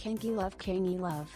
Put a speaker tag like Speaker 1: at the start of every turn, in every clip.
Speaker 1: Kinky love, kingy love.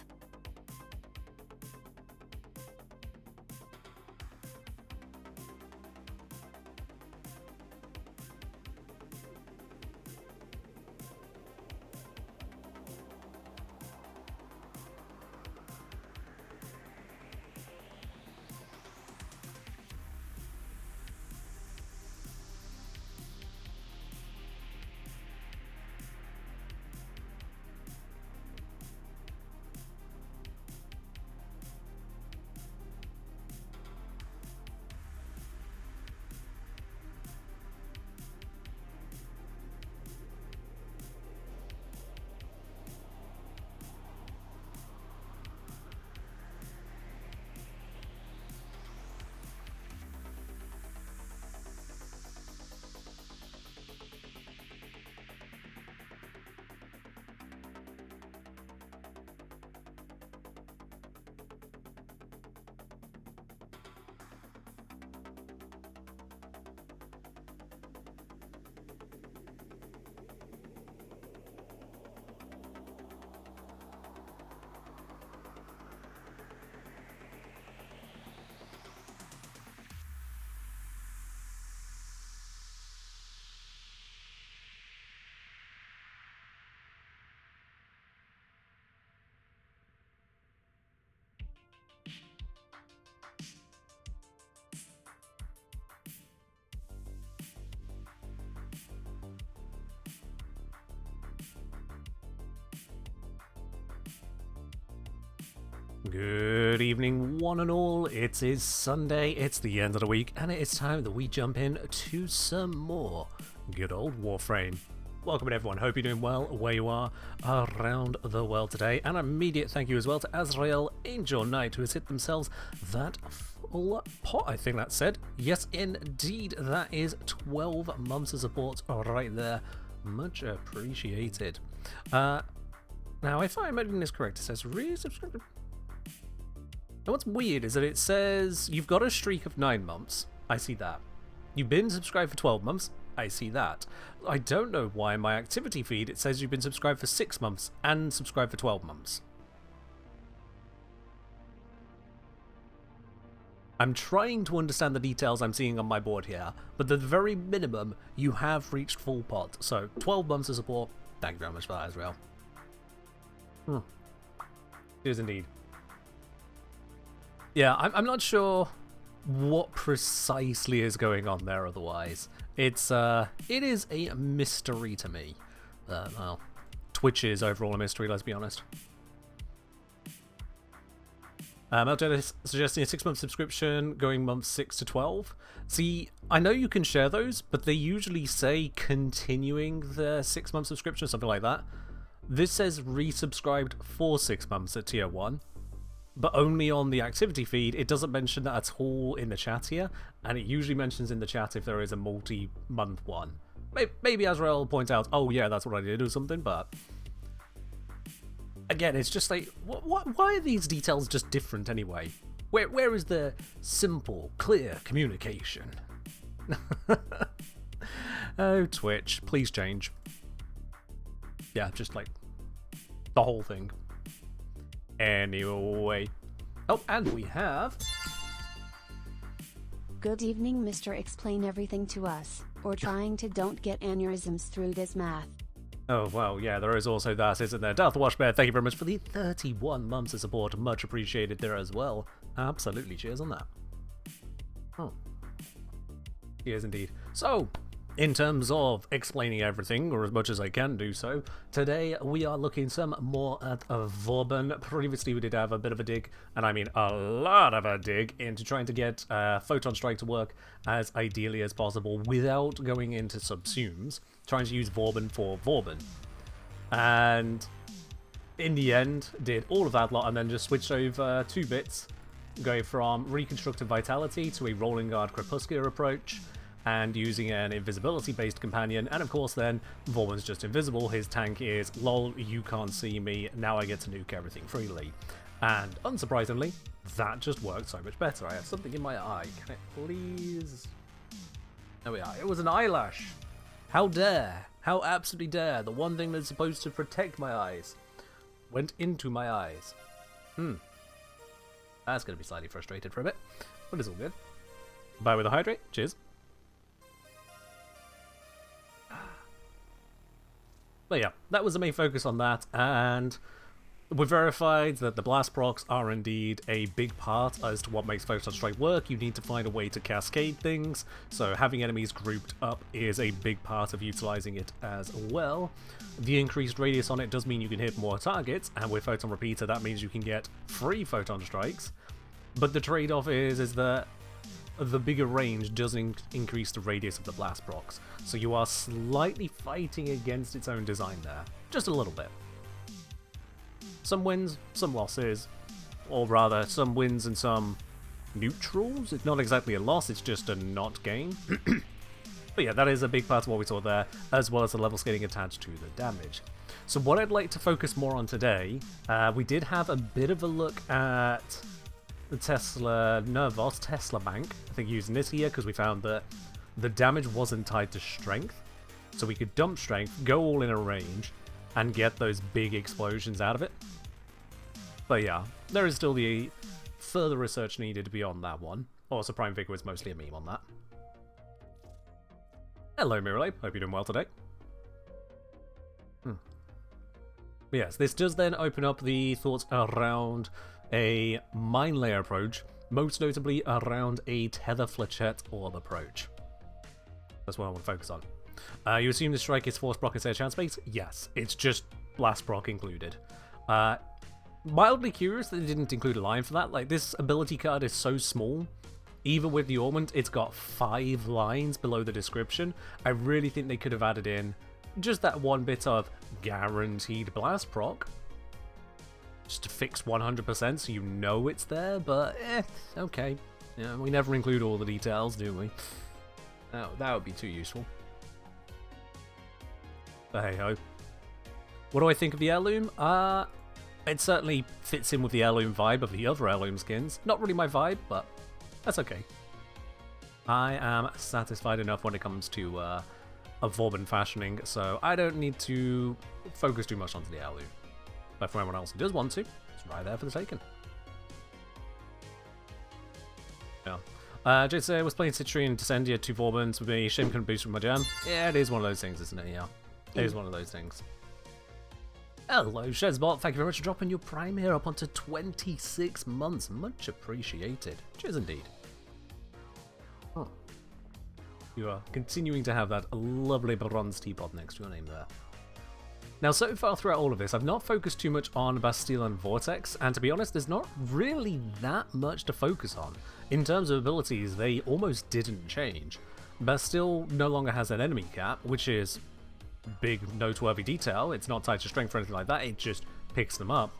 Speaker 2: Good evening, one and all. It is Sunday, it's the end of the week, and it is time that we jump in to some more good old Warframe. Welcome everyone, hope you're doing well where you are around the world today, and an immediate thank you as well to Azrael, Angel Knight, who has hit themselves that full pot, I think that said. Yes, indeed, that is 12 months of support right there. Much appreciated. Now, if I'm reading this correct, it says resubscribe. Now what's weird is that it says you've got a streak of 9 months. I see that. You've been subscribed for 12 months. I see that. I don't know why in my activity feed it says you've been subscribed for 6 months and subscribed for 12 months. I'm trying to understand the details I'm seeing on my board here, but at the very minimum, you have reached full pot. So 12 months of support. Thank you very much for that, Azrael. It is indeed. Yeah, I'm not sure what precisely is going on there otherwise. It is a mystery to me. Well, Twitch is overall a mystery, let's be honest. Elton suggesting a 6-month subscription going months 6 to 12. See, I know you can share those, but they usually say continuing the 6-month subscription or something like that. This says resubscribed for 6 months at tier 1. But only on the activity feed. It doesn't mention that at all in the chat here, and it usually mentions in the chat if there is a multi-month one. Maybe Azrael will point out, oh yeah, that's what I did or something, but again, it's just like, why are these details just different anyway? Where is the simple, clear communication? Oh, Twitch, please change. Yeah, just like the whole thing. Anyway. Oh, and we have...
Speaker 1: Good evening, Mr. Explain Everything to Us, or trying to don't get aneurysms through this math.
Speaker 2: Oh, well, yeah, there is also that, isn't there? Darth Washbear, thank you very much for the 31 months of support. Much appreciated there as well. Absolutely, cheers on that. Oh. Cheers indeed. So, in terms of explaining everything, or as much as I can do so, today we are looking some more at Vauban. Previously we did have a bit of a dig, and I mean a lot of a dig, into trying to get Photon Strike to work as ideally as possible without going into subsumes, trying to use Vauban for Vauban. And in the end, did all of that lot and then just switched over 2 bits, going from Reconstructive Vitality to a Rolling Guard Crepuscular approach, and using an invisibility-based companion, and of course then, Vauban's just invisible, his tank is, lol, you can't see me, now I get to nuke everything freely. And unsurprisingly, that just worked so much better. I have something in my eye, can it please? There we are, it was an eyelash! How dare, how absolutely dare, the one thing that's supposed to protect my eyes. went into my eyes. That's going to be slightly frustrated for a bit, but it's all good. Bye with a hydrate. Cheers. But yeah, that was the main focus on that, and we verified that the blast procs are indeed a big part as to what makes Photon Strike work. You need to find a way to cascade things, so having enemies grouped up is a big part of utilizing it as well. The increased radius on it does mean you can hit more targets, and with Photon Repeater that means you can get free Photon Strikes, but the trade-off is that the bigger range does increase the radius of the blast procs, so you are slightly fighting against its own design there, just a little bit. Some wins, some losses, or rather some wins and some neutrals. It's not exactly a loss, it's just a not gain. But yeah, that is a big part of what we saw there, as well as the level scaling attached to the damage. So what I'd like to focus more on today, we did have a bit of a look at the Tesla Bank. I think using this here because we found that the damage wasn't tied to strength, so we could dump strength, go all in a range, and get those big explosions out of it. But yeah, there is still the further research needed beyond that one. Also, Prime Vigor was mostly a meme on that. Hello, Mirrorlay. Hope you're doing well today. But yes, this does then open up the thoughts around a mine layer approach, most notably around a tether flechette orb approach. That's what I want to focus on. You assume the strike is force proc instead of chance space? Yes, it's just blast proc included. Mildly curious that they didn't include a line for that. Like, this ability card is so small, even with the augment, it's got 5 lines below the description. I really think they could have added in just that one bit of guaranteed blast proc, just to fix 100% so you know it's there, but okay. Yeah, we never include all the details, do we? That would be too useful. But hey ho. What do I think of the heirloom? It certainly fits in with the heirloom vibe of the other heirloom skins. Not really my vibe, but that's okay. I am satisfied enough when it comes to a Vauban fashioning, so I don't need to focus too much onto the heirloom. But for anyone else who does want to, it's right there for the taking. Yeah. Jade was playing Citrine and Descendia 2 Vaubans with me. Shame couldn't boost from my jam. Yeah, it is one of those things, isn't it? Yeah. It is one of those things. Hello, Shezbot. Thank you very much for dropping your Prime here up onto 26 months. Much appreciated. Cheers indeed. Oh. You are continuing to have that lovely bronze teapot next to your name there. Now, so far throughout all of this, I've not focused too much on Bastille and Vortex, and to be honest, there's not really that much to focus on. In terms of abilities, they almost didn't change. Bastille no longer has an enemy cap, which is big noteworthy detail. It's not tied to strength or anything like that, it just picks them up.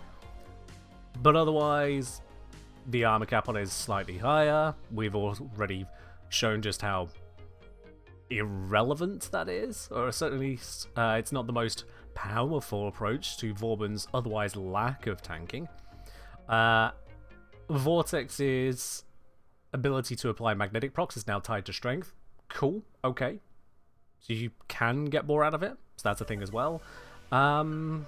Speaker 2: But otherwise, the armor cap on it is slightly higher. We've already shown just how irrelevant that is, or certainly it's not the most powerful approach to Vauban's otherwise lack of tanking. Vortex's ability to apply magnetic procs is now tied to strength. Cool, okay. So you can get more out of it, so that's a thing as well. And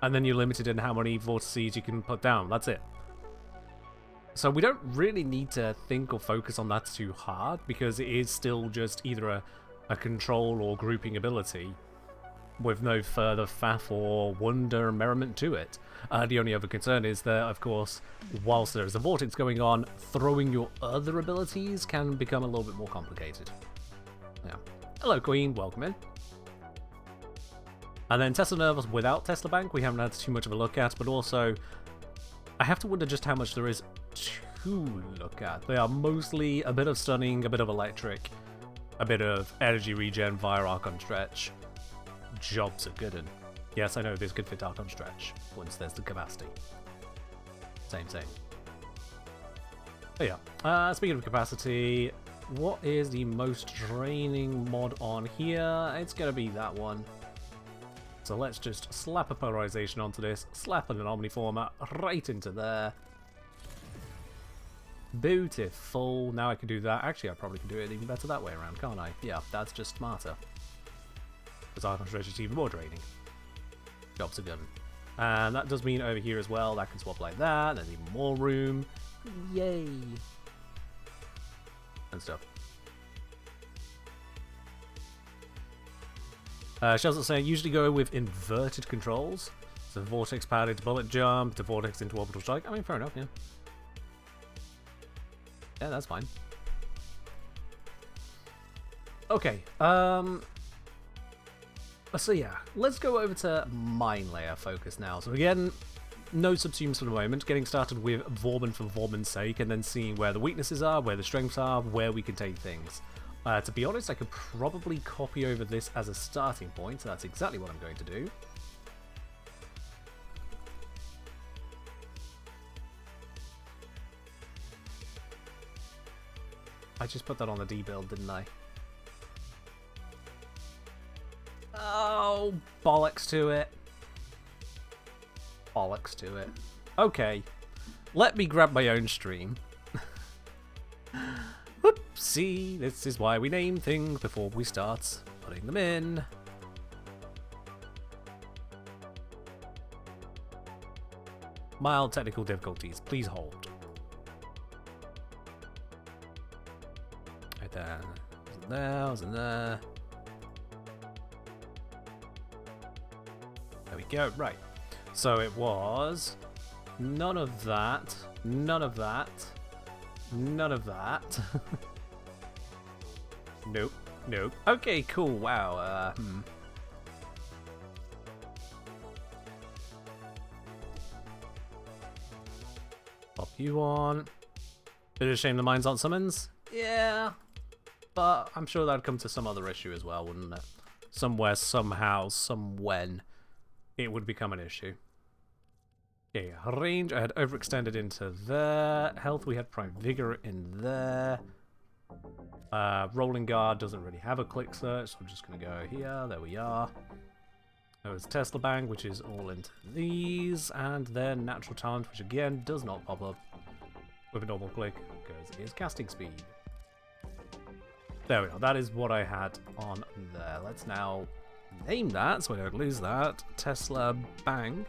Speaker 2: then you're limited in how many vortices you can put down, that's it. So we don't really need to think or focus on that too hard, because it is still just either a control or grouping ability with no further faff or wonder or merriment to it. The only other concern is that, of course, whilst there is a vortex going on, throwing your other abilities can become a little bit more complicated. Yeah. Hello, Queen. Welcome in. And then Tesla Nervous without Tesla Bank, we haven't had too much of a look at, but also, I have to wonder just how much there is to look at. They are mostly a bit of stunning, a bit of electric, a bit of energy regen via Archon Stretch. Jobs are good, and yes, I know this could fit Archon Stretch once there's the capacity. Same. But yeah, speaking of capacity, what is the most draining mod on here? It's gonna be that one. So let's just slap a polarization onto this, slap an Omniformer right into there. Beautiful. Now I can do that. Actually, I probably can do it even better that way around, can't I? Yeah, that's just smarter. Because Archon Stretch is even more draining. Jobs are good. And that does mean over here as well, that can swap like that. There's even more room. Yay. And stuff. Shells are saying usually go with inverted controls. So vortex pad into bullet jump, to vortex into orbital strike. I mean, fair enough, yeah. Yeah, that's fine. Okay, so yeah, let's go over to mine layer focus now. So again, no subsumes for the moment, getting started with Vauban for Vauban's sake, and then seeing where the weaknesses are, where the strengths are, where we can take things. To be honest, I could probably copy over this as a starting point, so that's exactly what I'm going to do. I just put that on the D build, didn't I? Oh, bollocks to it. Bollocks to it. Okay. Let me grab my own stream. Whoopsie. This is why we name things before we start putting them in. Mild technical difficulties. Please hold. Right there. Was in there. There we go. Right. So it was none of that, none of that, none of that. Nope, nope. Okay, cool. Wow. Pop you on. Bit of a shame the mines aren't summons. Yeah, but I'm sure that'd come to some other issue as well, wouldn't it? Somewhere, somehow, somewhen, it would become an issue. Yeah, range, I had overextended into there. Health, we had prime vigor in there. Rolling guard doesn't really have a click search, so I'm just going to go here. There we are. There was Tesla Bang, which is all into these. And then Natural Talent, which again does not pop up with a normal click, because it is casting speed. There we are. That is what I had on there. Let's now name that so I don't lose that. Tesla Bang.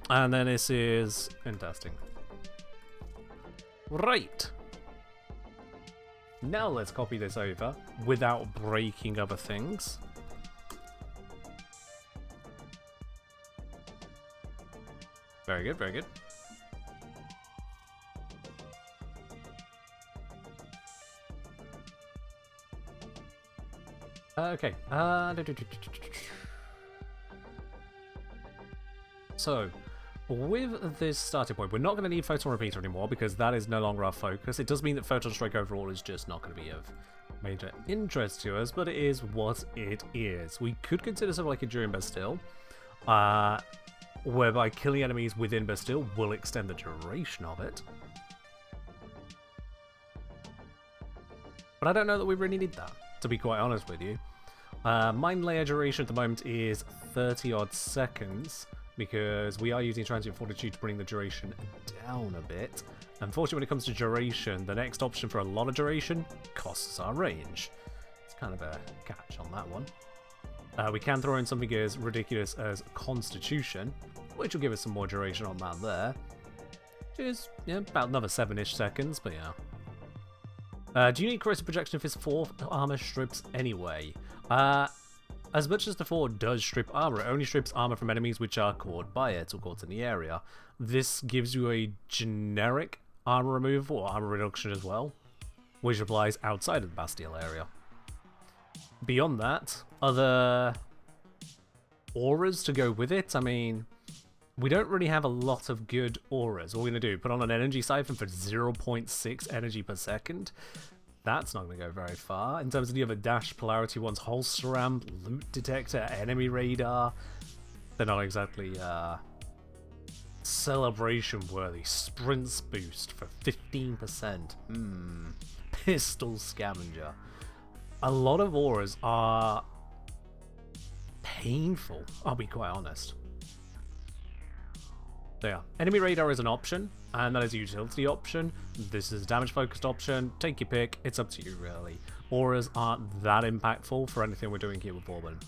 Speaker 2: And then this is interesting. Right. Now let's copy this over without breaking other things. Very good, very good. Okay. So, with this starting point, we're not going to need Photon Repeater anymore because that is no longer our focus. It does mean that Photon Strike overall is just not going to be of major interest to us, but it is what it is. We could consider something like Enduring Bastille, whereby killing enemies within Bastille will extend the duration of it. But I don't know that we really need that, to be quite honest with you. Mine layer duration at the moment is 30 odd seconds, because we are using Transient Fortitude to bring the duration down a bit. Unfortunately, when it comes to duration, the next option for a lot of duration costs our range. It's kind of a catch on that one. We can throw in something as ridiculous as Constitution, which will give us some more duration on that there. Which is, yeah, about another 7-ish seconds, but yeah. Do you need Corrosive Projection if his 4 armor strips anyway? As much as the 4 does strip armor, it only strips armor from enemies which are caught by it or caught in the area. This gives you a generic armor removal or armor reduction as well, which applies outside of the Bastille area. Beyond that, other auras to go with it. I mean, we don't really have a lot of good auras. What we're going to do, put on an energy siphon for 0.6 energy per second. That's not going to go very far. In terms of the other dash polarity ones, holster ramp, loot detector, enemy radar, they're not exactly celebration worthy. Sprints boost for 15%. Pistol scavenger. A lot of auras are painful, I'll be quite honest. There. Enemy radar is an option, and that is a utility option. This is a damage focused option. Take your pick. It's up to you, really. Auras aren't that impactful for anything we're doing here with Vauban.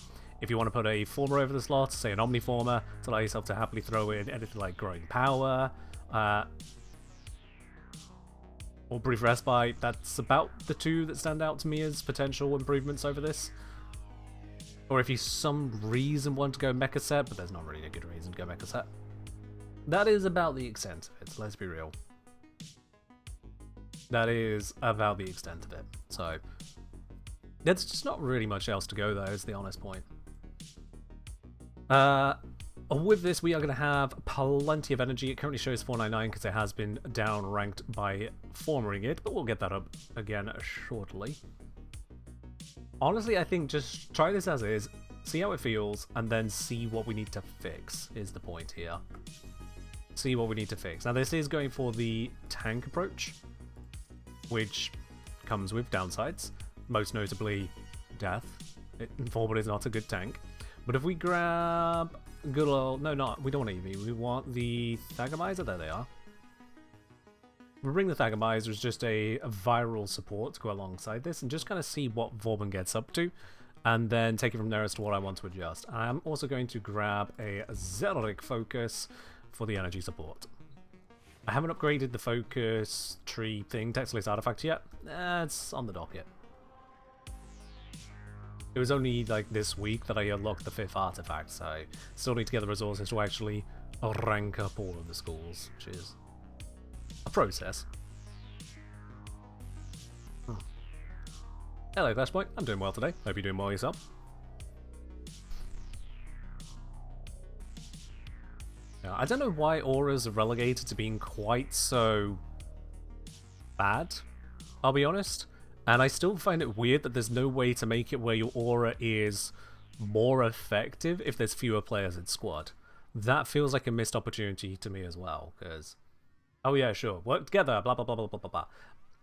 Speaker 2: If you want to put a former over the slot, say an Omniformer, to allow yourself to happily throw in anything like Growing Power, or Brief Respite, that's about the two that stand out to me as potential improvements over this. Or if you some reason want to go Mecha Set, but there's not really a good reason to go Mecha Set. That is about the extent of it, let's be real. That is about the extent of it. So, there's just not really much else to go there, is the honest point. With this, we are going to have plenty of energy. It currently shows 499 because it has been down ranked by formering it, but we'll get that up again shortly. Honestly, I think just try this as is, see how it feels, and then see what we need to fix, is the point here. See what we need to fix. Now, this is going for the tank approach, which comes with downsides, most notably death. Vauban is not a good tank. But if we grab good old... No, not. We don't want EV. We want the Thagomizer. There they are. We'll bring the Thagomizer as just a viral support to go alongside this and just kind of see what Vauban gets up to, and then take it from there as to what I want to adjust. I'm also going to grab a Xerotic Focus for the energy support. I haven't upgraded the focus tree thing, Textless Artifact yet. It's on the docket. It was only like this week that I unlocked the 5th artifact, so still need to get the resources to actually rank up all of the schools, which is a process. Hello Flashpoint, I'm doing well today. Hope you're doing well yourself. Now, I don't know why auras are relegated to being quite so bad, I'll be honest. And I still find it weird that there's no way to make it where your aura is more effective if there's fewer players in squad. That feels like a missed opportunity to me as well, because... Oh yeah, sure, work together, blah blah blah blah blah blah blah.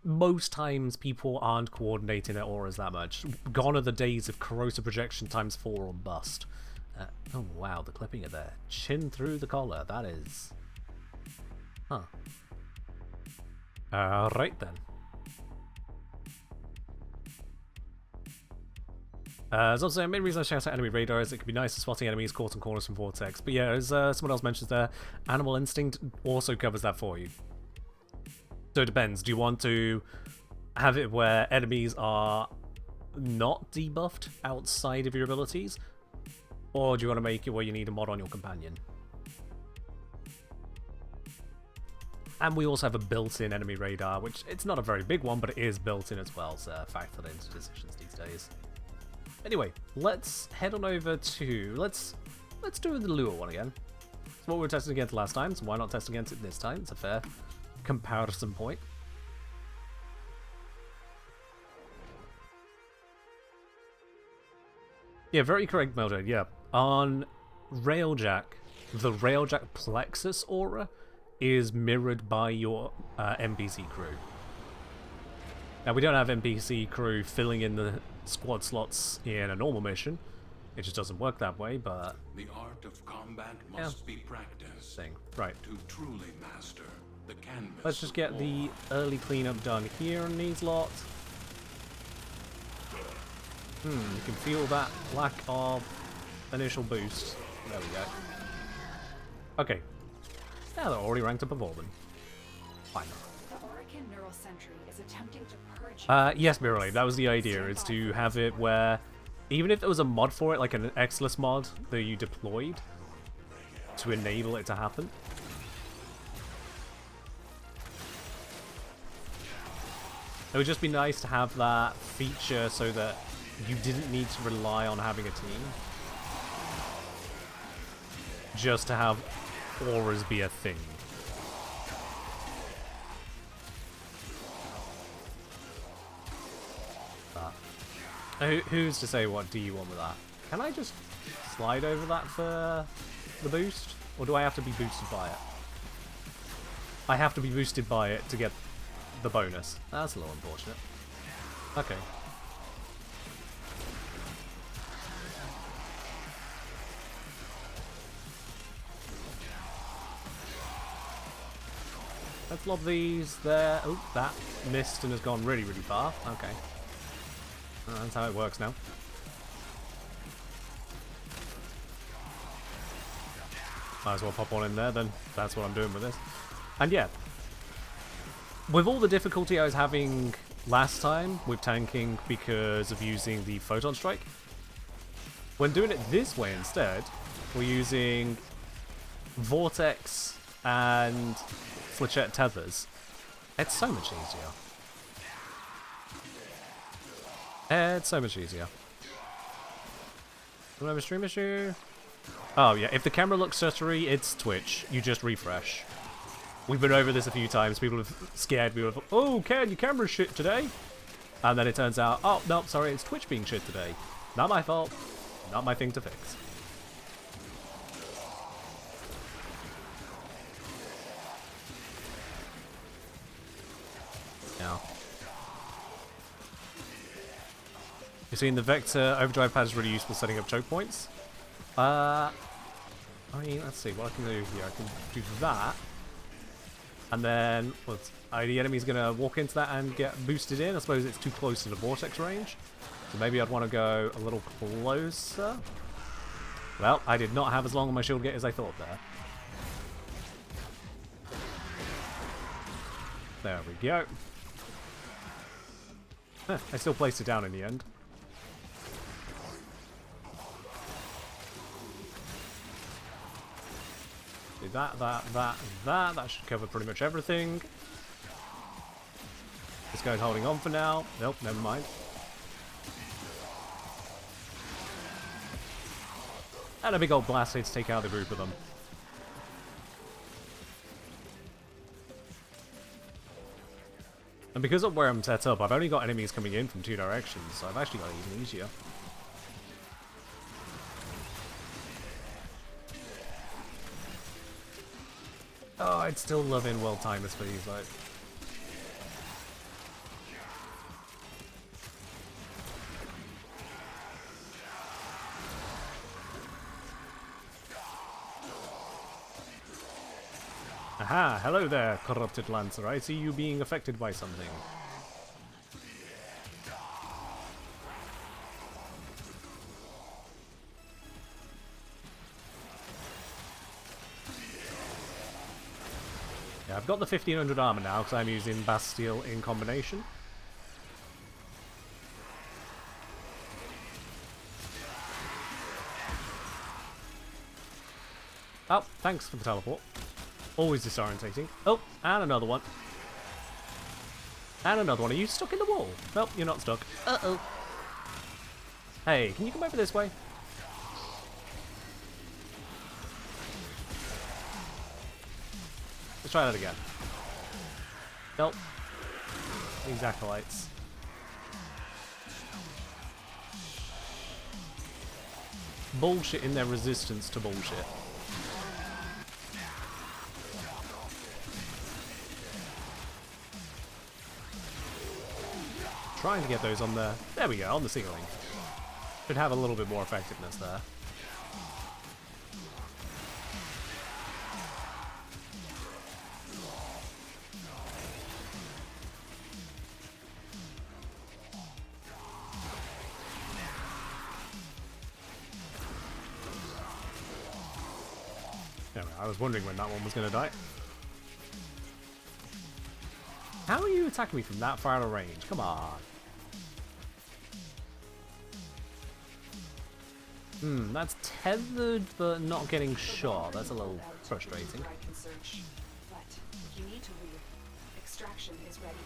Speaker 2: Most times people aren't coordinating their auras that much. Gone are the days of corrosive projection times 4 on bust. Oh wow, the clipping it there. Chin through the collar, that is... Huh. Right then. There's also a main reason I shout out enemy radar is it can be nice at spotting enemies caught in corners from Vortex. But yeah, as someone else mentions there, Animal Instinct also covers that for you. So it depends. Do you want to have it where enemies are not debuffed outside of your abilities? Or do you want to make it where you need a mod on your companion? And we also have a built-in enemy radar, which it's not a very big one, but it is built-in as well, so factored into decisions these days. Anyway, let's head on over to... Let's do the lure one again. It's what we were testing against last time, so why not test against it this time? It's a fair comparison point. Yeah, very correct, Mildred, yeah. On Railjack, the Railjack Plexus aura is mirrored by your NPC crew. Now, we don't have NPC crew filling in the squad slots in a normal mission. It just doesn't work that way, but...
Speaker 3: The art of combat must be practiced
Speaker 2: right.
Speaker 3: To truly master the canvas.
Speaker 2: Let's just get the early cleanup done here on these lot. You can feel that lack of initial boost. There we go. Okay. Now they're already ranked up a Vauban. Fine.
Speaker 4: The Orican Neural Sentry is attempting to purge...
Speaker 2: Yes, Mirrorly, that was the idea, is to have it where, even if there was a mod for it, like an Exless mod that you deployed to enable it to happen. It would just be nice to have that feature so that you didn't need to rely on having a team. Just to have auras be a thing. Who's to say what do you want with that? Can I just slide over that for the boost? Or do I have to be boosted by it? I have to be boosted by it to get the bonus. That's a little unfortunate. Okay. Let's lob these there. Oh, that missed and has gone really, really far. Okay. That's how it works now. Might as well pop one in there then. That's what I'm doing with this. And yeah, with all the difficulty I was having last time with tanking because of using the Photon Strike, when doing it this way instead, we're using Vortex and Flechette Tethers. It's so much easier. It's so much easier. Do I have a stream issue? Oh yeah, if the camera looks stuttery, it's Twitch. You just refresh. We've been over this a few times. People have scared me with, oh, Ken, your camera's shit today. And then it turns out, oh, no, sorry, it's Twitch being shit today. Not my fault. Not my thing to fix. Now. You're seeing the Vector Overdrive pad is really useful setting up choke points. I mean, let's see what I can do here. I can do that. And then, well, the enemy's going to walk into that and get boosted in. I suppose it's too close to the vortex range. So maybe I'd want to go a little closer. Well, I did not have as long on my shield gate as I thought there. There we go. Huh, I still placed it down in the end. Do that. That should cover pretty much everything. This guy's holding on for now. Nope, never mind. And a big old blast hit to take out the group of them. And because of where I'm set up, I've only got enemies coming in from two directions, so I've actually got it even easier. Oh, I'd still love in world timers for these, like. Aha, hello there, corrupted Lancer. I see you being affected by something. Yeah, I've got the 1500 armor now because I'm using Bastille in combination. Oh, thanks for the teleport. Always disorientating. Oh, and another one. And another one. Are you stuck in the wall? Nope, you're not stuck. Uh-oh. Hey, can you come over this way? Let's try that again. Nope. These acolytes. Bullshit in their resistance to bullshit. Trying to get those on the... There we go, on the ceiling. Should have a little bit more effectiveness there. Anyway, I was wondering when that one was going to die. How are you attacking me from that far out of range? Come on. That's tethered but not getting shot. That's a little frustrating.
Speaker 4: But you need to leave. Extraction is ready.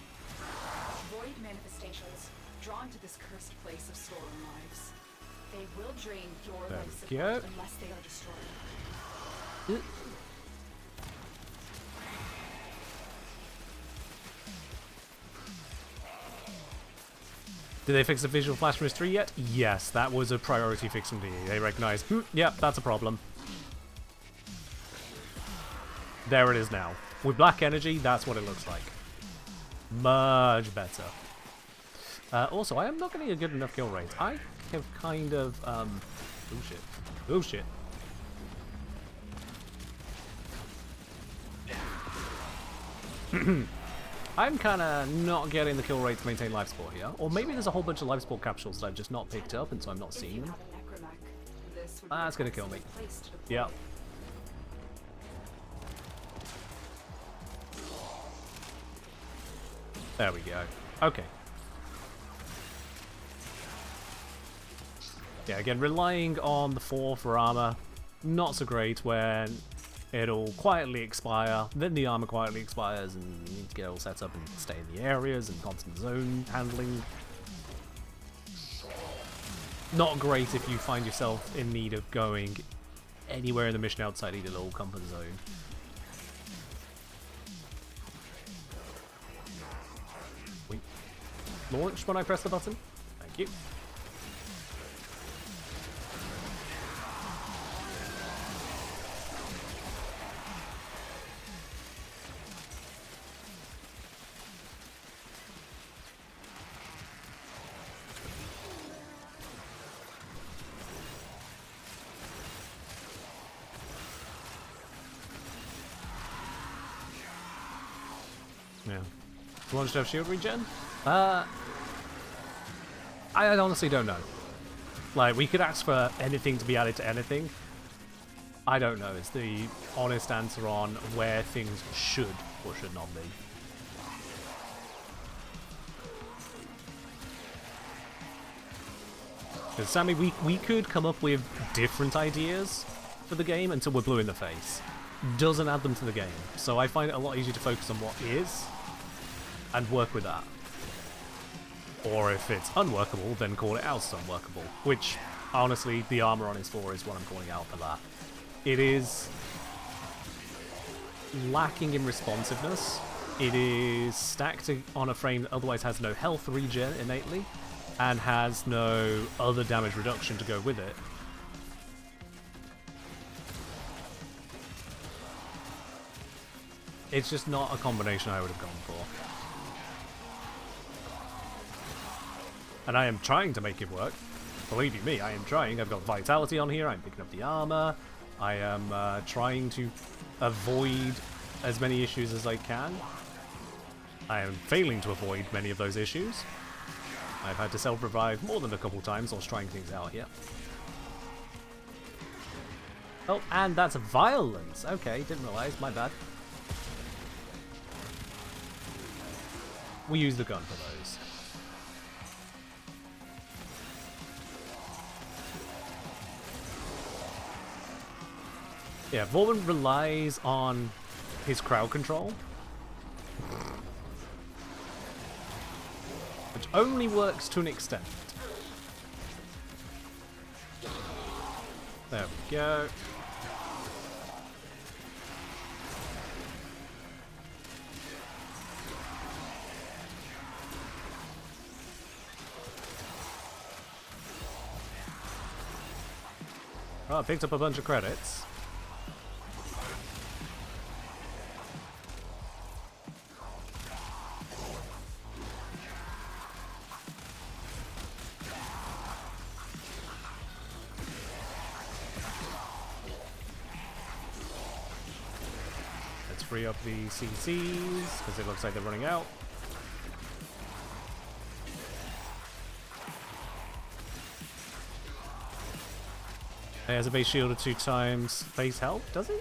Speaker 4: Void manifestations drawn to this cursed place of stolen lives. They will drain your life support unless they are destroyed.
Speaker 2: Did they fix the visual flash from Mystery yet? Yes, that was a priority fix from DE. They recognized, yep, that's a problem. There it is now. With black energy, that's what it looks like. Much better. Also, I am not getting a good enough kill rate. I have kind of, oh shit. Oh shit. I'm kind of not getting the kill rate to maintain life support here. Or maybe there's a whole bunch of life support capsules that I've just not picked up and so I'm not seeing them. That's going to kill me. Yeah. There we go. Okay. Yeah, again, relying on the 4 for armor, not so great when it'll quietly expire, then the armor quietly expires, and you need to get all set up and stay in the areas and constant zone handling. Not great if you find yourself in need of going anywhere in the mission outside either little comfort zone. Wait. Launch when I press the button? Thank you. Yeah. Do you want to have shield regen? I honestly don't know. Like, we could ask for anything to be added to anything. I don't know. It's the honest answer on where things should or should not be. Because, Sammy, we could come up with different ideas for the game until we're blue in the face. Doesn't add them to the game. So I find it a lot easier to focus on what is and work with that. Or if it's unworkable, then call it out as unworkable. Which, honestly, the armor on his 4 is what I'm calling out for that. It is lacking in responsiveness. It is stacked on a frame that otherwise has no health regen innately, and has no other damage reduction to go with it. It's just not a combination I would have gone for. And I am trying to make it work. Believe you me, I am trying. I've got vitality on here, I'm picking up the armor. I am trying to avoid as many issues as I can. I am failing to avoid many of those issues. I've had to self-revive more than a couple times whilst trying things out here. Oh, and that's violence. Okay, didn't realise, my bad. We use the gun for those. Yeah, Vauban relies on his crowd control, which only works to an extent. There we go. Oh, I picked up a bunch of credits. Let's free up the CCs, because it looks like they're running out. He has a base shield of 2 times base health, does he?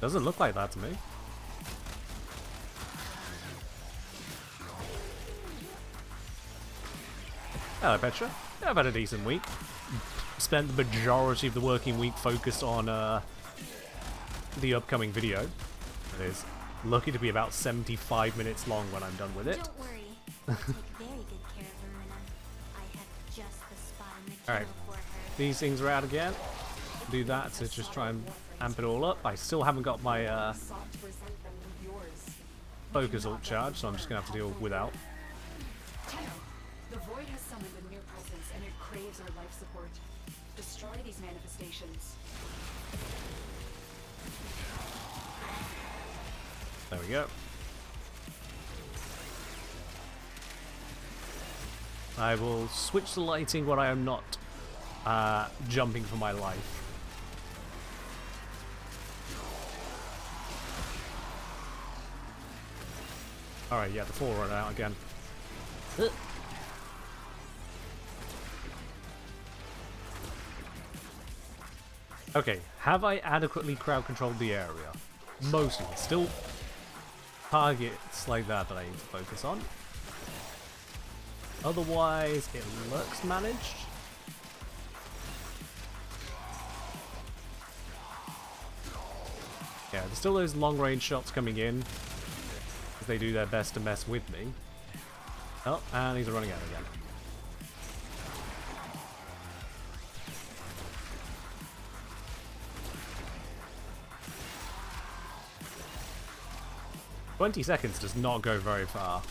Speaker 2: Doesn't look like that to me. Hello, Petra. I've had a decent week. Spent the majority of the working week focused on the upcoming video. It is lucky to be about 75 minutes long when I'm done with it.
Speaker 5: Don't worry. I'll take very good care of Verona. I have just the spot on the kill
Speaker 2: Alright.
Speaker 5: for her.
Speaker 2: These things are out again. Do that to just try and amp it all up. I still haven't got my focus ult charge, so I'm just going to have to deal without.
Speaker 4: Tenno, the Void has summoned a near presence and it craves our life support. Destroy these manifestations.
Speaker 2: There we go. I will switch the lighting when I am not jumping for my life. Alright, yeah, the 4 run out again. Okay, have I adequately crowd controlled the area? Mostly. Still targets like that I need to focus on. Otherwise, it looks managed. Yeah, there's still those long-range shots coming in, as they do their best to mess with me. Oh, and he's running out again. "20 seconds does not go very far.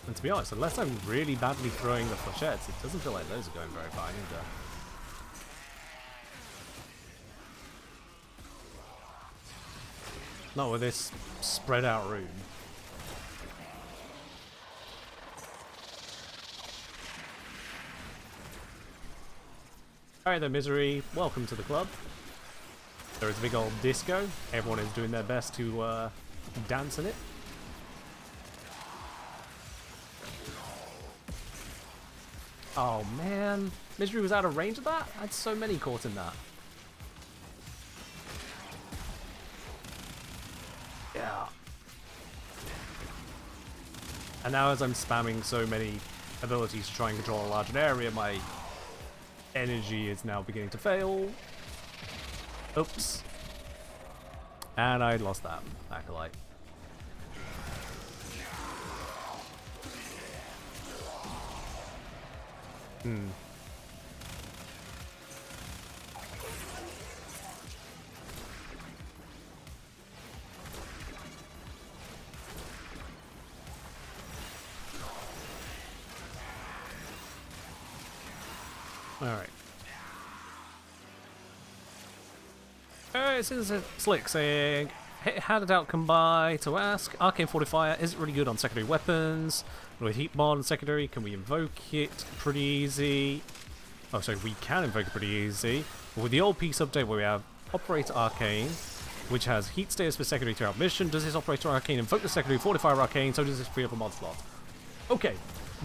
Speaker 2: And to be honest, unless I'm really badly throwing the flechettes, it doesn't feel like those are going very far either. Not with this spread out room. Alright then, Misery, welcome to the club. There is a big old disco. Everyone is doing their best to dance in it. Oh man, Misery was out of range of that? I had so many caught in that. Yeah. And now as I'm spamming so many abilities to try and control a larger area, my energy is now beginning to fail. Oops. And I lost that acolyte. Alright. Alright, so this is Slick saying, how did outcome by to ask? Arcane Fortifier, is it really good on secondary weapons? With Heat Bond secondary, can we invoke it pretty easy? Oh, sorry, we can invoke it pretty easy. But with the old piece update where we have Operator Arcane, which has Heat status for secondary throughout mission, does this Operator Arcane invoke the secondary Fortifier Arcane, so does this free up a mod slot? Okay,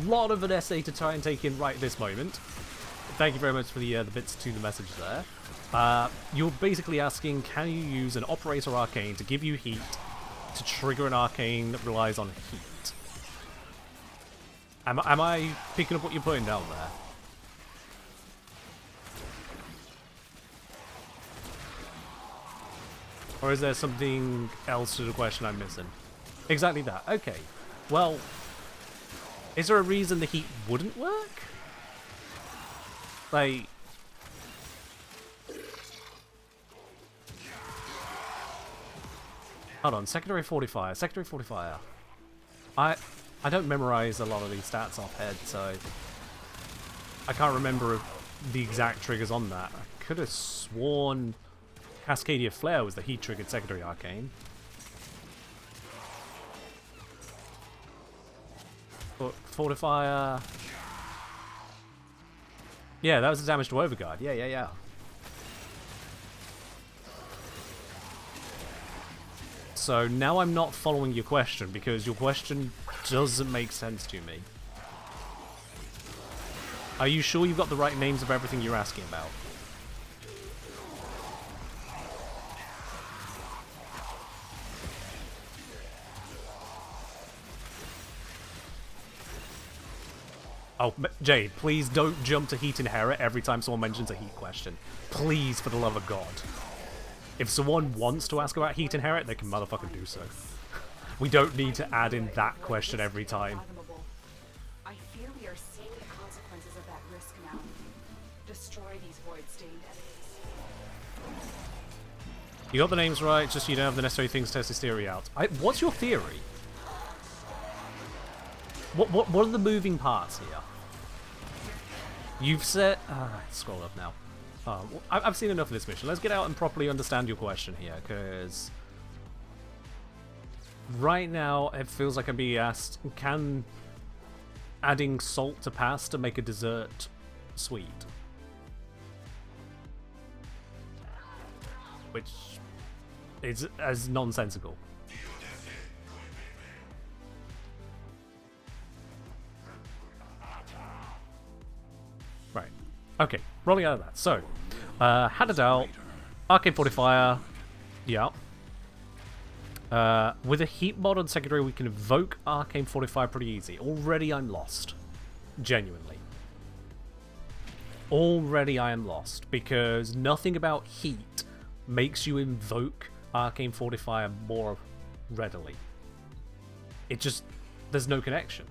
Speaker 2: lot of an essay to try and take in right this moment. Thank you very much for the bits to the message there. You're basically asking, can you use an Operator Arcane to give you heat to trigger an arcane that relies on heat? Am I picking up what you're putting down there? Or is there something else to the question I'm missing? Exactly that. Okay. Well, is there a reason the heat wouldn't work? Like... Hold on, secondary fortifier. Secondary fortifier. I don't memorize a lot of these stats offhand, so I can't remember the exact triggers on that. I could have sworn Cascadia Flare was the heat-triggered secondary arcane. But fortifier... Yeah, that was the damage to Overguard. Yeah. So now I'm not following your question, because your question doesn't make sense to me. Are you sure you've got the right names of everything you're asking about? Oh, Jade, please don't jump to Heat Inherit every time someone mentions a Heat question. Please, for the love of God. If someone wants to ask about Heat Inherit, they can motherfucking do so. We don't need to add in that question every time.
Speaker 4: I fear we are seeing the consequences of that risk now. Destroy these void-stained enemies.
Speaker 2: You got the names right, just you don't have the necessary things to test this theory out. What's your theory? What are the moving parts here? You've said... scroll up now. I've seen enough of this mission. Let's get out and properly understand your question here, because... Right now, it feels like I'm being asked, can adding salt to pasta make a dessert sweet? Which is as nonsensical. Okay, rolling out of that. So, had it out. Arcane Fortifier. Yeah. With a heat mod on secondary, we can evoke Arcane Fortifier pretty easy. Already I'm lost. Genuinely. Already I am lost, because nothing about heat makes you invoke Arcane Fortifier more readily. It just... there's no connection.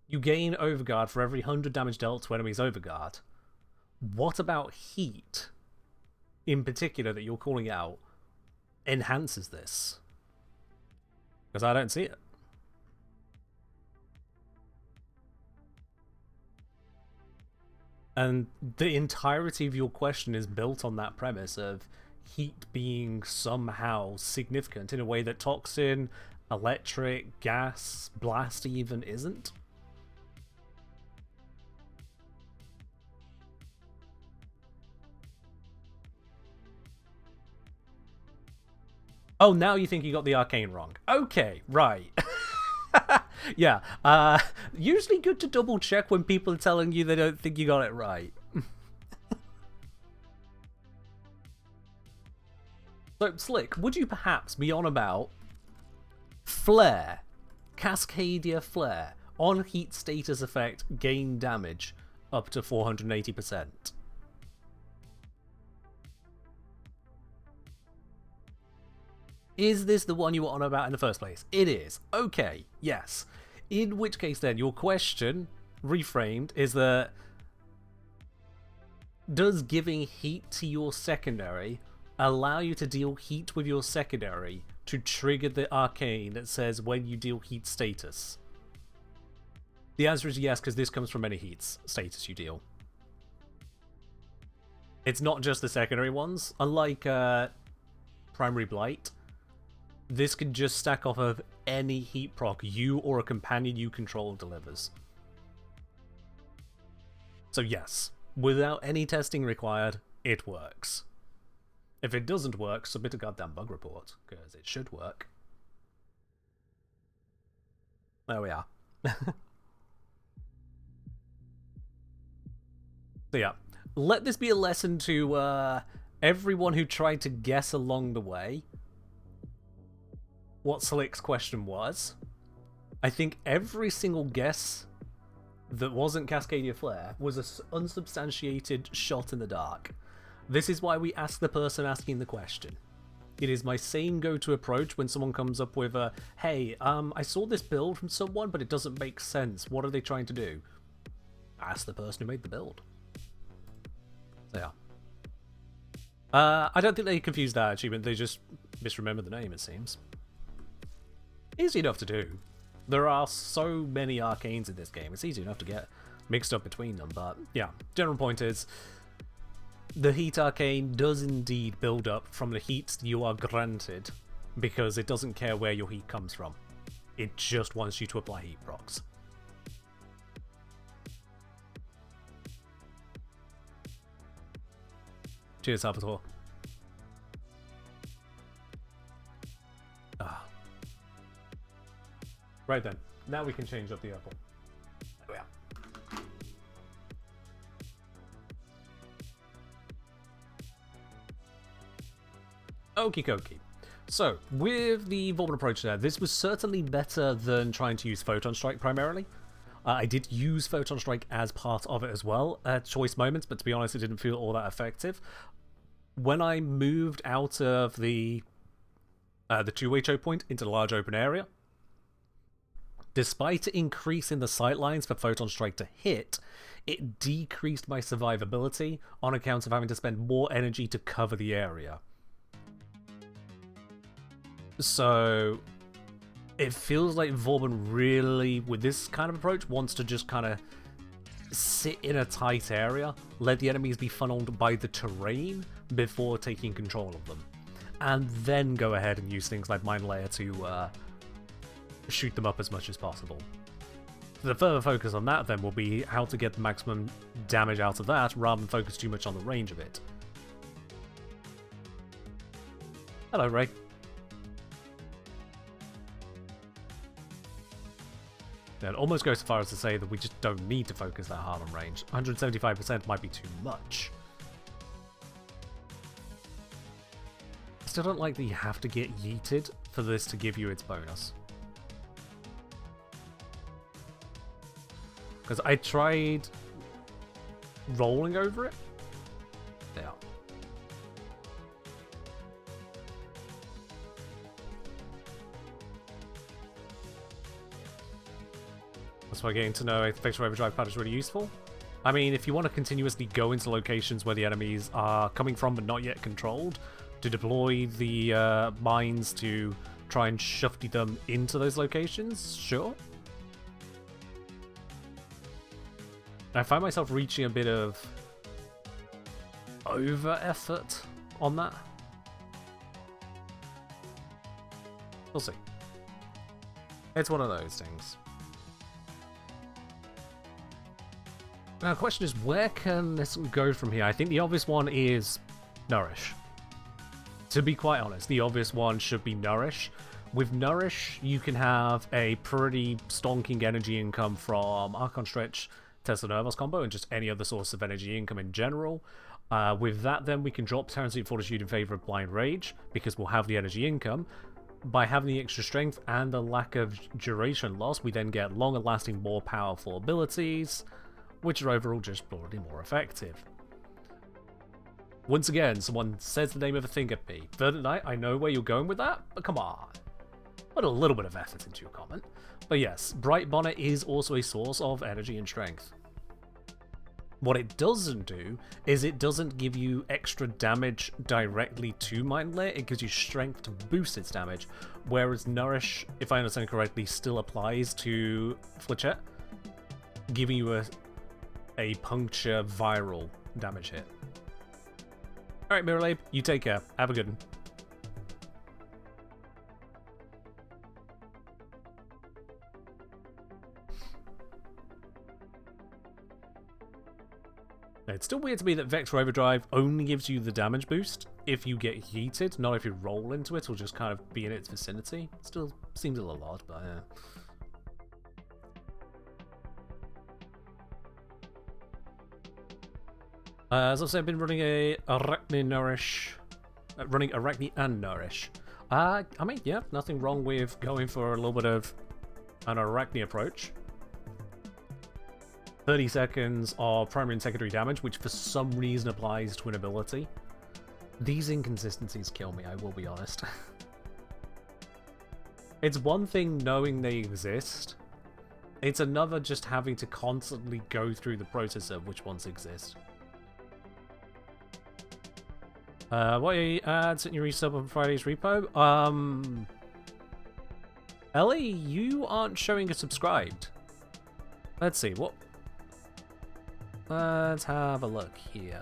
Speaker 2: You gain Overguard for every 100 damage dealt to enemies Overguard. What about heat, in particular, that you're calling out, enhances this? Because I don't see it. And the entirety of your question is built on that premise of heat being somehow significant in a way that Toxin, Electric, Gas, Blast even isn't. Oh, now you think you got the arcane wrong. Okay, right. Yeah, usually good to double check when people are telling you they don't think you got it right. So, Slick, would you perhaps be on about Flare, Cascadia Flare, on heat status effect, gain damage up to 480%? Is this the one you were on about in the first place? It is. Okay, yes. In which case then, your question, reframed, is that does giving heat to your secondary allow you to deal heat with your secondary to trigger the arcane that says when you deal heat status? The answer is yes, because this comes from any heat status you deal. It's not just the secondary ones. Unlike Primary Blight, this can just stack off of any heat proc you or a companion you control delivers. So yes, without any testing required, it works. If it doesn't work, submit a goddamn bug report, because it should work. There we are. So yeah, let this be a lesson to everyone who tried to guess along the way what Slick's question was. I think every single guess that wasn't Cascadia Flare was an unsubstantiated shot in the dark. This is why we ask the person asking the question. It is my same go-to approach when someone comes up with a, hey, I saw this build from someone, but it doesn't make sense. What are they trying to do? Ask the person who made the build. So yeah. I don't think they confused that achievement, they just misremembered the name, it seems. Easy enough to do. There are so many arcanes in this game, it's easy enough to get mixed up between them, but yeah, general point is, the heat arcane does indeed build up from the heat you are granted, because it doesn't care where your heat comes from. It just wants you to apply heat procs. Cheers, Salvatore. Ah. Right then, now we can change up the apple. There we are. Okie dokie. So, with the Vauban approach there, this was certainly better than trying to use Photon Strike primarily. I did use Photon Strike as part of it as well at choice moments, but to be honest, it didn't feel all that effective. When I moved out of the two-way choke point into the large open area, despite increasing the sightlines for Photon Strike to hit, it decreased my survivability on account of having to spend more energy to cover the area. So it feels like Vauban really, with this kind of approach, wants to just kind of sit in a tight area, let the enemies be funneled by the terrain before taking control of them, and then go ahead and use things like Mind Layer to shoot them up as much as possible. The further focus on that then will be how to get the maximum damage out of that rather than focus too much on the range of it. Hello, Ray. It almost goes so far as to say that we just don't need to focus that hard on range. 175% might be too much. I still don't like that you have to get yeeted for this to give you its bonus. Because I tried rolling over it. Yeah. That's why getting to know a Vector Overdrive pad is really useful. I mean, if you want to continuously go into locations where the enemies are coming from but not yet controlled, to deploy the mines to try and shufty them into those locations, sure. I find myself reaching a bit of over effort on that. We'll see. It's one of those things. Now, the question is, where can this go from here? I think the obvious one is Nourish. To be quite honest, the obvious one should be Nourish. With Nourish, you can have a pretty stonking energy income from Archon Stretch, Tesla Nervos combo, and just any other source of energy income in general. With that, then, we can drop Terrence and Fortitude in favor of Blind Rage, because we'll have the energy income. By having the extra strength and the lack of duration loss, we then get longer lasting, more powerful abilities, which are overall just broadly more effective. Once again, someone says the name of a thing at me. Verdant Knight, I know where you're going with that, but come on. Put a little bit of effort into your comment. But yes, Bright Bonnet is also a source of energy and strength. What it doesn't do is it doesn't give you extra damage directly to Mind Layer, it gives you strength to boost its damage, whereas Nourish, if I understand correctly, still applies to Flechette, giving you a puncture viral damage hit. Alright, Miralabe, you take care. Have a good one. It's still weird to me that Vector Overdrive only gives you the damage boost if you get heated, not if you roll into it or just kind of be in its vicinity. Still seems a little odd, but yeah. As I've said, I've been running Arachne and Nourish. I mean, yeah, nothing wrong with going for a little bit of an Arachne approach. 30 seconds of primary and secondary damage, which for some reason applies to an ability. These inconsistencies kill me, I will be honest. It's one thing knowing they exist. It's another just having to constantly go through the process of which ones exist. What ads in your resub on Friday's repo? Ellie, you aren't showing us subscribed. Let's see, what? Let's have a look here.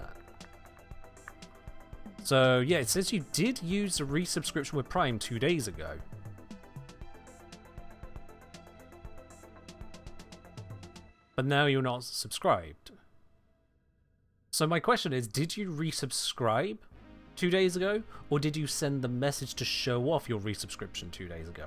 Speaker 2: So, yeah, it says you did use a resubscription with Prime 2 days ago. But now you're not subscribed. So my question is, did you resubscribe 2 days ago? Or did you send the message to show off your resubscription 2 days ago?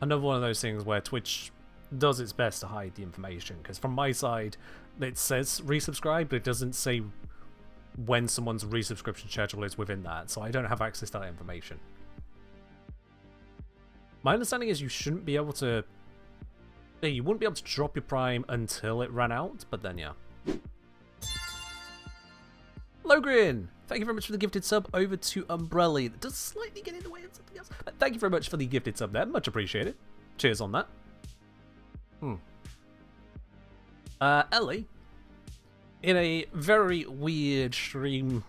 Speaker 2: Another one of those things where Twitch does its best to hide the information, because from my side it says resubscribe, but it doesn't say when someone's resubscription schedule is within that, so I don't have access to that information. My understanding is you shouldn't be able to... Yeah, you wouldn't be able to drop your Prime until it ran out, but then yeah. Logrin! Thank you very much for the gifted sub over to Umbrella. That does slightly get in the way of something else. But thank you very much for the gifted sub there. Much appreciated. Cheers on that. Ellie, in a very weird stream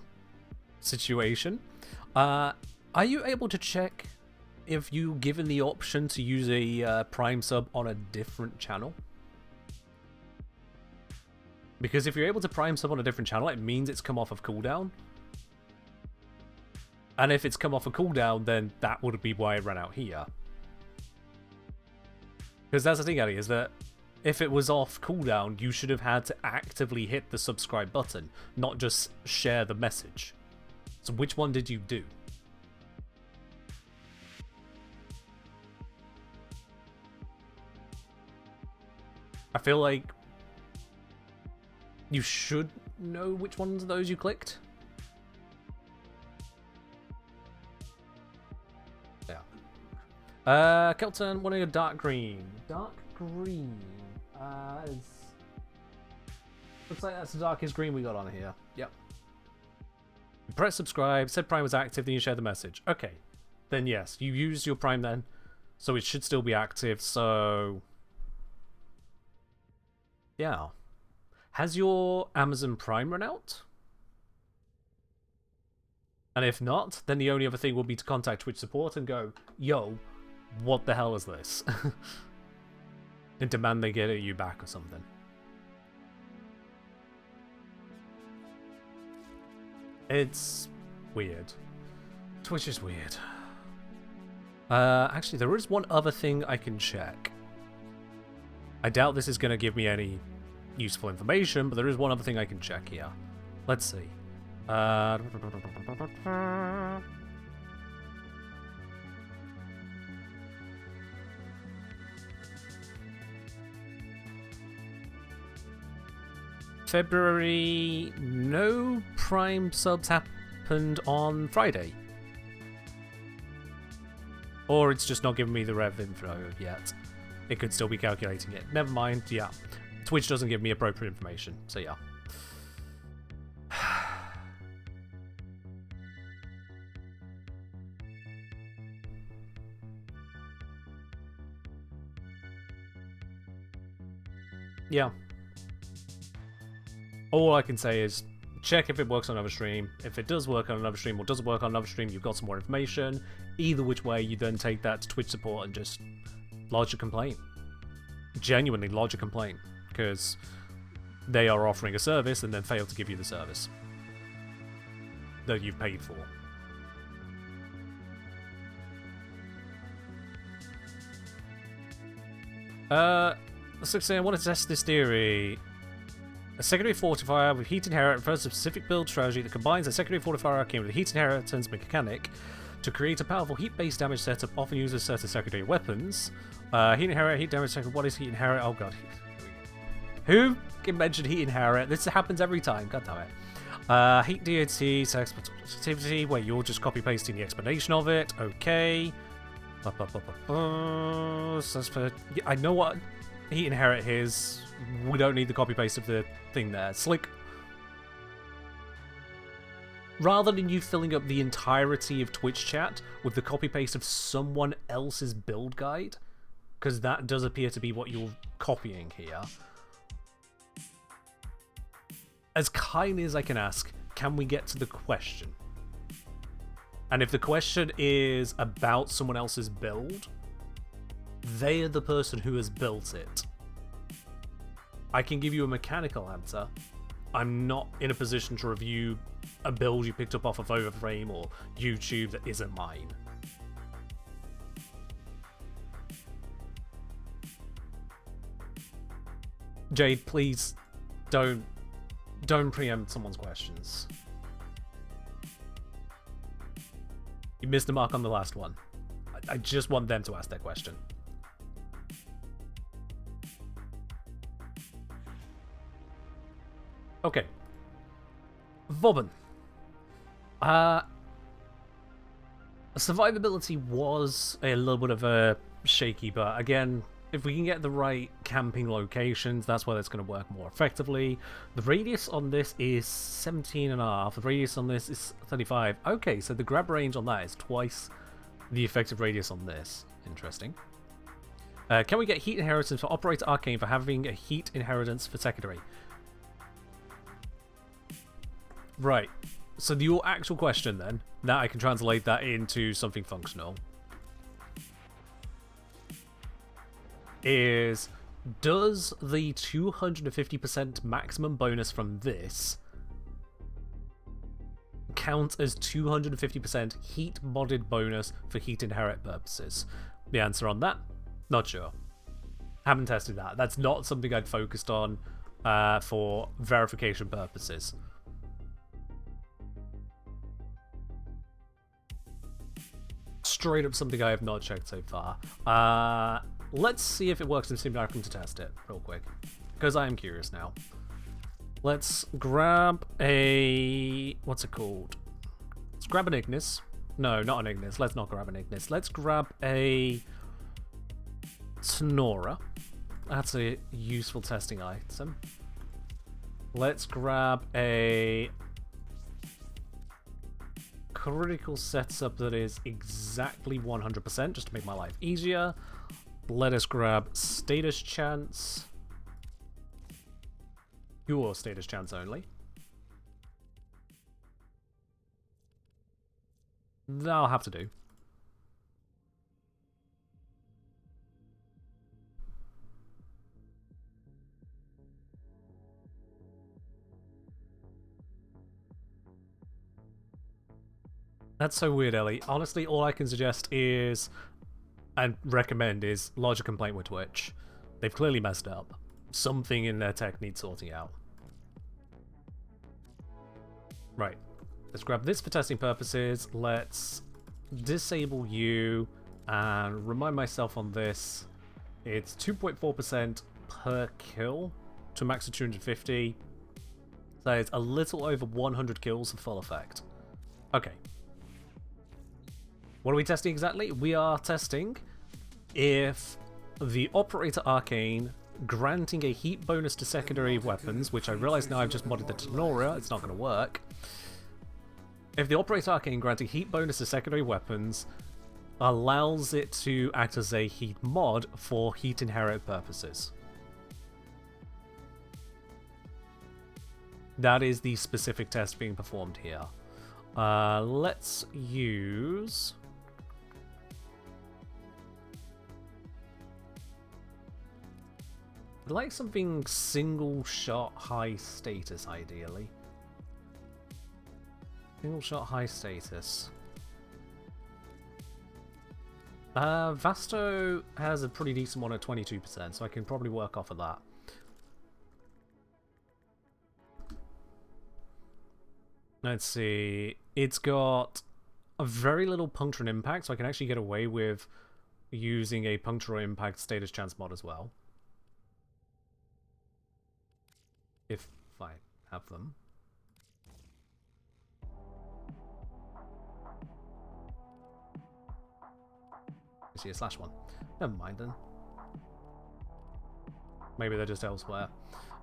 Speaker 2: situation, are you able to check if you're given the option to use a Prime sub on a different channel? Because if you're able to Prime sub on a different channel, it means it's come off of cooldown. And if it's come off a cooldown, then that would be why it ran out here. Because that's the thing, Ellie, is that if it was off cooldown, you should have had to actively hit the subscribe button, not just share the message. So which one did you do? I feel like you should know which ones of those you clicked. Yeah. Kelton wanting a dark green. Dark green. Looks like that's the darkest green we got on here. Yep. You press subscribe, said Prime was active, then you share the message. Okay. Then yes, you used your Prime then, so it should still be active, so... Yeah. Has your Amazon Prime run out? And if not, then the only other thing will be to contact Twitch support and go, yo, what the hell is this? And demand they get you back or something. It's weird. Twitch is weird. Actually, there is one other thing I can check. I doubt this is going to give me any useful information, but there is one other thing I can check here. Let's see. February, no Prime subs happened on Friday. Or it's just not giving me the rev info yet. It could still be calculating it. Never mind, yeah. Twitch doesn't give me appropriate information, so yeah. Yeah. All I can say is check if it works on another stream. If it does work on another stream or doesn't work on another stream, you've got some more information. Either which way, you then take that to Twitch support and just lodge a complaint. Genuinely lodge a complaint, because they are offering a service and then fail to give you the service that you've paid for. I want to test this theory. A secondary fortifier with heat inherit refers to a specific build strategy that combines a secondary fortifier arcane with a heat inheritance mechanic to create a powerful heat-based damage setup, often uses certain secondary weapons. Heat inherit, heat damage second. What is heat inherit? Oh god. Who can mention heat inherit? This happens every time. God damn it. Heat DHC, sensitivity. Wait, you're just copy-pasting the explanation of it. Okay. I know what heat inherit is. We don't need the copy-paste of the thing there. Slick. Rather than you filling up the entirety of Twitch chat with the copy-paste of someone else's build guide, because that does appear to be what you're copying here. As kindly as I can ask, can we get to the question? And if the question is about someone else's build, they are the person who has built it. I can give you a mechanical answer. I'm not in a position to review a build you picked up off of Warframe or YouTube that isn't mine. Jade, please don't preempt someone's questions. You missed the mark on the last one. I just want them to ask their question. Okay. Vauban. Survivability was a little bit of a shaky, but again, if we can get the right camping locations, that's where it's going to work more effectively. The radius on this is 17.5. The radius on this is 35. Okay, so the grab range on that is twice the effective radius on this. Interesting. Can we get heat inheritance for Operator Arcane for having a heat inheritance for secondary? Right. So your actual question then, now I can translate that into something functional, is does the 250% maximum bonus from this count as 250% heat modded bonus for heat inherit purposes? The answer on that, not sure. Haven't tested that. That's not something I'd focused on for verification purposes. Straight up something I have not checked so far. Let's see if it works in Simulacrum to test it real quick, because I am curious now. Let's grab a... what's it called? Let's grab an Ignis. No, not an Ignis. Let's not grab an Ignis. Let's grab a Sonora. That's a useful testing item. Let's grab a critical setup that is exactly 100%, just to make my life easier. Let us grab status chance. Your status chance only. That'll have to do. That's so weird, Ellie. Honestly, all I can suggest is, and recommend, is lodge a complaint with Twitch. They've clearly messed up. Something in their tech needs sorting out. Right. Let's grab this for testing purposes. Let's disable you and remind myself on this. It's 2.4% per kill to a max of 250. So it's a little over 100 kills for full effect. Okay. What are we testing exactly? We are testing if the Operator Arcane granting a heat bonus to secondary weapons, which I realize now I've just modded the Tenora, it's not going to work. If the Operator Arcane granting heat bonus to secondary weapons allows it to act as a heat mod for heat inherit purposes. That is the specific test being performed here. Let's use... I'd like something single shot high status, ideally. Single shot high status. Vasto has a pretty decent one at 22%, so I can probably work off of that. Let's see. It's got a very little puncture and impact, so I can actually get away with using a puncture or impact status chance mod as well. If I have them. I see a slash one. Never mind then. Maybe they're just elsewhere.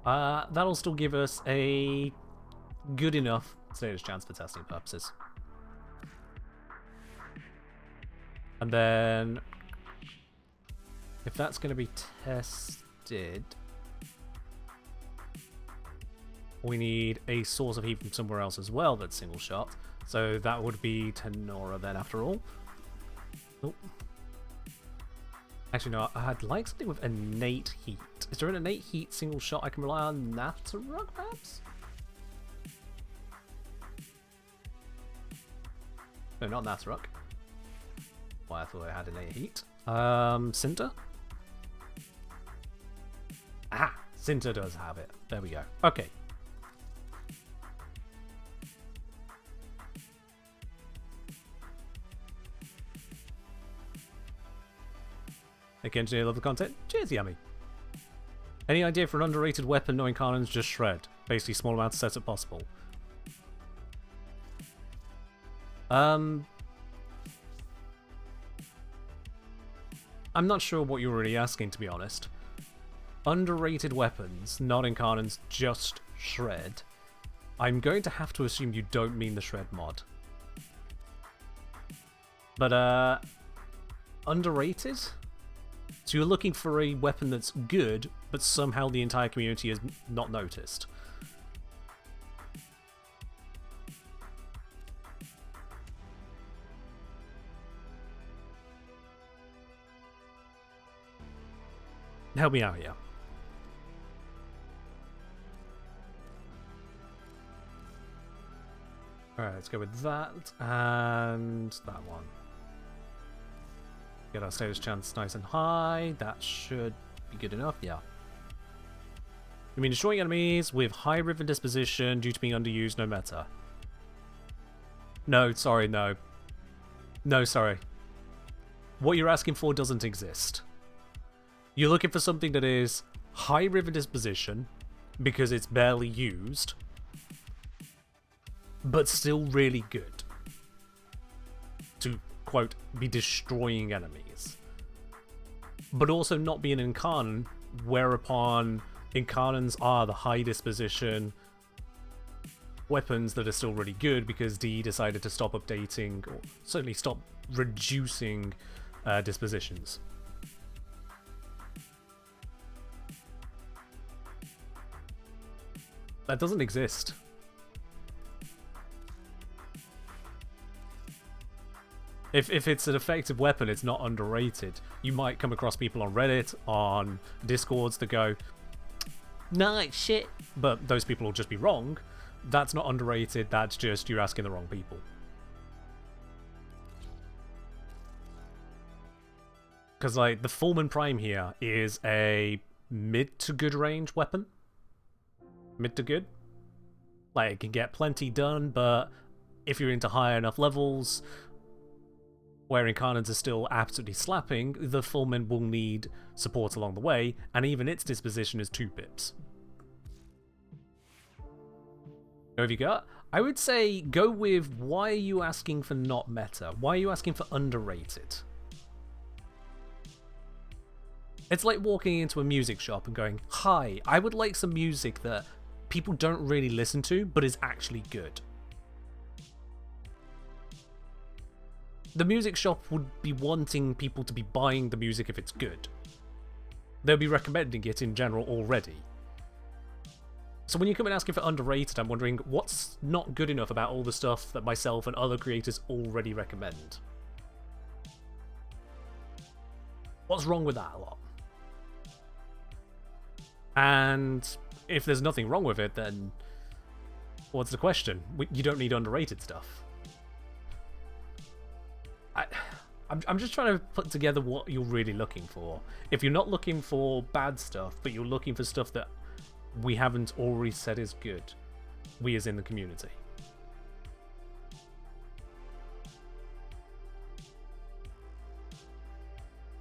Speaker 2: That'll still give us a good enough status chance for testing purposes. And then, if that's going to be tested, we need a source of heat from somewhere else as well that's single shot. So that would be Tenora then after all. Oh. Actually no, I'd like something with innate heat. Is there an innate heat single shot I can rely on? Nataruk perhaps? No, not Nataruk. Why I thought I had innate heat. Sinter? Ah! Sinter does have it. There we go. Okay. Thank you, engineer. Love the content. Cheers, Yummy. Any idea for an underrated weapon knowing Carnon's just shred? Basically, small amounts of setup possible. I'm not sure what you're really asking, to be honest. Underrated weapons, not in Carnon's just shred. I'm going to have to assume you don't mean the shred mod. But, underrated? So you're looking for a weapon that's good, but somehow the entire community has not noticed. Help me out here. Alright, let's go with that, and that one. Get our status chance nice and high. That should be good enough? Yeah. You mean destroying enemies with high riven disposition due to being underused, no meta? No, sorry, no. No, sorry. What you're asking for doesn't exist. You're looking for something that is high riven disposition because it's barely used, but still really good. To, quote, be destroying enemies. But also not be an incarnate, whereupon incarnates are the high disposition weapons that are still really good because D decided to stop updating, or certainly stop reducing dispositions. That doesn't exist. If it's an effective weapon, it's not underrated. You might come across people on Reddit, on Discords that go, nah, it's shit. But those people will just be wrong. That's not underrated, that's just you're asking the wrong people. Because, like, the Fulman Prime here is a mid to good range weapon. Mid to good. Like, it can get plenty done, but if you're into high enough levels where incarnates are still absolutely slapping, the Fulman will need support along the way, and even its disposition is 2 pips. What have you got? I would say go with why are you asking for not meta? Why are you asking for underrated? It's like walking into a music shop and going, hi, I would like some music that people don't really listen to, but is actually good. The music shop would be wanting people to be buying the music if it's good. They'll be recommending it in general already. So when you come in asking for underrated, I'm wondering what's not good enough about all the stuff that myself and other creators already recommend. What's wrong with that a lot? And if there's nothing wrong with it, then what's the question? You don't need underrated stuff. I'm just trying to put together what you're really looking for. If you're not looking for bad stuff, but you're looking for stuff that we haven't already said is good, we as in the community.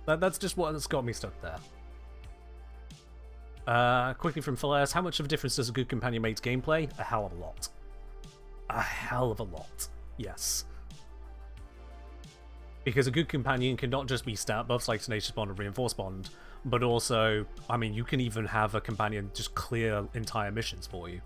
Speaker 2: That's just what's got me stuck there. Quickly from Phileas, how much of a difference does a good companion make to gameplay? A hell of a lot. A hell of a lot, yes. Because a good companion can not just be stat buffs like Tenacious Bond and Reinforced Bond, but also, I mean, you can even have a companion just clear entire missions for you.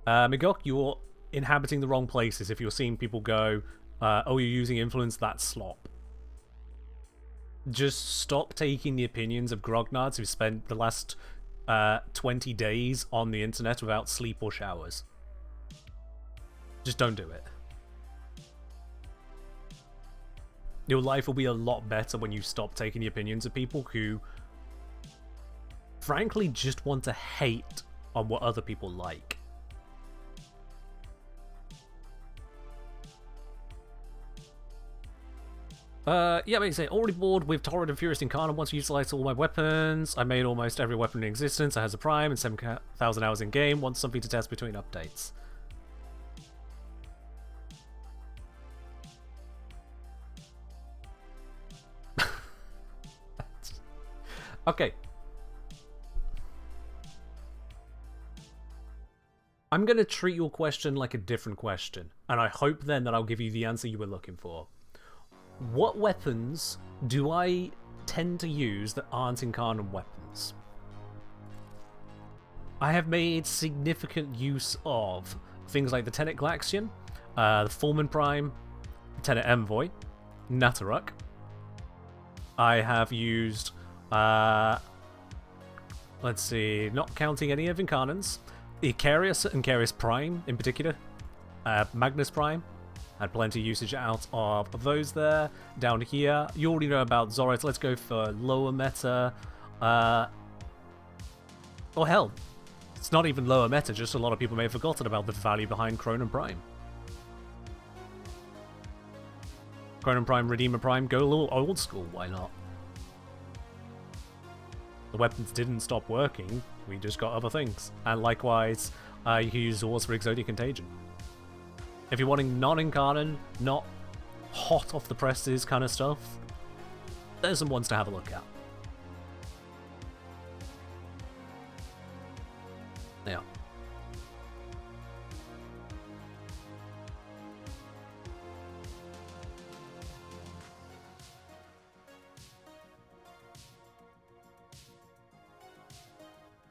Speaker 2: Migok, you're inhabiting the wrong places if you're seeing people go, oh, you're using influence, that's slop. Just stop taking the opinions of grognards who spent the last 20 days on the internet without sleep or showers. Just don't do it. Your life will be a lot better when you stop taking the opinions of people who, frankly, just want to hate on what other people like. Yeah, but you say, already bored with Torrid and Furious Incarnate, want to utilize all my weapons. I made almost every weapon in existence. I has a Prime and 7,000 hours in game. Want something to test between updates. Okay. I'm going to treat your question like a different question, and I hope then that I'll give you the answer you were looking for. What weapons do I tend to use that aren't incarnate weapons? I have made significant use of things like the Tenet Glaxion, the Fulman Prime, Tenet Envoy, Nataruk. I have used... let's see, not counting any of Incarnans, Icarius and Icarius Prime in particular, Magnus Prime, had plenty of usage out of those there. Down here, you already know about Zorath, let's go for lower meta, oh hell, it's not even lower meta, just a lot of people may have forgotten about the value behind Cronin Prime. Chronon Prime, Redeemer Prime, go a little old school, why not? The weapons didn't stop working, we just got other things. And likewise, you can use Wars for Exotic Contagion. If you're wanting non-incarnate, not hot off the presses kind of stuff, there's some ones to have a look at. Yeah.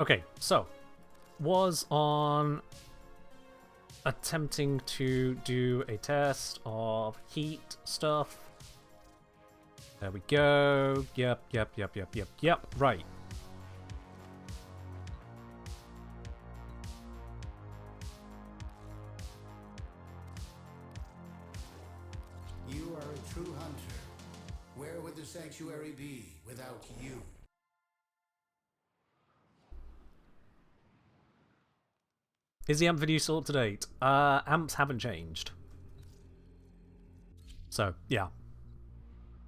Speaker 2: Okay, so was on attempting to do a test of heat stuff. There we go. Yep. Right.
Speaker 6: You are a true hunter. Where would the sanctuary be without you?
Speaker 2: Is the amp video still up to date? Amps haven't changed. So, yeah.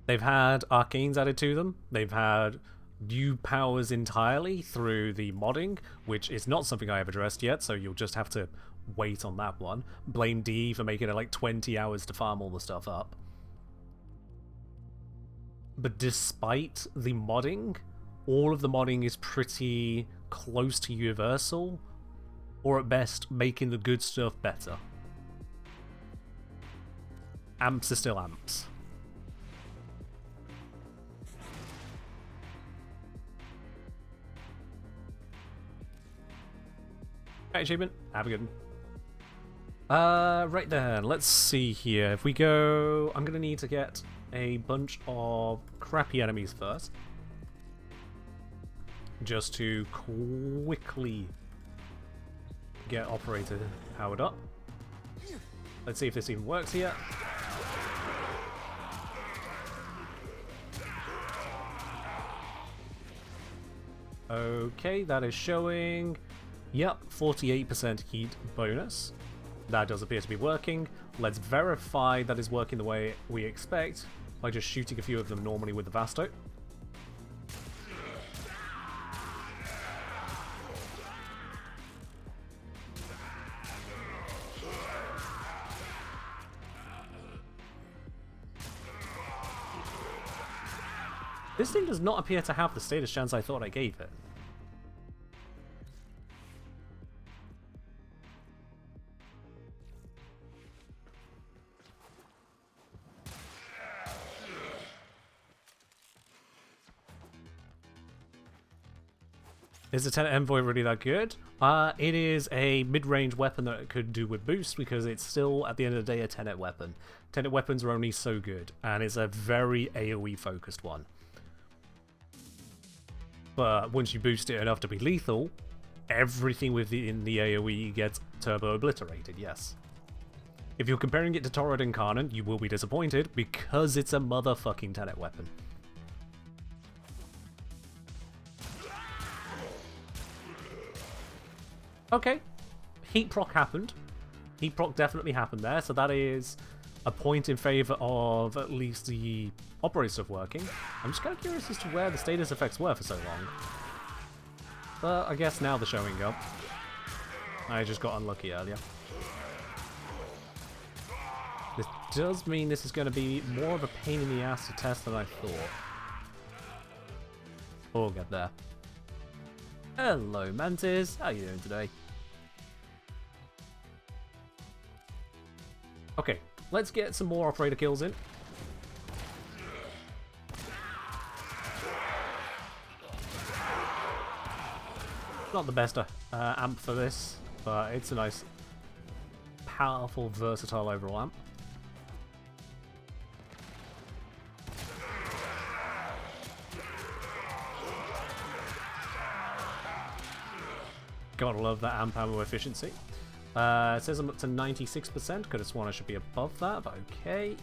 Speaker 2: They've had arcanes added to them. They've had new powers entirely through the modding, which is not something I have addressed yet, so you'll just have to wait on that one. Blame D for making it like 20 hours to farm all the stuff up. But despite the modding, all of the modding is pretty close to universal, or at best, making the good stuff better. Amps are still amps. Right, achievement. Have a good one. Right then, let's see here. If we go... I'm going to need to get a bunch of crappy enemies first. Just to quickly get operator powered up. Let's see if this even works here. Okay, that is showing... Yep, 48% heat bonus. That does appear to be working. Let's verify that is working the way we expect by just shooting a few of them normally with the Vasto. This thing does not appear to have the status chance I thought I gave it. Is the Tenet Envoy really that good? It is a mid-range weapon that it could do with boost because it's still, at the end of the day, a Tenet weapon. Tenet weapons are only so good, and it's a very AoE-focused one. But once you boost it enough to be lethal, everything within the AoE gets turbo-obliterated, yes. If you're comparing it to Torrid Incarnate, you will be disappointed because it's a motherfucking Tenet weapon. Okay, heat proc happened. Heat proc definitely happened there, so that is a point in favour of at least the operator stuff working. I'm just kind of curious as to where the status effects were for so long. But I guess now they're showing up. I just got unlucky earlier. This does mean this is going to be more of a pain in the ass to test than I thought. We'll get there. Hello, Mantis. How are you doing today? Okay, let's get some more operator kills in. Not the best amp for this, but it's a nice, powerful, versatile overall amp. Gotta love that amp ammo efficiency. It says I'm up to 96%. Could have sworn I should be above that, but okay.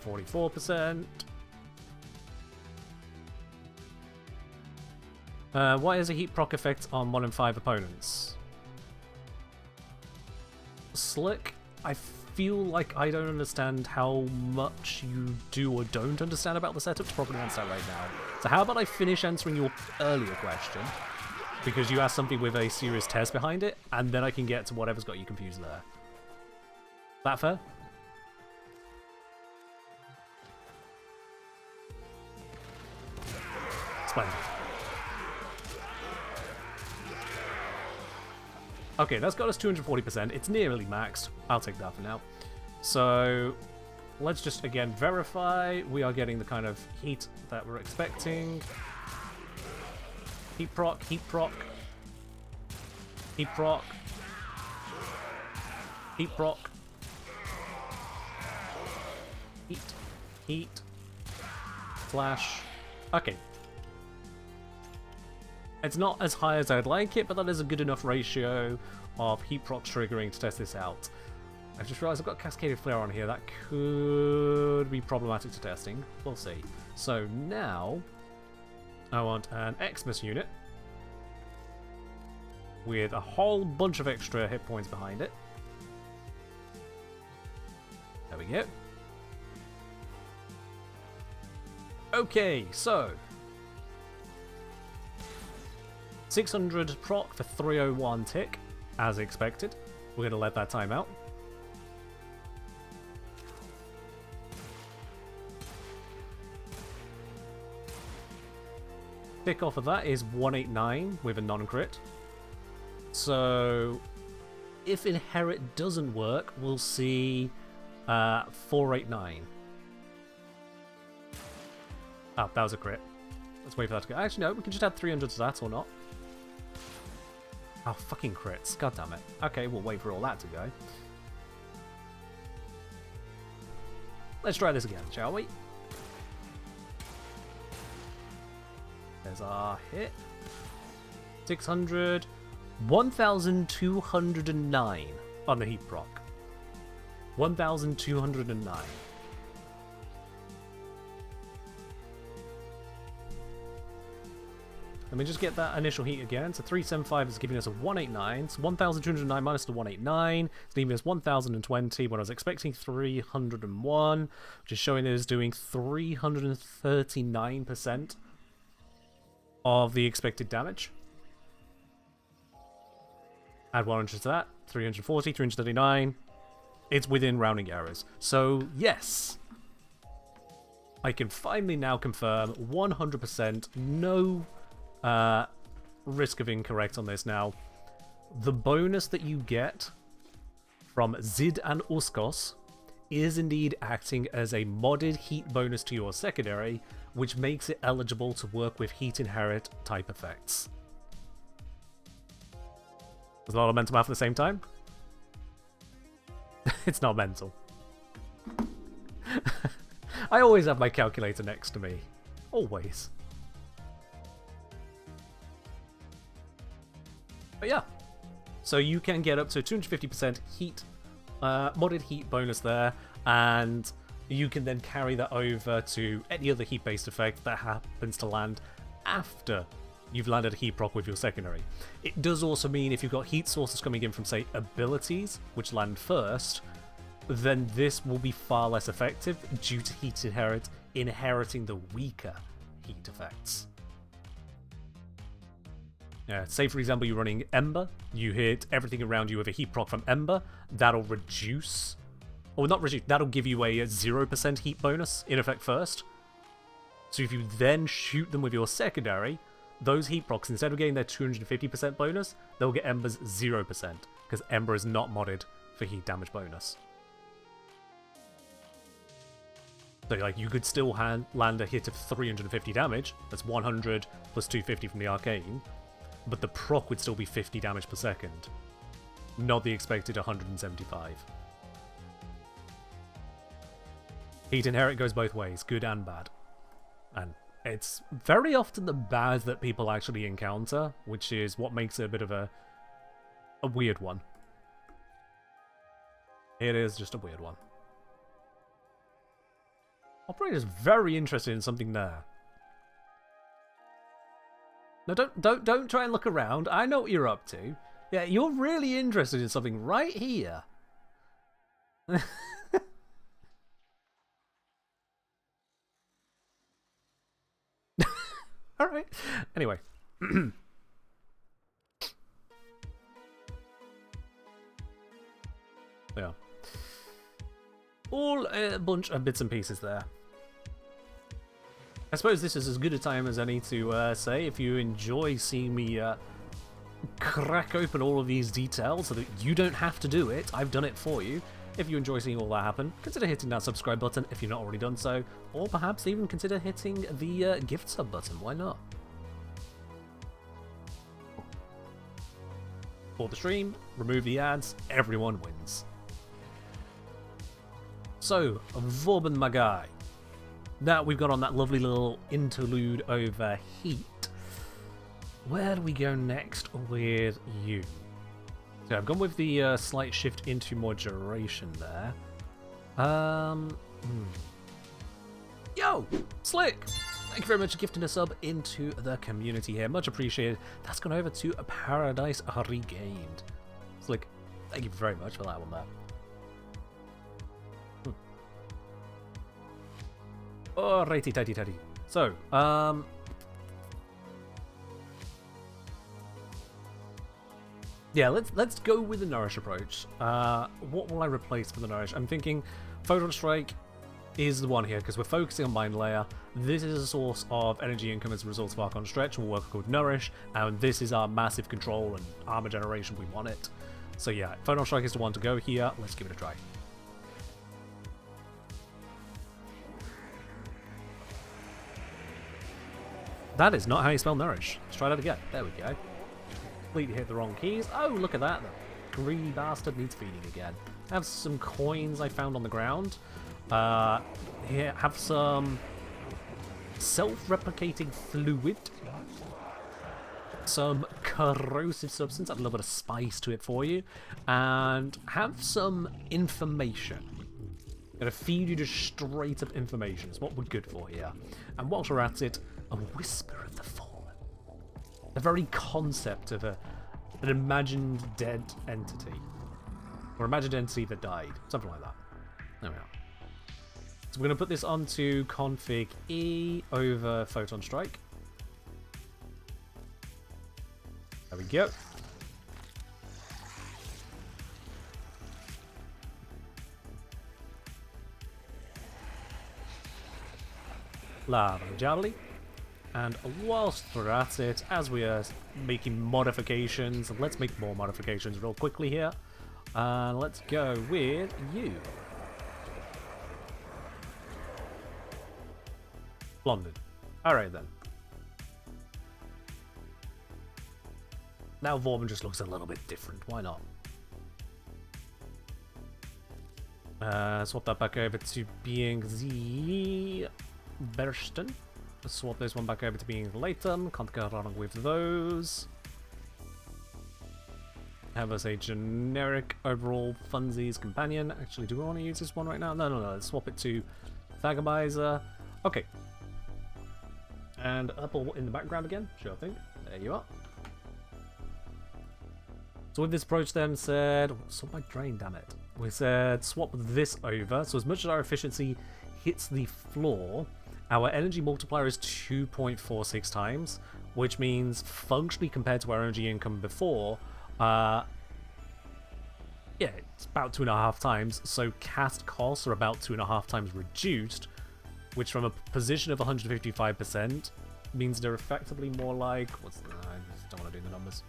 Speaker 2: %. What is a heat proc effect on 1 in 5 opponents? Slick, I feel like I don't understand how much you do or don't understand about the setup to properly answer that right now. So how about I finish answering your earlier question, because you asked something with a serious test behind it, and then I can get to whatever's got you confused there. That fair? Splendid. Okay, that's got us 240%. It's nearly maxed. I'll take that for now. So let's just again verify we are getting the kind of heat that we're expecting. Heat proc, heat proc, heat proc, heat proc, heat, flash. Okay. It's not as high as I'd like it, but that is a good enough ratio of heat procs triggering to test this out. I've just realized I've got Cascaded Flare on here. That could be problematic to testing. We'll see. So now, I want an Xmas unit with a whole bunch of extra hit points behind it. There we go. Okay, so 600 proc for 301 tick, as expected. We're going to let that time out. Tick off of that is 189 with a non-crit. So if Inherit doesn't work, we'll see 489. Oh, that was a crit. Let's wait for that to go. Actually, no, we can just add 300 to that or not. Oh, fucking crits. God damn it. Okay, we'll wait for all that to go. Let's try this again, shall we? There's our hit. 600. 1,209 on the heat proc. 1,209. Let me just get that initial heat again. So 375 is giving us a 189. So 1,209 minus the 189 is leaving us 1,020 when I was expecting 301, which is showing it is doing 339% of the expected damage. Add 100 to that. 340, 339. It's within rounding errors. So yes, I can finally now confirm 100% no risk of incorrect on this now. The bonus that you get from Zid and Uskos is indeed acting as a modded heat bonus to your secondary, which makes it eligible to work with heat inherit type effects. There's a lot of mental math at the same time. It's not mental. I always have my calculator next to me. Always. But yeah, so you can get up to 250% heat, modded heat bonus there, and you can then carry that over to any other heat-based effect that happens to land after you've landed a heat proc with your secondary. It does also mean if you've got heat sources coming in from, say, abilities, which land first, then this will be far less effective due to heat inherit inheriting the weaker heat effects. Yeah, say for example you're running Ember, you hit everything around you with a heat proc from Ember, that'll reduce, or not reduce, that'll give you a 0% heat bonus in effect first. So if you then shoot them with your secondary, those heat procs, instead of getting their 250% bonus, they'll get Ember's 0%, because Ember is not modded for heat damage bonus. So like you could still land a hit of 350 damage, that's 100 plus 250 from the arcane, but the proc would still be 50 damage per second, not the expected 175. Heat inherit goes both ways, good and bad. And it's very often the bad that people actually encounter, which is what makes it a bit of a weird one. It is just a weird one. Operator's very interested in something there. No, don't try and look around. I know what you're up to. Yeah, you're really interested in something right here. All right. Anyway. Yeah. All a bunch of bits and pieces there. I suppose this is as good a time as any to say if you enjoy seeing me crack open all of these details so that you don't have to do it. I've done it for you. If you enjoy seeing all that happen, consider hitting that subscribe button if you're not already done so, or perhaps even consider hitting the gift sub button. Why not? For the stream, remove the ads, everyone wins. So, Vauban, my guy. Now we've got on that lovely little interlude over heat. Where do we go next with you? So I've gone with the slight shift into more duration there. Yo, Slick! Thank you very much for gifting a sub into the community here. Much appreciated. That's gone over to Paradise Regained. Slick, thank you very much for that one there. Oh, righty tighty tighty. So, yeah, let's go with the Nourish approach. What will I replace for the Nourish? I'm thinking Photon Strike is the one here because we're focusing on Mind Layer. This is a source of energy income as a result of Archon Stretch. We'll work called Nourish, and this is our massive control and armor generation. We want it. So yeah, Photon Strike is the one to go here. Let's give it a try. That is not how you spell Nourish. Let's try that again. There we go. Completely hit the wrong keys. Oh, look at that. The greedy bastard needs feeding again. Have some coins I found on the ground. Here, have some self-replicating fluid. Some corrosive substance. Add a little bit of spice to it for you. And have some information. Gonna feed you just straight up information. It's what we're good for here. And whilst we're at it, a whisper of the fallen. The very concept of an imagined dead entity. Or imagined entity that died. Something like that. There we are. So we're going to put this onto config E over Photon Strike. There we go. Lovely. And whilst we're at it, as we are making modifications, let's make more modifications real quickly here. Let's go with you. London. Alright then. Now Vauban just looks a little bit different. Why not? Swap that back over to being the Berston. Swap this one back over to being Latham. Can't go wrong with those. Have us a generic overall funsies companion. Actually, do we want to use this one right now? No. Let's swap it to Thagamizer. Okay. And Apple in the background again. Sure thing. There you are. So with this approach then said... Swap my drain, damn it. We said swap this over. So as much as our efficiency hits the floor... Our energy multiplier is 2.46 times, which means functionally compared to our energy income before, yeah, it's about 2.5 times, so cast costs are about 2.5 times reduced, which from a position of 155% means they're effectively more like, I just don't want to do the numbers.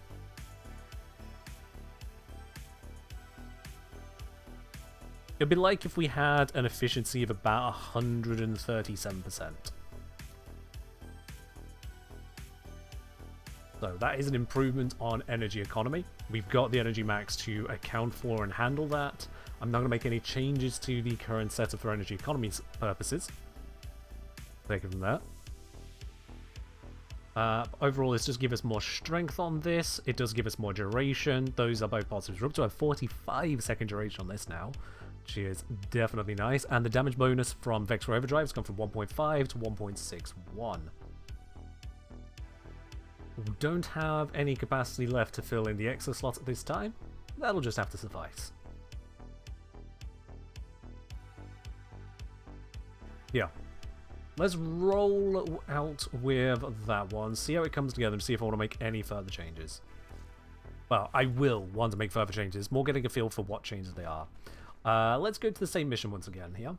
Speaker 2: It'd be like if we had an efficiency of about 137%. So that is an improvement on energy economy. We've got the energy max to account for and handle that. I'm not going to make any changes to the current setup for energy economy purposes. Take it from there. Overall, this does give us more strength on this. It does give us more duration. Those are both positives. We're up to a 45-second duration on this now, which is definitely nice. And the damage bonus from Vector Overdrive has gone from 1.5 to 1.61. We don't have any capacity left to fill in the extra slot at this time. That'll just have to suffice. Yeah. Let's roll out with that one, see how it comes together, and see if I want to make any further changes. Well, I will want to make further changes, more getting a feel for what changes they are. Let's go to the same mission once again here.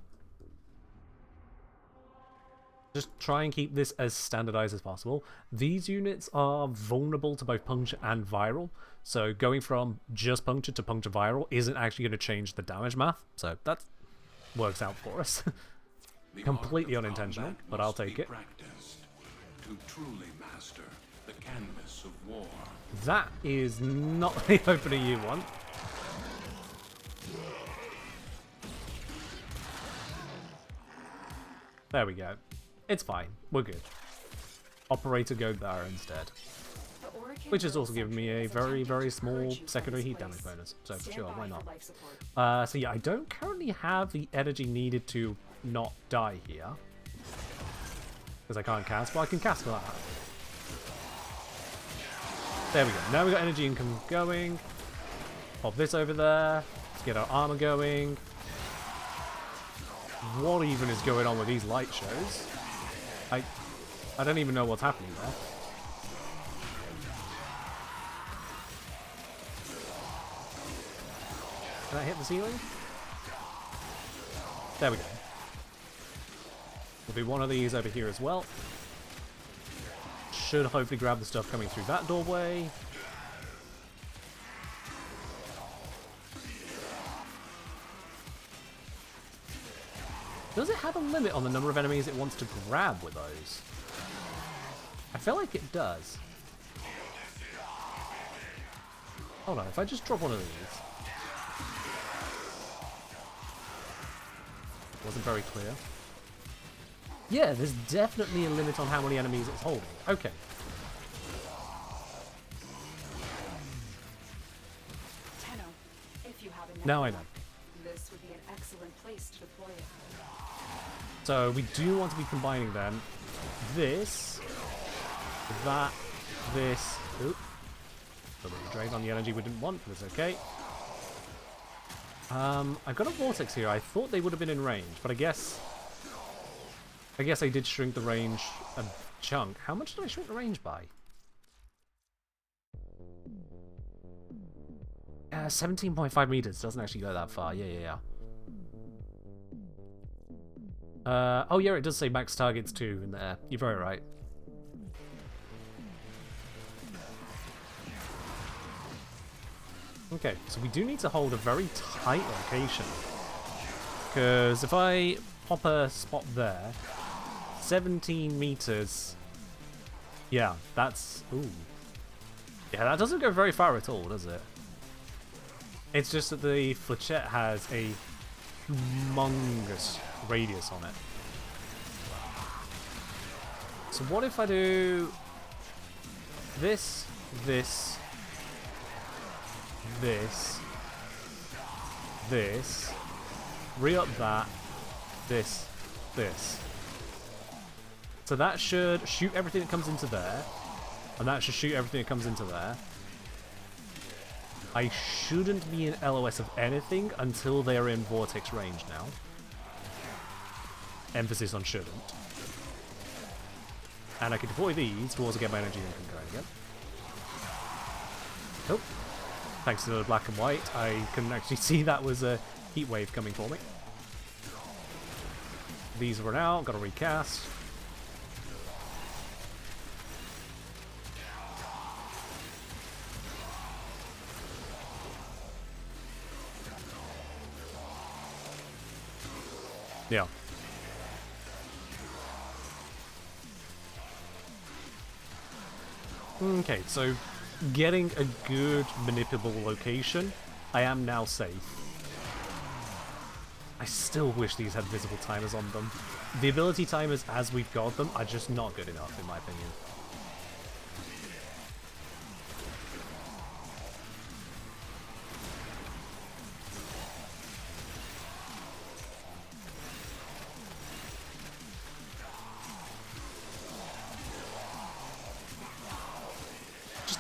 Speaker 2: Just try and keep this as standardized as possible. These units are vulnerable to both puncture and viral, so going from just puncture to puncture viral isn't actually going to change the damage math, so that works out for us. Completely unintentional, but I'll take it.
Speaker 3: To truly master the canvas of war.
Speaker 2: That is not the opening you want. There we go. It's fine. We're good. Operator go there instead. Which has also given me a very, very small secondary heat damage bonus. So sure, why not? So yeah, I don't currently have the energy needed to not die here. Because I can't cast, but I can cast for that. There we go. Now we've got energy income going. Pop this over there. Let's get our armor going. What even is going on with these light shows? I don't even know what's happening there. Can I hit the ceiling? There we go. We'll do one of these over here as well. Should hopefully grab the stuff coming through that doorway. Does it have a limit on the number of enemies it wants to grab with those? I feel like it does. Hold on, if I just drop one of these. Wasn't very clear. Yeah, there's definitely a limit on how many enemies it's holding. Okay.
Speaker 4: If you have a
Speaker 2: Now I know.
Speaker 4: This would be an excellent place to deploy it.
Speaker 2: So we do want to be combining them. This, that, this. Oop. A little drain on the energy we didn't want, but it's okay. I've got a vortex here. I thought they would have been in range, but I guess I did shrink the range a chunk. How much did I shrink the range by? 17.5 meters. Doesn't actually go that far. Yeah. Oh yeah, it does say max targets too in there. You're very right. Okay, so we do need to hold a very tight location. Because if I pop a spot there, 17 meters. Yeah, that's... Ooh. Yeah, that doesn't go very far at all, does it? It's just that the flechette has a humongous radius on it. So what if I do this, this, this, this, re-up that, this, this. So that should shoot everything that comes into there, and that should shoot everything that comes into there. I shouldn't be in LOS of anything until they're in vortex range now. Emphasis on shouldn't. And I can deploy these to also get my energy income going again. Nope. Thanks to the black and white, I couldn't actually see that was a heat wave coming for me. These run out, gotta recast. Yeah. Okay, so getting a good manipulable location, I am now safe. I still wish these had visible timers on them. The ability timers as we've got them are just not good enough in my opinion.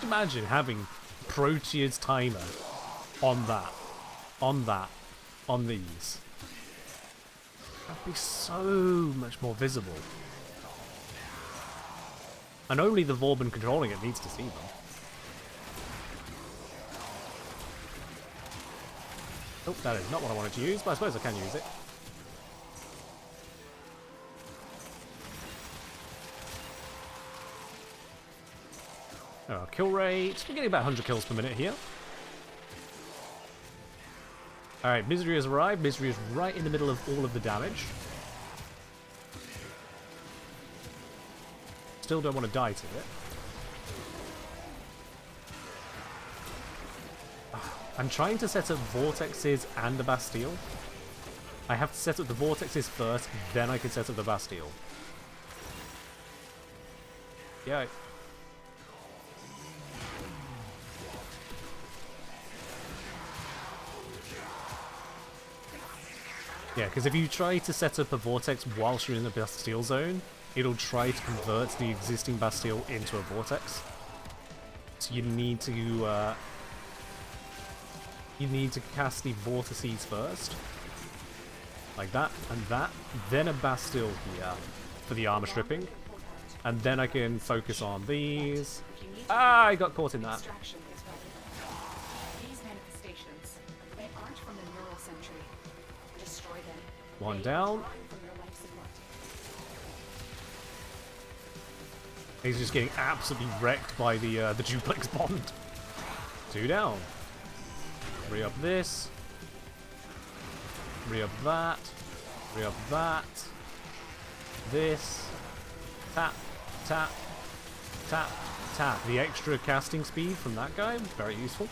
Speaker 2: Just imagine having Protea's timer on that. On these. That'd be so much more visible. And only the Vauban controlling it needs to see them. Oh, that is not what I wanted to use, but I suppose I can use it. Oh, kill rate. We're getting about 100 kills per minute here. Alright, Misery has arrived. Misery is right in the middle of all of the damage. Still don't want to die to it. I'm trying to set up vortexes and the Bastille. I have to set up the vortexes first, then I can set up the Bastille. Yeah. Yeah, because if you try to set up a vortex whilst you're in the Bastille zone, it'll try to convert the existing Bastille into a vortex. So you need to cast the vortices first, like that and that, then a Bastille here for the armor stripping, and then I can focus on these. Ah, I got caught in that.
Speaker 4: Extraction is ready. These manifestations, they aren't from the neural sentry. Destroy them.
Speaker 2: One
Speaker 4: They
Speaker 2: down.
Speaker 4: draw from your life support.
Speaker 2: He's just getting absolutely wrecked by the duplex bond. 2 down. Re-up this. Re-up that. Re-up that. This. Tap, tap, tap, tap. The extra casting speed from that guy, very useful.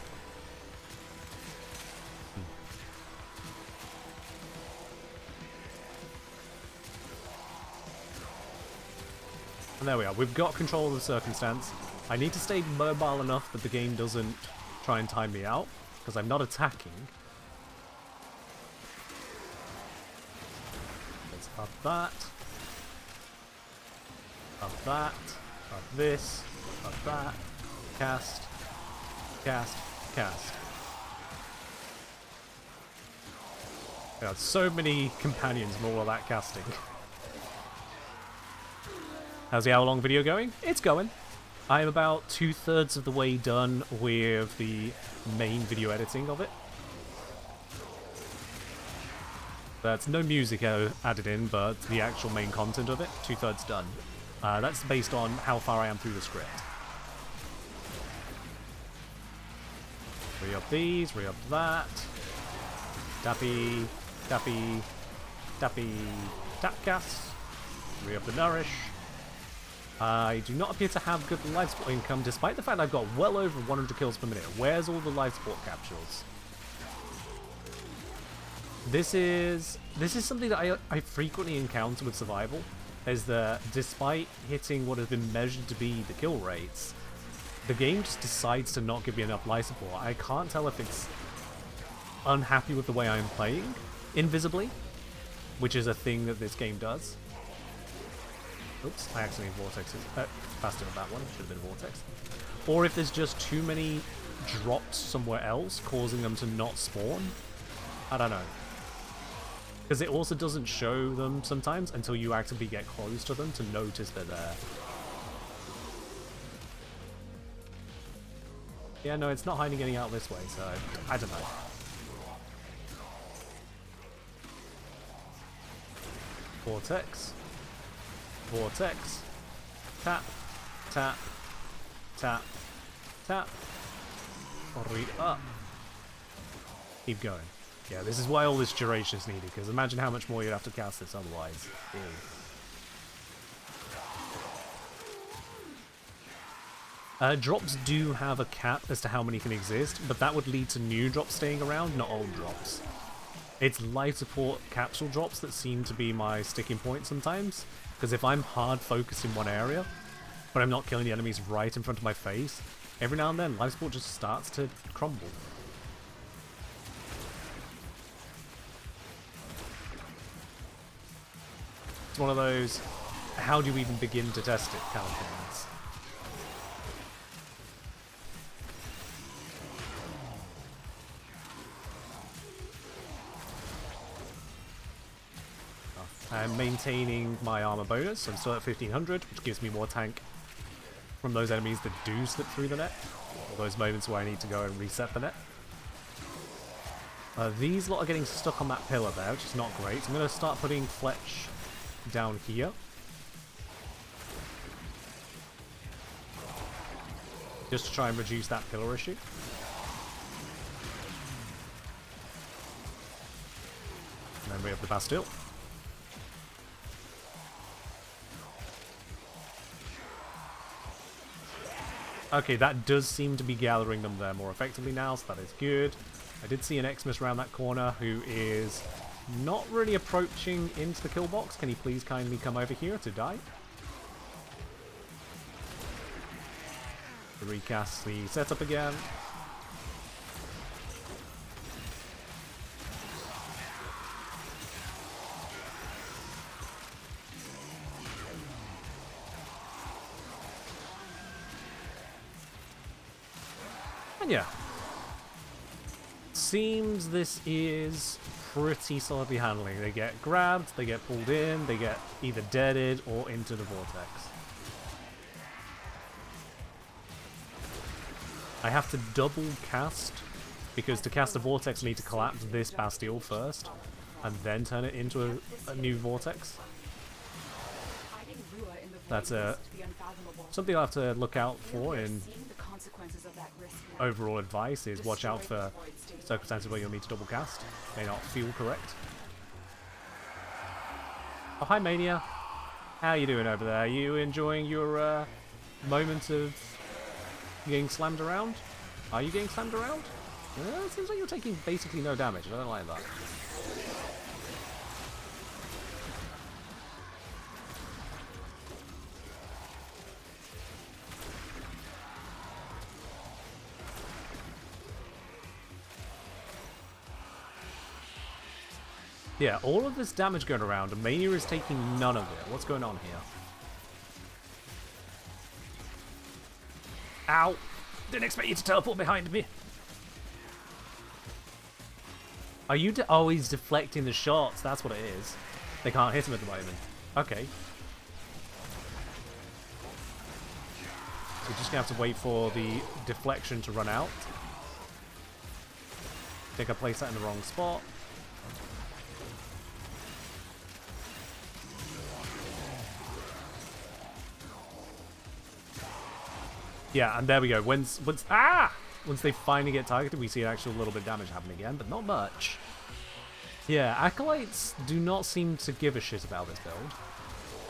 Speaker 2: And there we are. We've got control of the circumstance. I need to stay mobile enough that the game doesn't try and time me out, because I'm not attacking. Let's up that. Up that. Up this. Up that. Cast. Cast. Cast. Got so many companions from all of that casting. How's the hour-long video going? It's going. I'm about 2/3 of the way done with the main video editing of it. That's no music added in, but the actual main content of it, 2/3 done. That's based on how far I am through the script. Re-up these, re-up that. Dappy, dappy, dappy, tapcast. Re-up the nourish. I do not appear to have good life support income, despite the fact I've got well over 100 kills per minute. Where's all the life support capsules? This is something that I frequently encounter with survival, is that despite hitting what has been measured to be the kill rates, the game just decides to not give me enough life support. I can't tell if it's unhappy with the way I'm playing, invisibly, which is a thing that this game does. Oops, I accidentally vortexes. Faster than that one, should have been a vortex. Or if there's just too many drops somewhere else, causing them to not spawn. I don't know. Because it also doesn't show them sometimes until you actively get close to them to notice they're there. Yeah, no, it's not hiding any out this way, so I don't know. Vortex. Vortex. Tap. Tap. Tap. Tap. Hurry up. Keep going. Yeah, this is why all this duration is needed, because imagine how much more you'd have to cast this otherwise. Drops do have a cap as to how many can exist, but that would lead to new drops staying around, not old drops. It's life support capsule drops that seem to be my sticking point sometimes, because if I'm hard focused in one area, but I'm not killing the enemies right in front of my face, every now and then life support just starts to crumble. It's one of those, how do you even begin to test it kind of things. I'm maintaining my armor bonus. I'm still at 1500, which gives me more tank from those enemies that do slip through the net, or those moments where I need to go and reset the net. These lot are getting stuck on that pillar there, which is not great. So I'm going to start putting Fletch down here. Just to try and reduce that pillar issue. And then we have the Bastille. Okay, that does seem to be gathering them there more effectively now, so that is good. I did see an Xmas around that corner who is not really approaching into the kill box. Can he please kindly come over here to die? To recast the setup again. And yeah. Seems this is pretty solidly handling. They get grabbed, they get pulled in, they get either deaded or into the vortex. I have to double cast, because to cast a vortex I need to collapse this Bastille first, and then turn it into a new vortex. That's something I'll have to look out for in overall advice, is watch out for circumstances where you'll need to double cast. May not feel correct. Oh, hi Mania. How you doing over there? You enjoying your moment of getting slammed around? Are you getting slammed around? It seems like you're taking basically no damage. I don't like that. Yeah, all of this damage going around, and Mania is taking none of it. What's going on here? Ow! Didn't expect you to teleport behind me. Are you always deflecting the shots? That's what it is. They can't hit him at the moment. Okay. So we're just going to have to wait for the deflection to run out. I think I placed that in the wrong spot. Yeah, and there we go. Once they finally get targeted, we see an actual little bit of damage happen again, but not much. Yeah, Acolytes do not seem to give a shit about this build.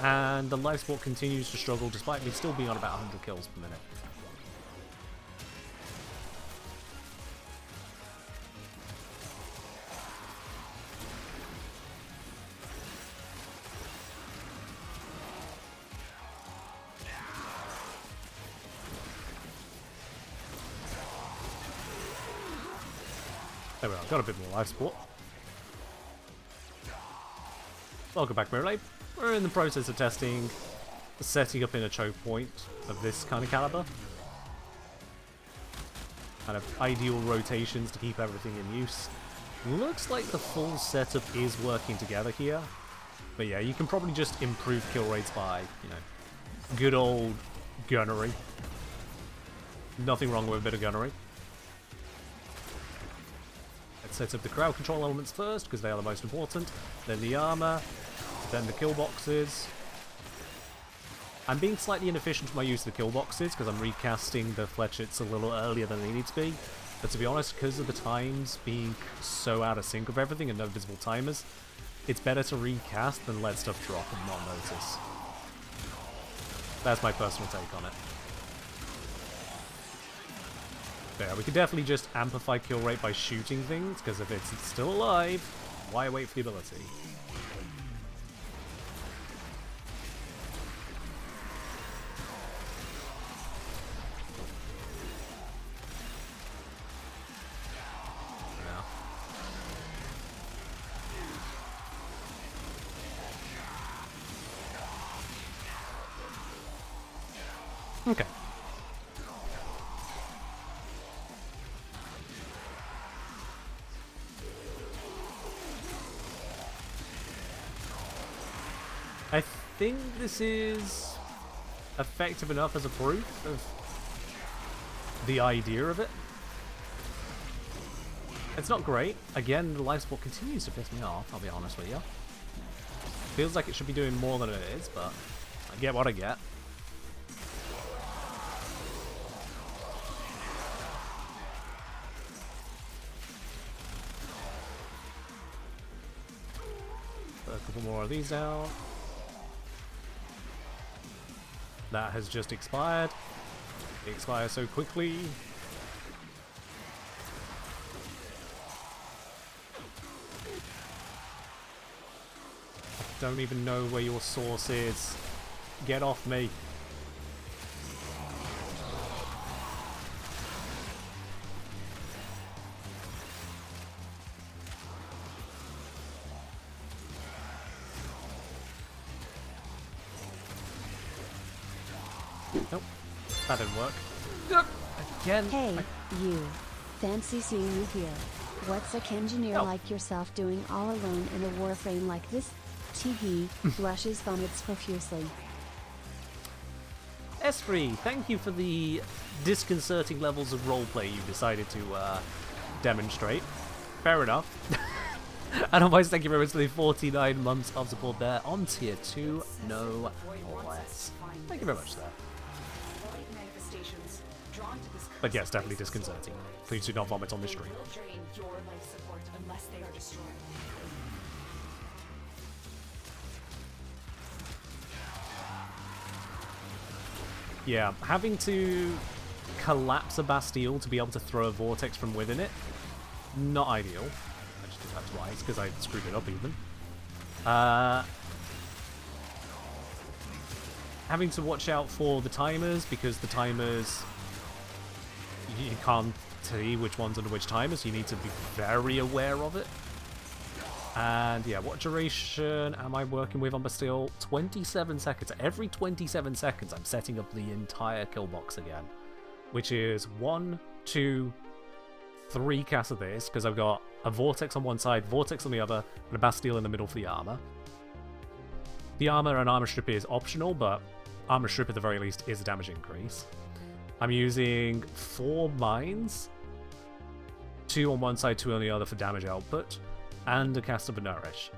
Speaker 2: And the life support continues to struggle, despite me still being on about 100 kills per minute. There we are, got a bit more life support. Welcome back, Mirror Lab. We're in the process of testing, setting up in a choke point of this kind of caliber. Kind of ideal rotations to keep everything in use. Looks like the full setup is working together here. But yeah, you can probably just improve kill rates by, you know, good old gunnery. Nothing wrong with a bit of gunnery. Set up the crowd control elements first, because they are the most important, then the armor, then the kill boxes. I'm being slightly inefficient with my use of the kill boxes, because I'm recasting the Fletchets a little earlier than they need to be, but to be honest, because of the times being so out of sync with everything and no visible timers, it's better to recast than let stuff drop and not notice. That's my personal take on it. Yeah, we could definitely just amplify kill rate by shooting things, because if it's still alive, why wait for the ability? Yeah. Okay. I think this is effective enough as a proof of the idea of it. It's not great. Again, the life support continues to piss me off, I'll be honest with you. Feels like it should be doing more than it is, but I get what I get. Put a couple more of these out. That has just expired. It expires so quickly. I don't even know where your source is. Get off me. Nope. That didn't work. Again.
Speaker 1: Hey, you. Fancy seeing you here. What's a engineer
Speaker 2: Oh.
Speaker 1: like yourself doing all alone in a Warframe like this? Teehee, blushes vomits profusely.
Speaker 2: S3, thank you for the disconcerting levels of roleplay you decided to demonstrate. Fair enough. And otherwise, thank you very much for the 49 months of support there on tier 2, no less. Thank you very much, sir.
Speaker 4: Void manifestations drawn to this
Speaker 2: But yes, definitely disconcerting. Please do not vomit on the stream.
Speaker 4: will drain your life support unless they are destroyed.
Speaker 2: Yeah, having to collapse a Bastille to be able to throw a vortex from within it, not ideal. I just did that twice because I screwed it up even. Having to watch out for the timers because the timers, you can't see which one's under which timer, so you need to be very aware of it. And yeah, what duration am I working with on Bastille? 27 seconds. Every 27 seconds, I'm setting up the entire kill box again. Which is 1, 2, 3 casts of this, because I've got a Vortex on one side, Vortex on the other, and a Bastille in the middle for the armor. The armor and armor strip is optional, but armor strip at the very least is a damage increase. I'm using 4 mines, 2 on one side, 2 on the other for damage output, and a cast of a Nourish.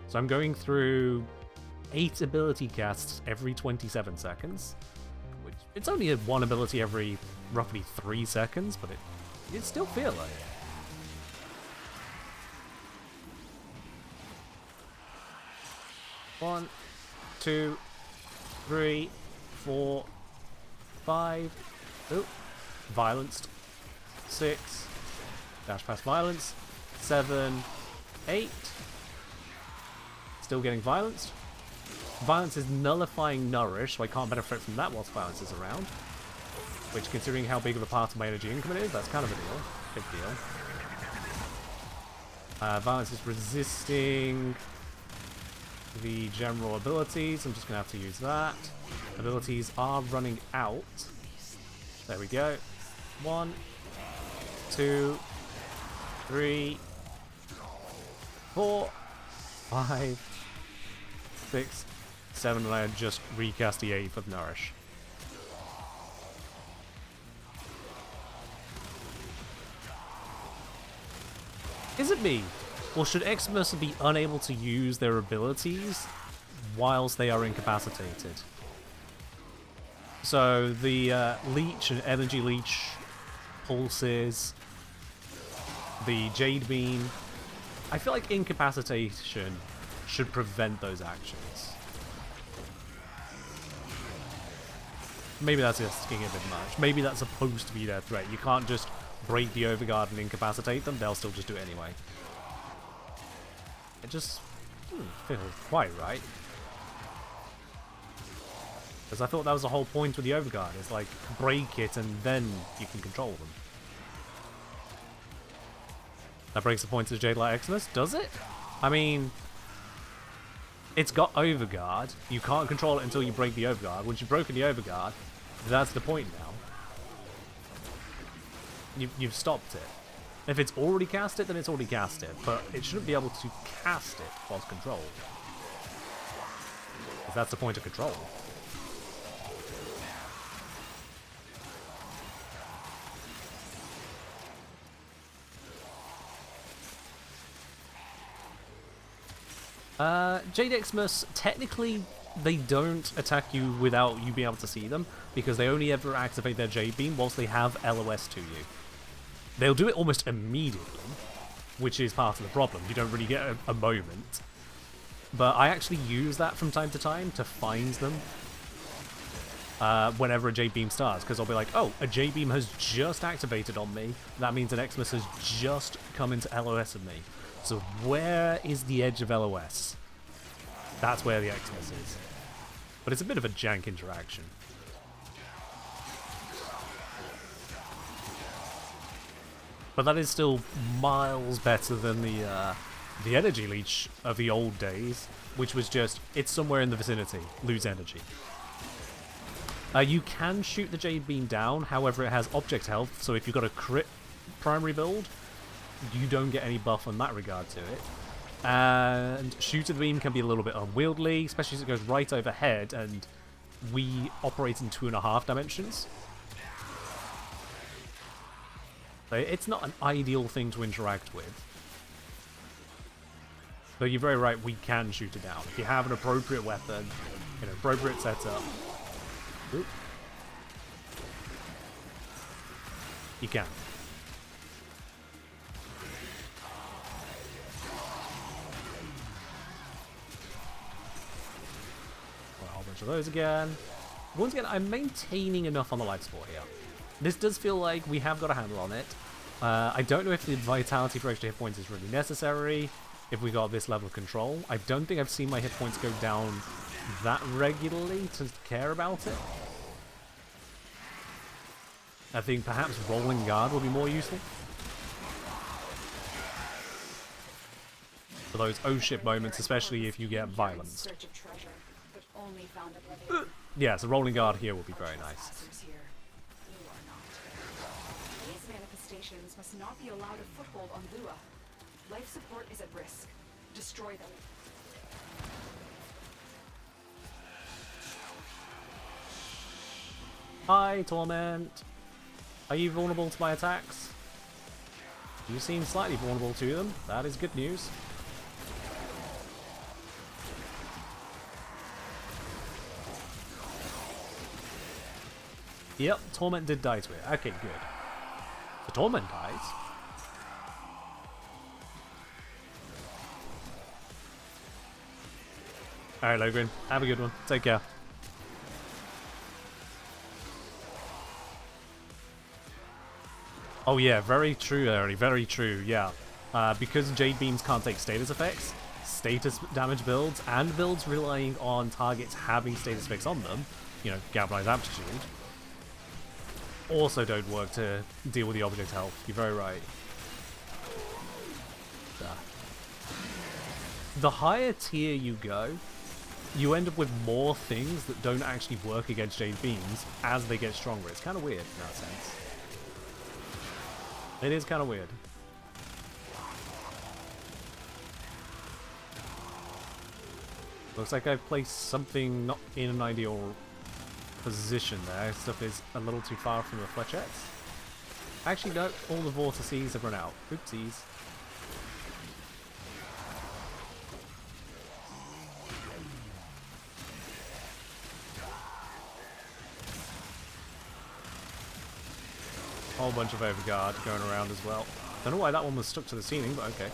Speaker 2: So I'm going through 8 ability casts every 27 seconds. Which, it's only a 1 ability every roughly 3 seconds, but it still feels like it. One, 2, 3, 4, 5. Oh, violenced. 6. Dash past violence. 7, 8. Still getting violenced. Violence is nullifying Nourish, so I can't benefit from that whilst violence is around. Which, considering how big of a part of my energy increment is, that's kind of a deal. Big deal. Violence is resisting the general abilities. I'm just going to have to use that. Abilities are running out. There we go. 1, 2, 3, 4, 5, 6, 7, and I just recast the 8th of Nourish. Is it me? Or should Xmas be unable to use their abilities whilst they are incapacitated? So the Leech and Energy Leech pulses, the Jade Beam, I feel like incapacitation should prevent those actions. Maybe that's asking a bit much. Maybe that's supposed to be their threat. You can't just break the Overguard and incapacitate them, they'll still just do it anyway. It just doesn't feel quite right. Because I thought that was the whole point with the Overguard, is like, break it and then you can control them. That breaks the point of Jade Light Xmas, does it? I mean, it's got Overguard, you can't control it until you break the Overguard. Once you've broken the Overguard, that's the point now. You've stopped it. If it's already cast it, then it's already cast it, but it shouldn't be able to cast it whilst controlled. That's the point of control. Jade Xmas, technically, they don't attack you without you being able to see them, because they only ever activate their Jade Beam whilst they have LOS to you. They'll do it almost immediately, which is part of the problem. You don't really get a moment. But I actually use that from time to find them whenever a Jade Beam starts, because I'll be like, oh, a Jade Beam has just activated on me. That means an Xmas has just come into LOS of me. So where is the edge of LOS? That's where the Xmas is. But it's a bit of a jank interaction. But that is still miles better than the energy leech of the old days, which was just, it's somewhere in the vicinity, lose energy. You can shoot the Jade Beam down, however it has object health, so if you've got a crit primary build, you don't get any buff on that regard to it. And Shooter the Beam can be a little bit unwieldy, especially as it goes right overhead, and we operate in 2.5 dimensions. So it's not an ideal thing to interact with. But you're very right, we can shoot it down. If you have an appropriate weapon, an appropriate setup, you can. A whole bunch of those again. Once again, I'm maintaining enough on the life support here. This does feel like we have got a handle on it. I don't know if the vitality for extra hit points is really necessary, if we got this level of control. I don't think I've seen my hit points go down that regularly to care about it. I think perhaps rolling guard will be more useful. For those oh shit moments, especially if you get violence. Yeah, so rolling guard here will be very nice.
Speaker 4: These manifestations must not be allowed a foothold on Lua. Life support is at risk. Destroy them.
Speaker 2: Hi, Torment. Are you vulnerable to my attacks? You seem slightly vulnerable to them. That is good news. Yep, Torment did die to it. Okay, good. The Torment dies. Alright, Logrin. Have a good one. Take care. Oh yeah, very true, Ari. Very true, yeah. Because Jade Beams can't take status effects, status damage builds, and builds relying on targets having status effects on them, you know, Galvanized Aptitude, also don't work to deal with the object health. You're very right. The higher tier you go, you end up with more things that don't actually work against Jade Beams as they get stronger. It's kind of weird in that sense. It is kind of weird. Looks like I've placed something not in an ideal position there. Stuff is a little too far from the flechettes. Actually, no, all the vortices have run out. Oopsies. Whole bunch of overguard going around as well. Don't know why that one was stuck to the ceiling, but okay.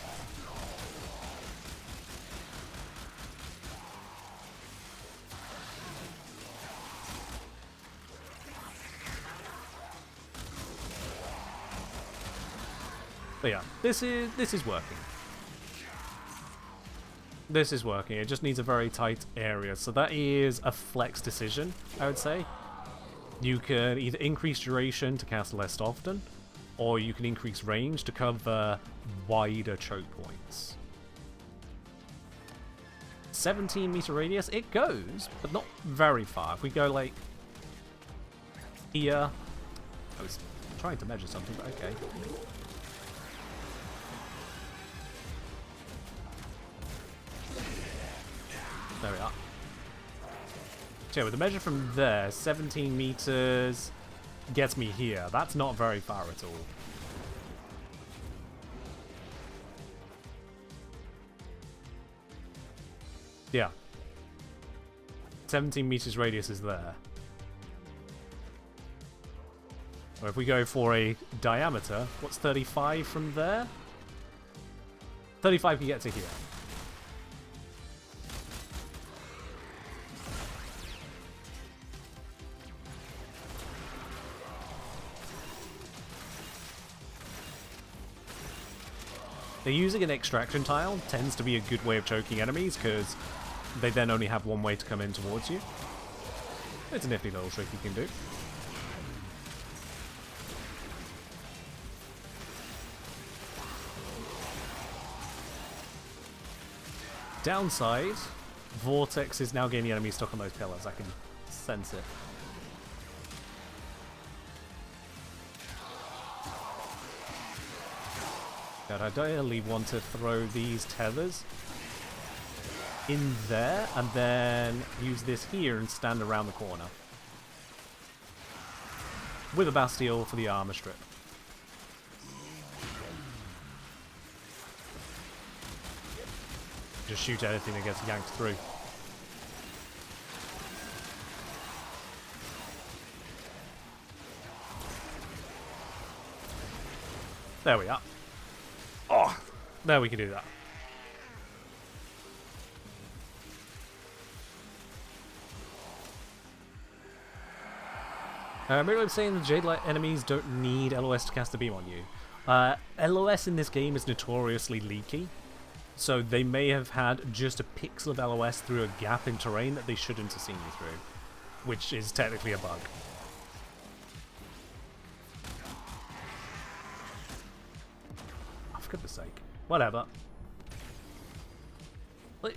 Speaker 2: But yeah, this is working. This is working. It just needs a very tight area. So that is a flex decision, I would say. You can either increase duration to cast less often, or you can increase range to cover wider choke points. 17-meter radius, it goes, but not very far. If we go like here, I was trying to measure something, but okay. There we are. Yeah, with the measure from there, 17 meters gets me here. That's not very far at all. Yeah. 17 meters radius is there. Or if we go for a diameter, what's 35 from there? 35 can get to here. They're using an extraction tile tends to be a good way of choking enemies because they then only have one way to come in towards you. It's a nifty little trick you can do. Downside, Vortex is now getting the enemy stuck on those pillars. I can sense it. I'd ideally want to throw these tethers in there and then use this here and stand around the corner. With a Bastille for the armor strip. Just shoot anything that gets yanked through. There we are. Oh, there we can do that. Maybe I'm saying the Jade Light enemies don't need LOS to cast a beam on you. LOS in this game is notoriously leaky, so they may have had just a pixel of LOS through a gap in terrain that they shouldn't have seen you through, which is technically a bug. Oh, for goodness sake. Whatever.
Speaker 4: We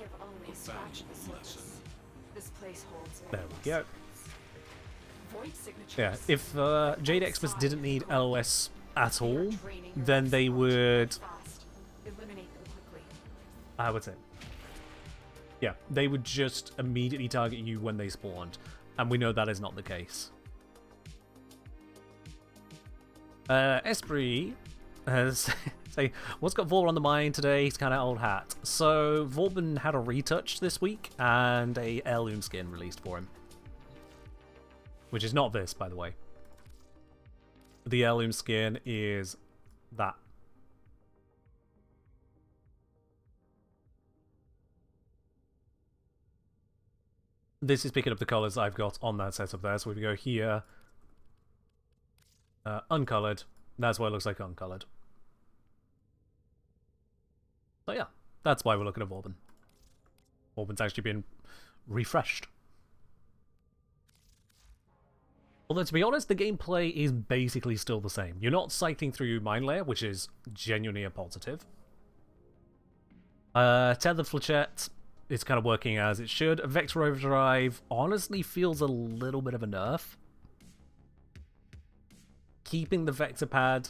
Speaker 4: have only scratched the surface. This place holds
Speaker 2: There we go.
Speaker 4: void signatures.
Speaker 2: Yeah, if Jade Xmas didn't need LOS at all, then they would...
Speaker 4: Eliminate them quickly.
Speaker 2: I would say. Yeah, they would just immediately target you when they spawned, and we know that is not the case. Esprit has say, what's got Vauban on the mind today? He's kind of old hat. So Vauban had a retouch this week and a heirloom skin released for him, which is not this, by the way. The heirloom skin is that. This is picking up the colours I've got on that setup there. So if we go here, uncoloured, that's why it looks like uncoloured. So yeah, that's why we're looking at Vauban. Vauban's actually been refreshed. Although, to be honest, the gameplay is basically still the same. You're not cycling through Mine Layer, which is genuinely a positive. Tethered Flechette is kind of working as it should. Vector Overdrive honestly feels a little bit of a nerf. Keeping the Vector Pad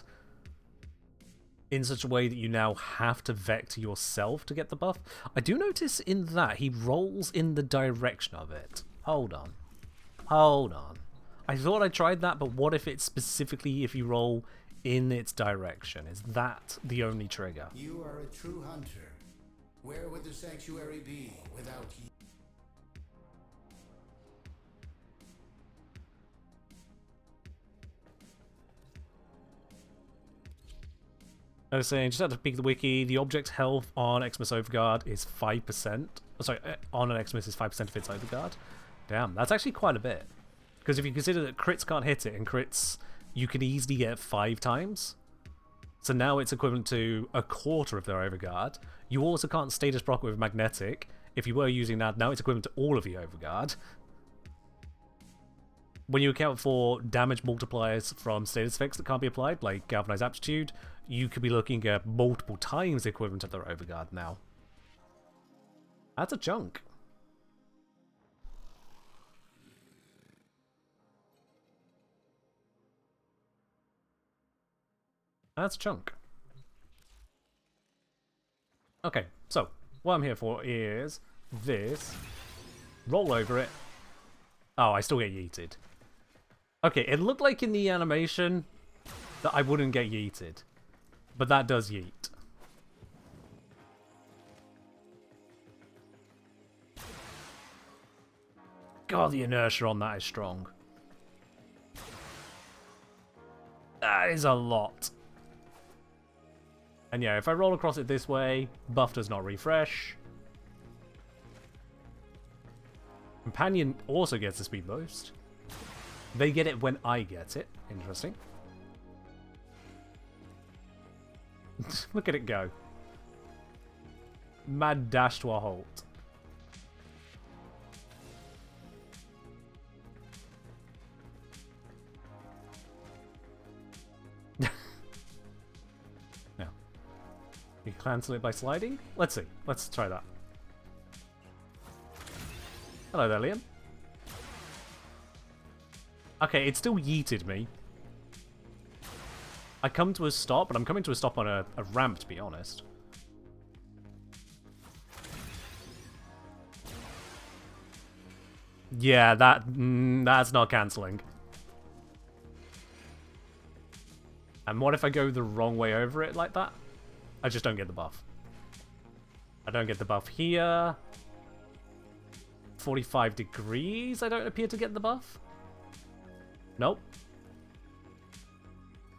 Speaker 2: in such a way that you now have to vector yourself to get the buff. I do notice in that he rolls in the direction of it. Hold on. Hold on. I thought I tried that, but what if it's specifically if you roll in its direction? Is that the only trigger?
Speaker 6: You are a true hunter. Where would the sanctuary be without you?
Speaker 2: I was saying, just had to peek the wiki, the object's health on Xmas Overguard is 5%. Oh, sorry, on an Xmas is 5% of its Overguard. Damn, that's actually quite a bit. Because if you consider that crits can't hit it, and crits you can easily get 5 times. So now it's equivalent to a quarter of their Overguard. You also can't status proc with Magnetic. If you were using that, now it's equivalent to all of the Overguard. When you account for damage multipliers from status effects that can't be applied, like Galvanized Aptitude, you could be looking at multiple times the equivalent of their Overguard now. That's a chunk. That's a chunk. Okay, so what I'm here for is this. Roll over it. Oh, I still get yeeted. Okay, it looked like in the animation that I wouldn't get yeeted. But that does yeet. God, the inertia on that is strong. That is a lot. And yeah, if I roll across it this way, buff does not refresh. Companion also gets a speed boost. They get it when I get it. Interesting. Look at it go. Mad dash to a halt. Yeah. You can cancel it by sliding? Let's see. Let's try that. Hello there, Liam. Okay, it still yeeted me. I come to a stop, but I'm coming to a stop on a ramp, to be honest. Yeah, that's not cancelling. And what if I go the wrong way over it like that? I just don't get the buff. I don't get the buff here. 45 degrees, I don't appear to get the buff. Nope.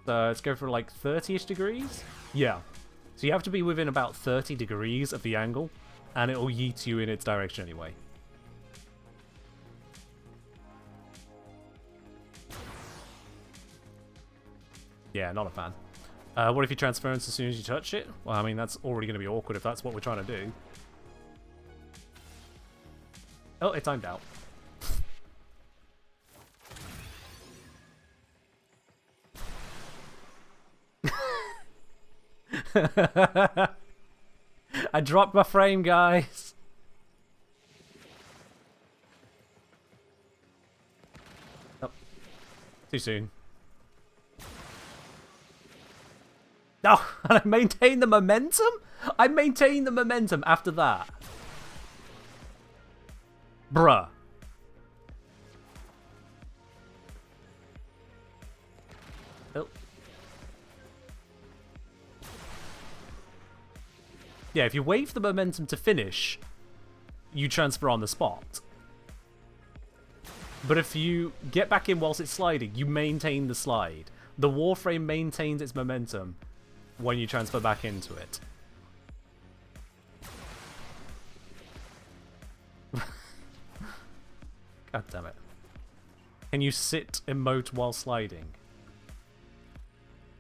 Speaker 2: So let's go for like 30-ish degrees. Yeah. So you have to be within about 30 degrees of the angle, and it'll yeet you in its direction anyway. Yeah, not a fan. What if you transference as soon as you touch it? Well, I mean, that's already going to be awkward if that's what we're trying to do. Oh, it timed out. I dropped my frame, guys. Oh, too soon. Oh, and I maintained the momentum? I maintained the momentum after that. Bruh. Oh. Yeah, if you wave the momentum to finish, you transfer on the spot. But if you get back in whilst it's sliding, you maintain the slide. The Warframe maintains its momentum when you transfer back into it. God damn it. Can you sit emote while sliding?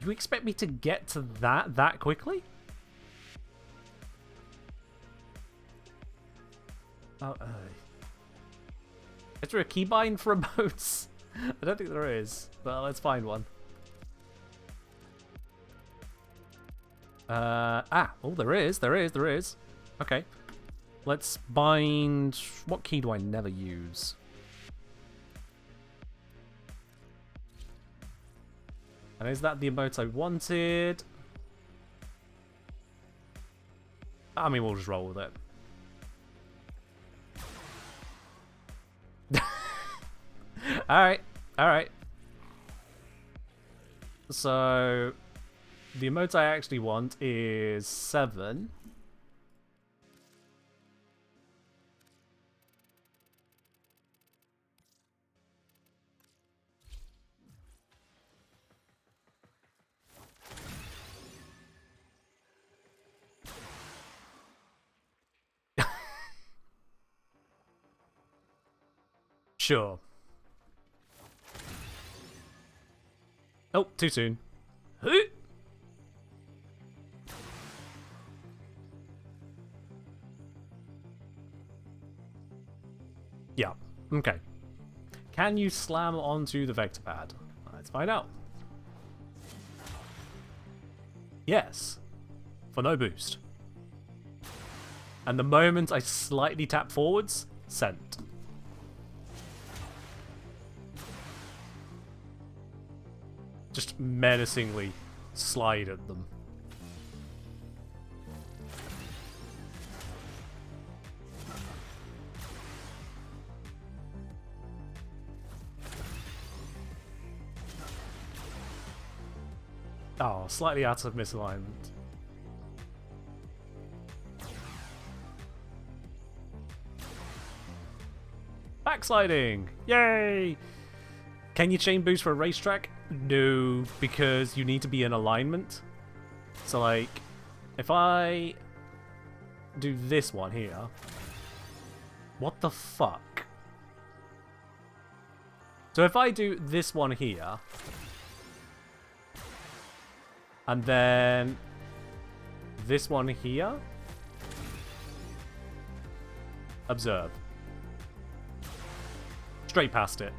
Speaker 2: You expect me to get to that quickly? Oh, is there a keybind for emotes? I don't think there is, but let's find one. Oh, there is. Okay. Let's bind... What key do I never use? And is that the emote I wanted? I mean, we'll just roll with it. Alright. So, the emote I actually want is 7. Sure. Oh, too soon. Yeah, okay. Can you slam onto the vector pad? Let's find out. Yes. For no boost. And the moment I slightly tap forwards, sent. Just menacingly slide at them. Oh, slightly out of misalignment. Backsliding! Yay! Can you chain boost for a racetrack? No, because you need to be in alignment. So, like, if I do this one here... What the fuck? So if I do this one here... And then this one here. Observe. Straight past it.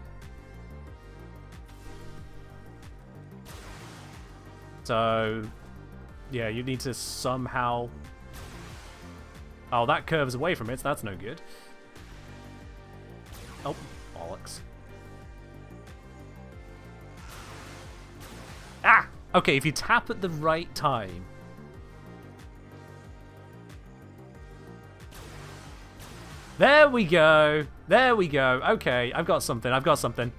Speaker 2: So, yeah, you need to somehow... Oh, that curves away from it, so that's no good. Oh, bollocks. Ah! Okay, if you tap at the right time. There we go. There we go. Okay, I've got something. I've got something.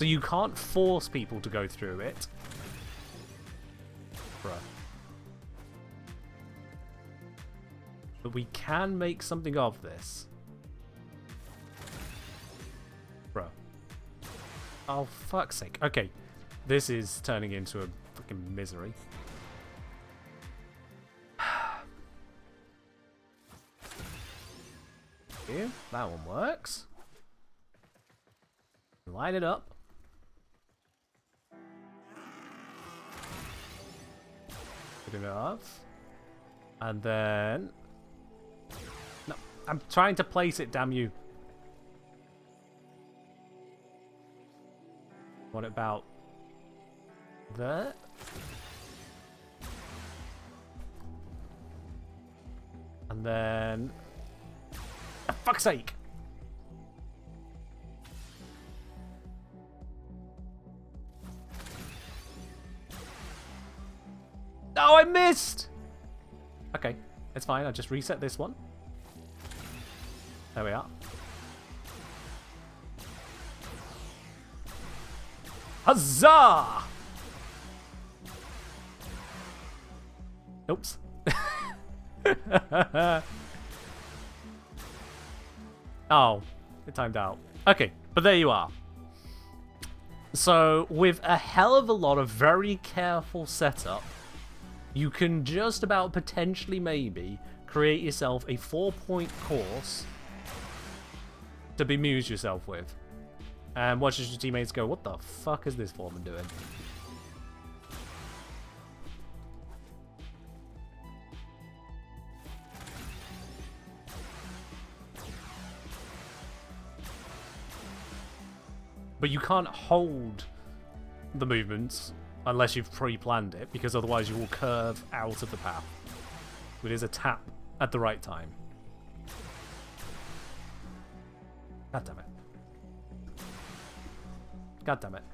Speaker 2: So you can't force people to go through it. Bruh. But we can make something of this. Bruh. Oh, fuck's sake. Okay. This is turning into a freaking misery. Here, that one works. Line it up. Good enough. And then... No, I'm trying to place it, damn you. What about... there? And then... For fuck's sake! Oh, I missed! Okay, it's fine. I'll just reset this one. There we are. Huzzah! Oops. Oh, it timed out. Okay, but there you are. So, with a hell of a lot of very careful setup, you can just about potentially maybe create yourself a 4-point course to bemuse yourself with. And watch as your teammates go, what the fuck is this foreman doing? But you can't hold the movements unless you've pre-planned it, because otherwise you will curve out of the path. It is a tap at the right time. God damn it. God damn it.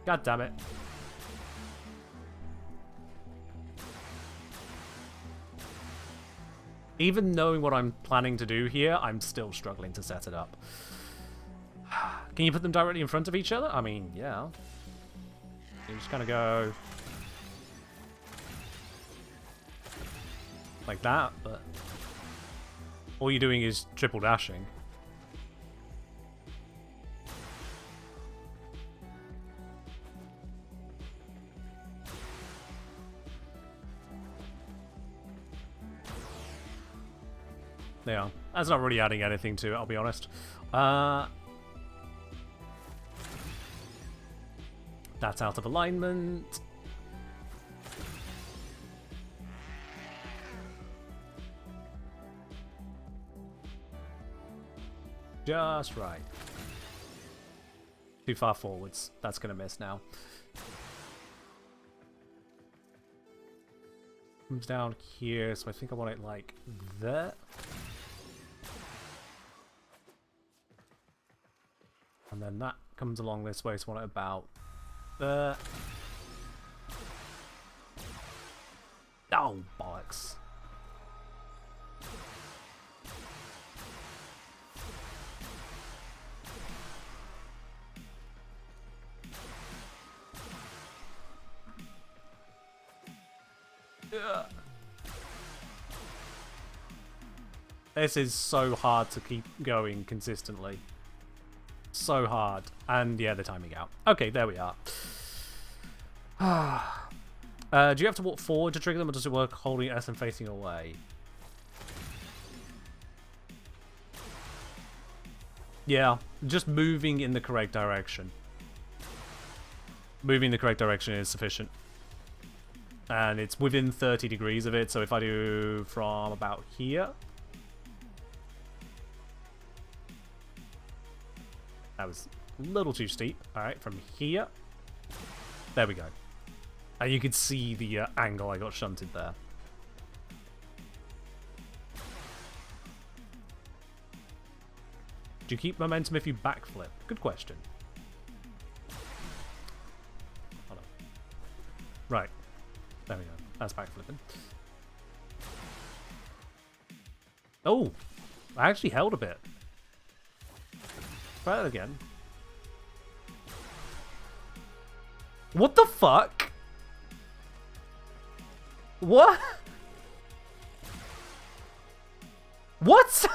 Speaker 2: God damn it. Even knowing what I'm planning to do here, I'm still struggling to set it up. Can you put them directly in front of each other? I mean, yeah. You just kind of go... like that, but... all you're doing is triple dashing. Yeah, that's not really adding anything to it, I'll be honest. That's out of alignment. Just right. Too far forwards. That's going to miss now. Comes down here, so I think I want it like that. And then that comes along this way, so I want it about there. Oh, bollocks. This is so hard to keep going consistently. So hard. And yeah, the timing out. Okay, there we are. Do you have to walk forward to trigger them, or does it work holding S and facing away? Yeah, just moving in the correct direction. Moving in the correct direction is sufficient. And it's within 30 degrees of it, so if I do from about here... That was a little too steep. Alright, from here. There we go. And you can see the angle I got shunted there. Do you keep momentum if you backflip? Good question. Hold on. Right. There we go. That's backflipping. Oh! I actually held a bit. Try that again. What the fuck? What? What?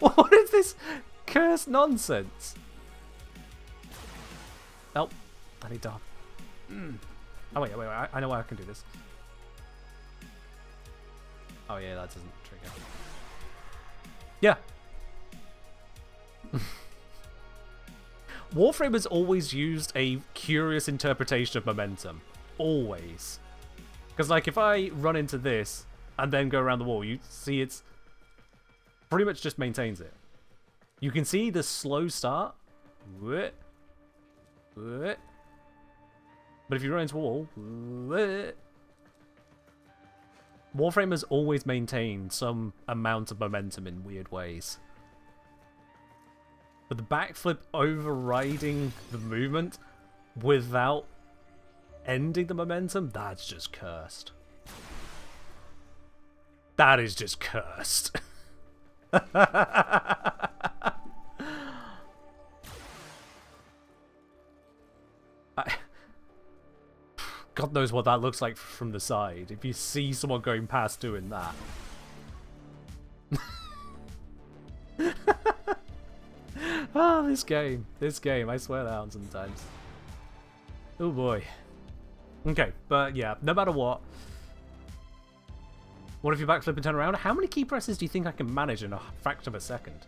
Speaker 2: What is this cursed nonsense? Oh, I need to... Oh, wait, I know why I can do this. Oh, yeah, that doesn't trigger. Yeah. Warframe has always used a curious interpretation of momentum. Always. Because, like, if I run into this and then go around the wall, you see it's pretty much just maintains it. You can see the slow start. But if you run into a wall... Warframe has always maintained some amount of momentum in weird ways. But the backflip overriding the movement without ending the momentum, that's just cursed. That is just cursed. God knows what that looks like from the side. If you see someone going past doing that. Oh, this game, I swear down sometimes. Oh boy. Okay, but yeah, no matter what. What if you backflip and turn around? How many key presses do you think I can manage in a fraction of a second?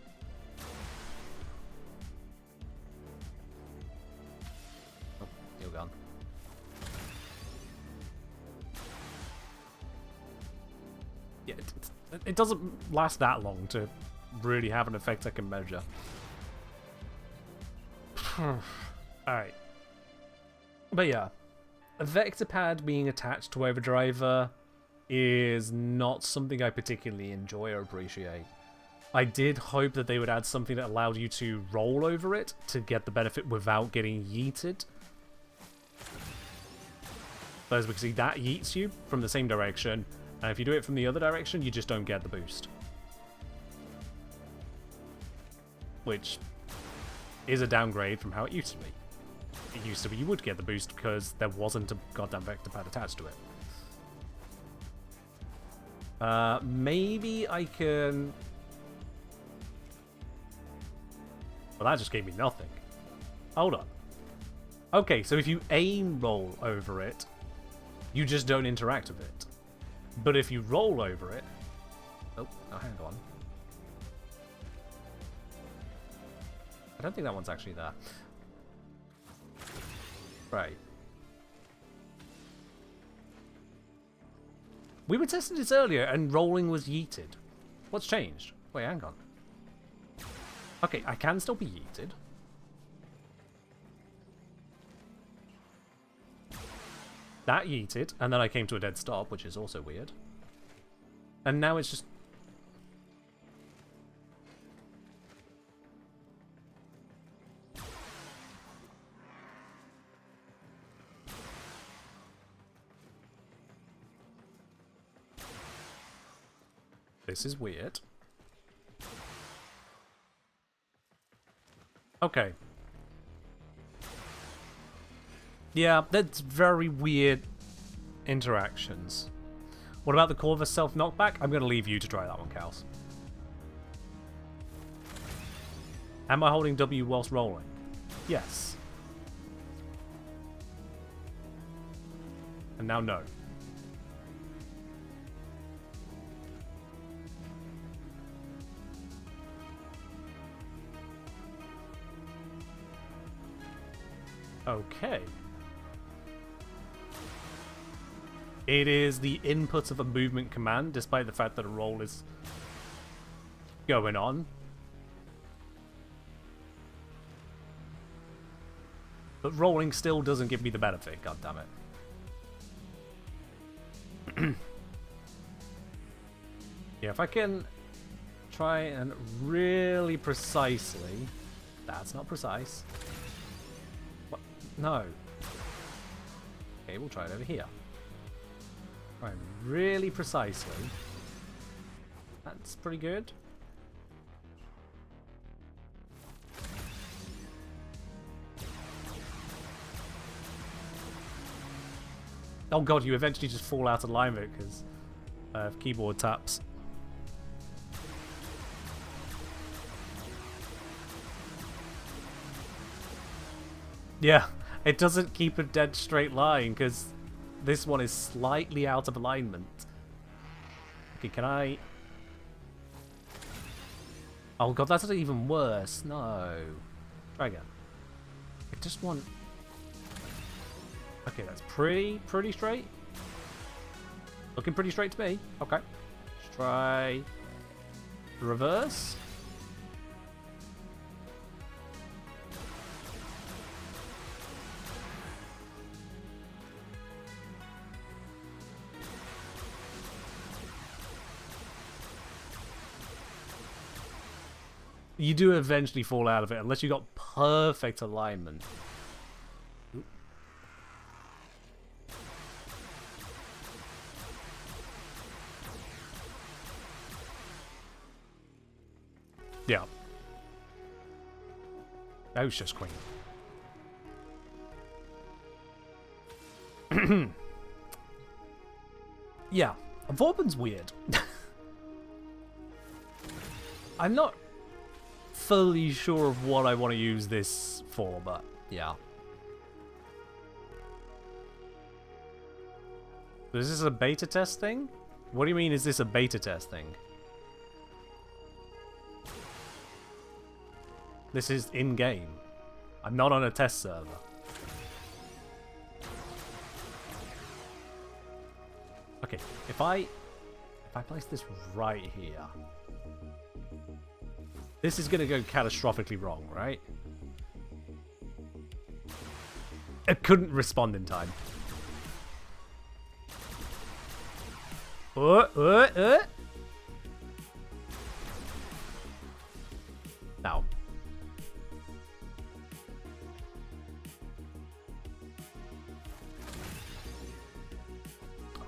Speaker 2: Oh, you're gone. Yeah, it doesn't last that long to really have an effect I can measure. Alright. But yeah, a vector pad being attached to Overdriver is not something I particularly enjoy or appreciate. I did hope that they would add something that allowed you to roll over it to get the benefit without getting yeeted. Because we can see that yeets you from the same direction, and if you do it from the other direction, you just don't get the boost. Which is a downgrade from how it used to be. It used to be you would get the boost because there wasn't a goddamn vector pad attached to it. Maybe I can... Well, that just gave me nothing. Hold on. Okay, so if you aim roll over it, you just don't interact with it. But if you roll over it... Oh, hang on. I don't think that one's actually there. Right. We were testing this earlier and rolling was yeeted. What's changed? Wait, hang on. Okay, I can still be yeeted. That yeeted, and then I came to a dead stop, which is also weird. And now it's just... This is weird. Okay. Yeah, that's very weird interactions. What about the Corvus self-knockback? I'm going to leave you to try that one, Kals. Am I holding W whilst rolling? Yes. And now no. Okay. It is the input of a movement command, despite the fact that a roll is going on. But rolling still doesn't give me the benefit, goddammit. Yeah, if I can try and really precisely... That's not precise. What? No. Okay, we'll try it over here. Try really precisely. That's pretty good. Oh god, you eventually just fall out of alignment because of keyboard taps. Yeah, it doesn't keep a dead straight line because this one is slightly out of alignment. Okay, can I... Oh god, that's even worse. No. Try again. I just want... Okay, that's pretty straight. Looking pretty straight to me. Okay. Let's try... reverse. You do eventually fall out of it unless you got perfect alignment. Oop. Yeah. That was just queen. Yeah. Vauban's weird. I'm not fully sure of what I want to use this for, but yeah. Is this a beta test thing? What do you mean, is this a beta test thing? This is in-game. I'm not on a test server. Okay, if I place this right here, this is going to go catastrophically wrong, right? It couldn't respond in time. Now.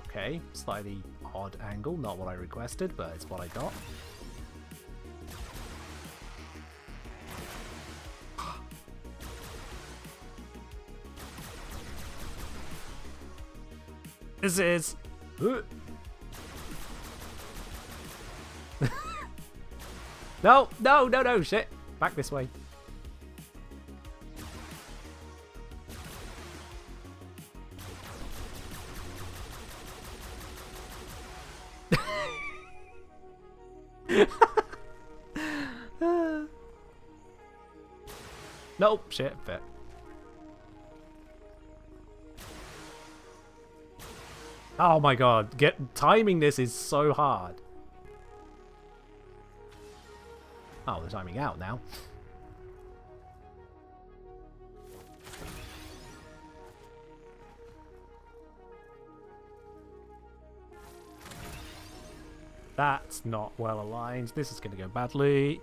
Speaker 2: Okay, slightly odd angle, not what I requested, but it's what I got. This is... No, no, no, no, shit. Back this way. Nope, shit, fit. Oh my god, timing this is so hard. Oh, they're timing out now. That's not well aligned. This is going to go badly.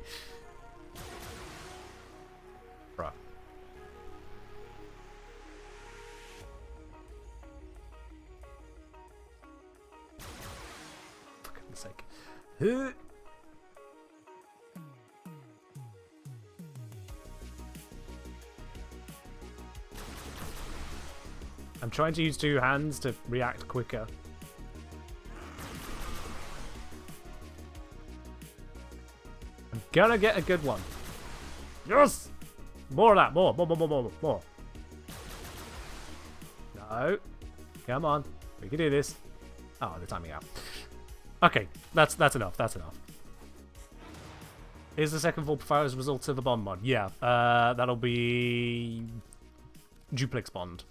Speaker 2: Bruh. For goodness sake. I'm trying to use two hands to react quicker. I'm gonna get a good one. Yes! More of that. More. No. Come on. We can do this. Oh, they're timing out. Okay, that's enough. That's enough. Is the second full profile as a result of the bond mod? Yeah. That'll be Duplex Bond.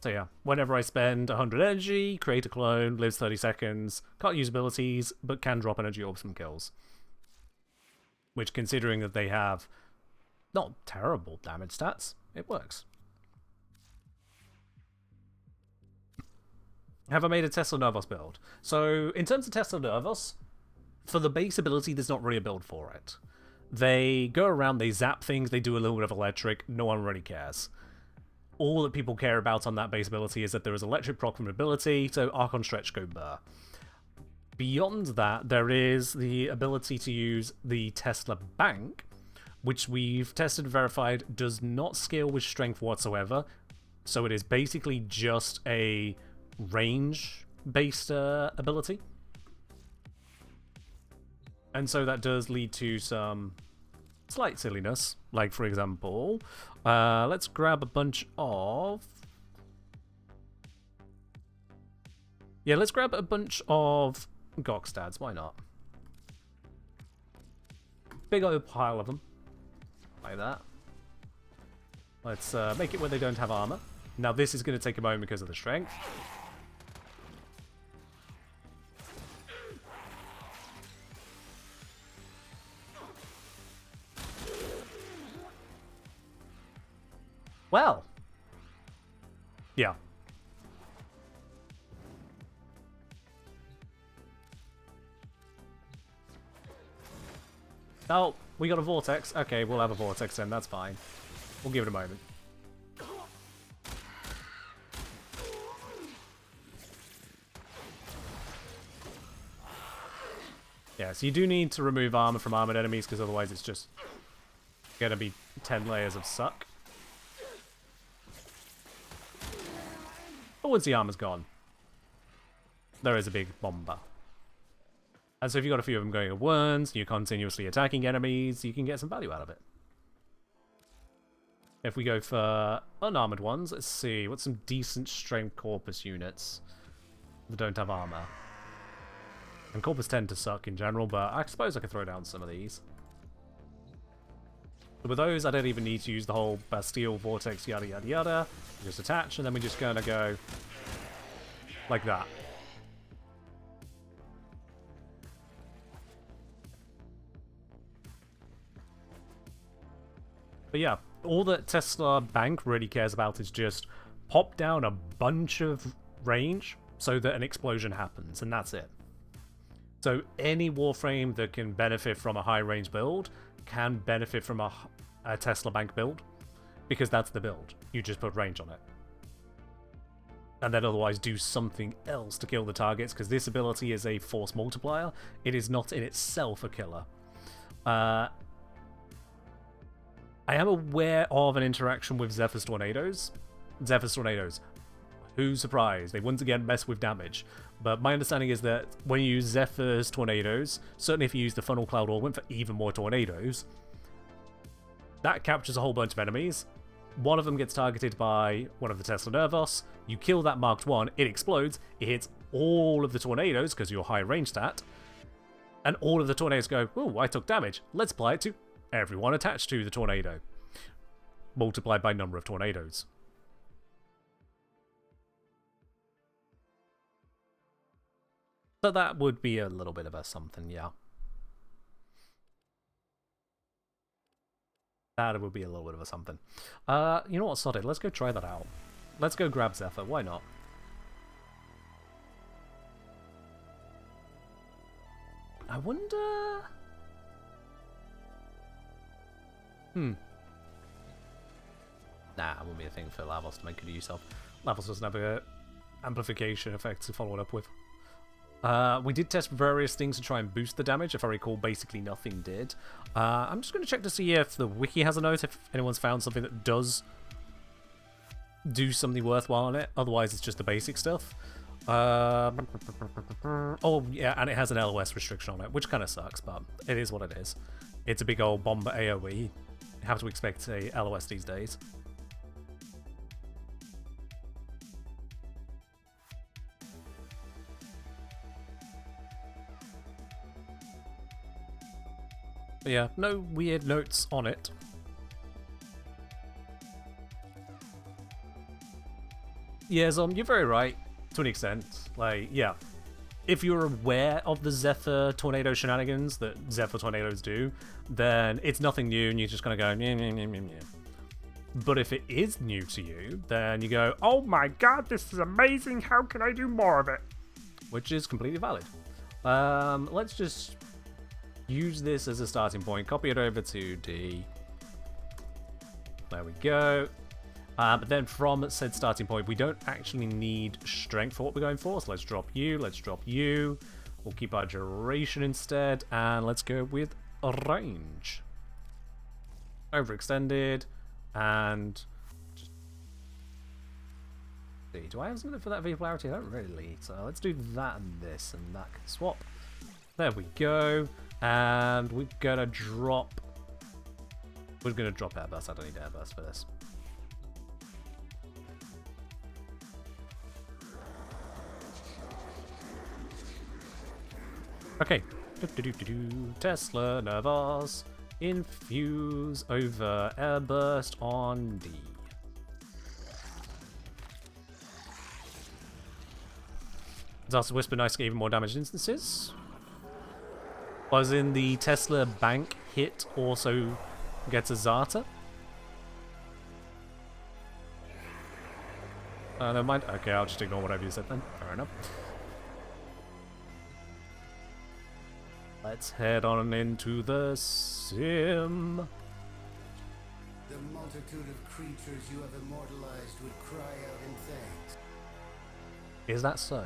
Speaker 2: So yeah, whenever I spend 100 energy, create a clone, lives 30 seconds, can't use abilities, but can drop energy orbs from kills. Which, considering that they have not terrible damage stats, it works. Have I made a Tesla Nervos build? So, in terms of Tesla Nervos, for the base ability, there's not really a build for it. They go around, they zap things, they do a little bit of electric, no one really cares. All that people care about on that base ability is that there is electric proc from ability, so Archon Stretch go burr. Beyond that, there is the ability to use the Tesla Bank, which we've tested and verified does not scale with strength whatsoever, so it is basically just a range-based ability. And so that does lead to some slight silliness. Like, for example, let's grab a bunch of... Yeah, let's grab a bunch of Gokstads, why not? Big old pile of them. Like that. Let's make it where they don't have armor. Now this is going to take a moment because of the strength. Well. Yeah. Oh, we got a vortex. Okay, we'll have a vortex then, that's fine. We'll give it a moment. Yeah, so you do need to remove armor from armored enemies, because otherwise it's just gonna be 10 layers of suck. But once the armor's gone, there is a big bomber. And so if you've got a few of them going at once, you're continuously attacking enemies, you can get some value out of it. If we go for unarmored ones, let's see, what's some decent strength corpus units that don't have armor? And corpus tend to suck in general, but I suppose I could throw down some of these. But with those, I don't even need to use the whole Bastille, Vortex, yada yada yada. Just attach, and then we're just gonna go like that. But yeah, all that Tesla Bank really cares about is just pop down a bunch of range so that an explosion happens, and that's it. So any Warframe that can benefit from a high range build can benefit from a Tesla Bank build, because that's the build. You just put range on it. And then otherwise do something else to kill the targets, because this ability is a force multiplier. It is not in itself a killer. I am aware of an interaction with Zephyr's Tornadoes. Zephyr's Tornadoes. Who's surprised? They once again mess with damage. But my understanding is that when you use Zephyr's Tornadoes, certainly if you use the Funnel Cloud Augment for even more tornadoes, that captures a whole bunch of enemies. One of them gets targeted by one of the Tesla Nervos. You kill that marked one, it explodes, it hits all of the tornadoes because you're high range stat, and all of the tornadoes go, "Ooh, I took damage. Let's apply it to everyone attached to the tornado." Multiplied by number of tornadoes. So that would be a little bit of a something, yeah. That would be a little bit of a something. You know what, sod it, let's go try that out. Let's go grab Zephyr, why not? I wonder... Nah, it wouldn't be a thing for Lavos to make good use of. Lavos doesn't have a amplification effect to follow it up with. We did test various things to try and boost the damage. If I recall, basically nothing did. I'm just going to check to see if the wiki has a note, if anyone's found something that does do something worthwhile on it. Otherwise, it's just the basic stuff. Oh, yeah, and it has an LOS restriction on it, which kind of sucks, but it is what it is. It's a big old bomber AoE. You have to expect a LOS these days. But yeah, no weird notes on it. Yeah, you're very right, to an extent. Like, yeah, if you're aware of the Zephyr Tornado shenanigans that Zephyr Tornadoes do, then it's nothing new and you're just gonna go, meh, meh, meh, meh, meh. But if it is new to you, then you go, oh my god, this is amazing, how can I do more of it? Which is completely valid. Let's just use this as a starting point, copy it over to D. There we go. But then from said starting point, we don't actually need strength for what we're going for. So let's drop you, let's drop you. We'll keep our duration instead, and let's go with a range. Overextended, and just see, do I have something for that V polarity? I don't really. So let's do that and this, and that can swap. There we go. And we're gonna drop. We're gonna drop airburst. I don't need airburst for this. Okay. Tesla Nervos. Infuse over airburst on D. Disaster Whisper nice to get even more damaged instances. Was in the Tesla bank hit also gets a Zata? Never mind. Okay, I'll just ignore whatever you said then. Fair enough. Let's head on into the sim.
Speaker 6: The multitude of creatures you have immortalized would cry out in thanks.
Speaker 2: Is that so?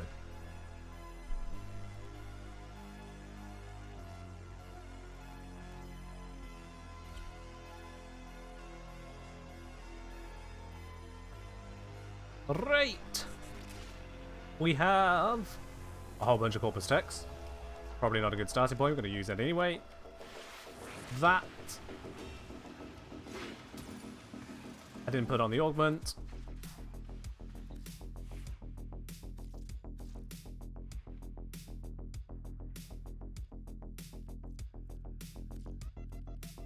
Speaker 2: Right. We have a whole bunch of corpus text. Probably not a good starting point. We're going to use that anyway. That. I didn't put on the augment.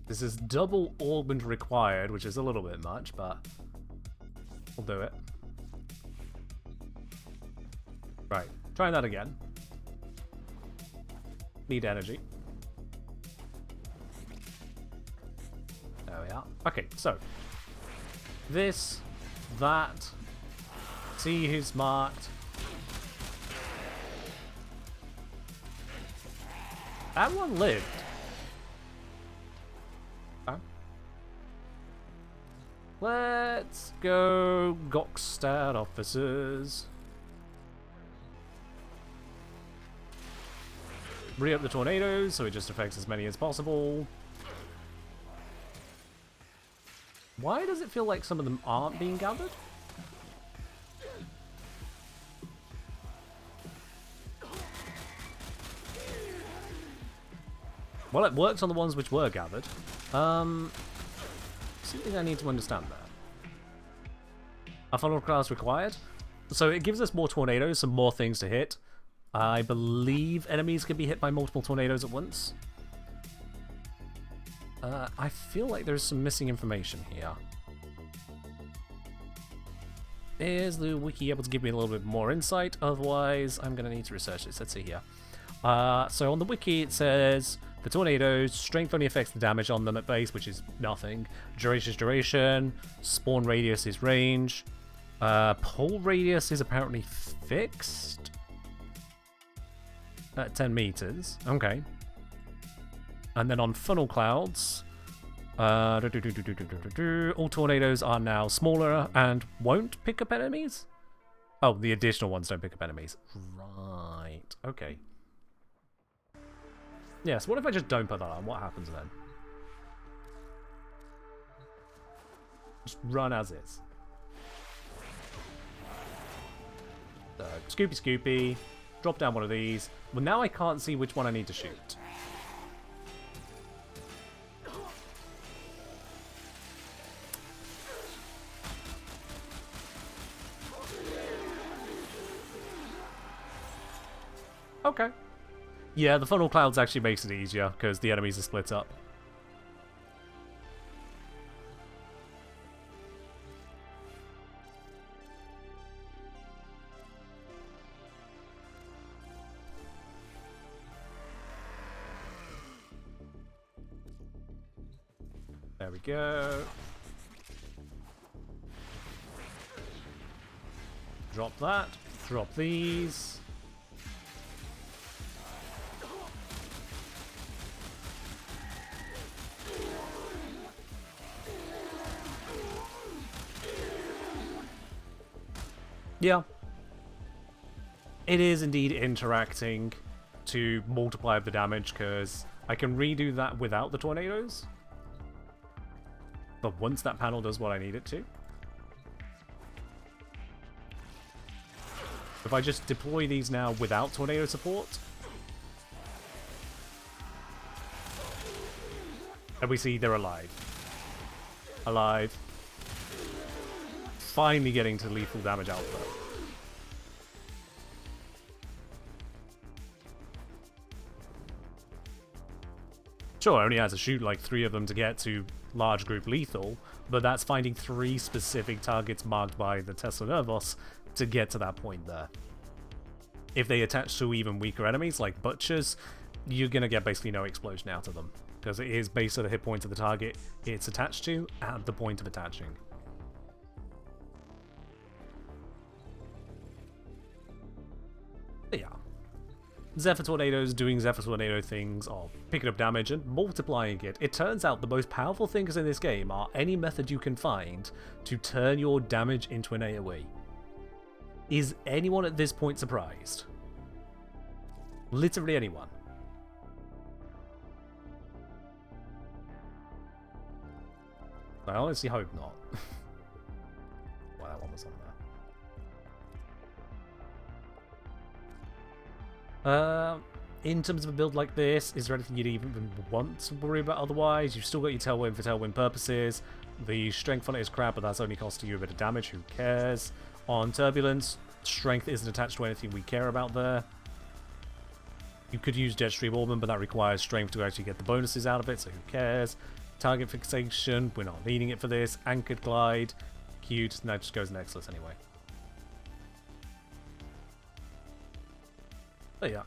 Speaker 2: This is double augment required, which is a little bit much, but we'll do it. Right, trying that again. Need energy. There we are. Okay, so this, that, see who's marked. That one lived. Okay. Let's go Gokstad officers. Re-up the tornadoes, so it just affects as many as possible. Why does it feel like some of them aren't being gathered? Well, it works on the ones which were gathered. Something I need to understand there. A funnel class required. So it gives us more tornadoes, some more things to hit. I believe enemies can be hit by multiple tornadoes at once. I feel like there's some missing information here. Is the wiki able to give me a little bit more insight? Otherwise, I'm going to need to research this. Let's see here. So on the wiki it says, for tornadoes, strength only affects the damage on them at base, which is nothing. Duration is duration. Spawn radius is range. Pole radius is apparently fixed. At 10 meters. Okay. And then on funnel clouds, all tornadoes are now smaller and won't pick up enemies? Oh, the additional ones don't pick up enemies. Right. Okay. Yes, what if I just don't put that on? What happens then? Just run as is. Scoopy Scoopy. Drop down one of these. Well, now I can't see which one I need to shoot. Okay. Yeah, the funnel clouds actually makes it easier because the enemies are split up. There we go. Drop that. Drop these. Yeah. It is indeed interacting to multiply the damage, because I can redo that without the tornadoes. But once that panel does what I need it to. If I just deploy these now without tornado support. And we see they're alive. Alive. Finally getting to lethal damage output. Sure, it only has to shoot like 3 of them to get to large group lethal, but that's finding 3 specific targets marked by the Tesla Nervos to get to that point there. If they attach to even weaker enemies like Butchers, you're going to get basically no explosion out of them, because it is based on the hit point of the target it's attached to at the point of attaching. Yeah. Zephyr Tornadoes doing Zephyr Tornado things, or picking up damage and multiplying it. It turns out the most powerful things in this game are any method you can find to turn your damage into an AoE. Is anyone at this point surprised? Literally anyone. I honestly hope not. Wow, that one was on there. In terms of a build like this, is there anything you'd even want to worry about otherwise? You've still got your Tailwind for Tailwind purposes. The Strength on it is crap, but that's only costing you a bit of damage, who cares? On Turbulence, Strength isn't attached to anything we care about there. You could use Jetstream Orban, but that requires Strength to actually get the bonuses out of it, so who cares? Target Fixation, we're not needing it for this. Anchored Glide, cute, and that just goes nextless anyway. But yeah.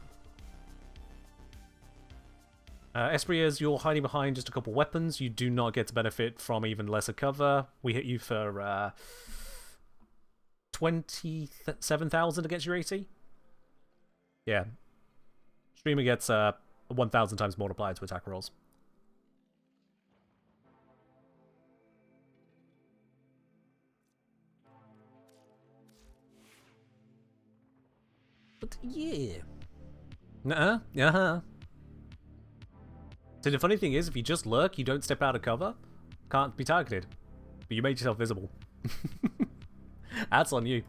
Speaker 2: Espriers, you're hiding behind just a couple weapons. You do not get to benefit from even lesser cover. We hit you for 27,000 against your 80. Yeah. Streamer gets 1,000 times multiplied to attack rolls. But yeah. So the funny thing is, if you just lurk, you don't step out of cover, can't be targeted. But you made yourself visible. That's on you.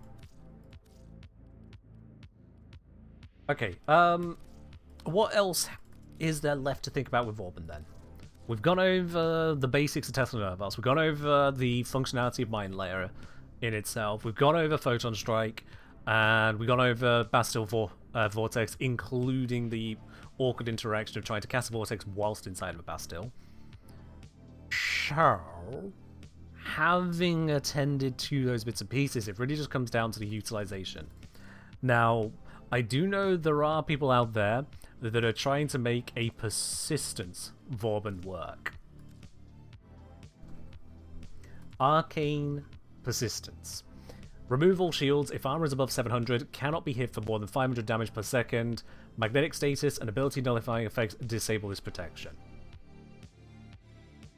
Speaker 2: Okay, what else is there left to think about with Vauban then? We've gone over the basics of Tesla Nervos. We've gone over the functionality of Mind Layer in itself. We've gone over Photon Strike. And we've gone over Bastille Vortex, including the awkward interaction of trying to cast a Vortex whilst inside of a Bastille. So, having attended to those bits and pieces, it really just comes down to the utilization. Now, I do know there are people out there that are trying to make a persistence Vauban work. Arcane Persistence. Remove all shields if armor is above 700, cannot be hit for more than 500 damage per second. Magnetic status and ability nullifying effects disable this protection.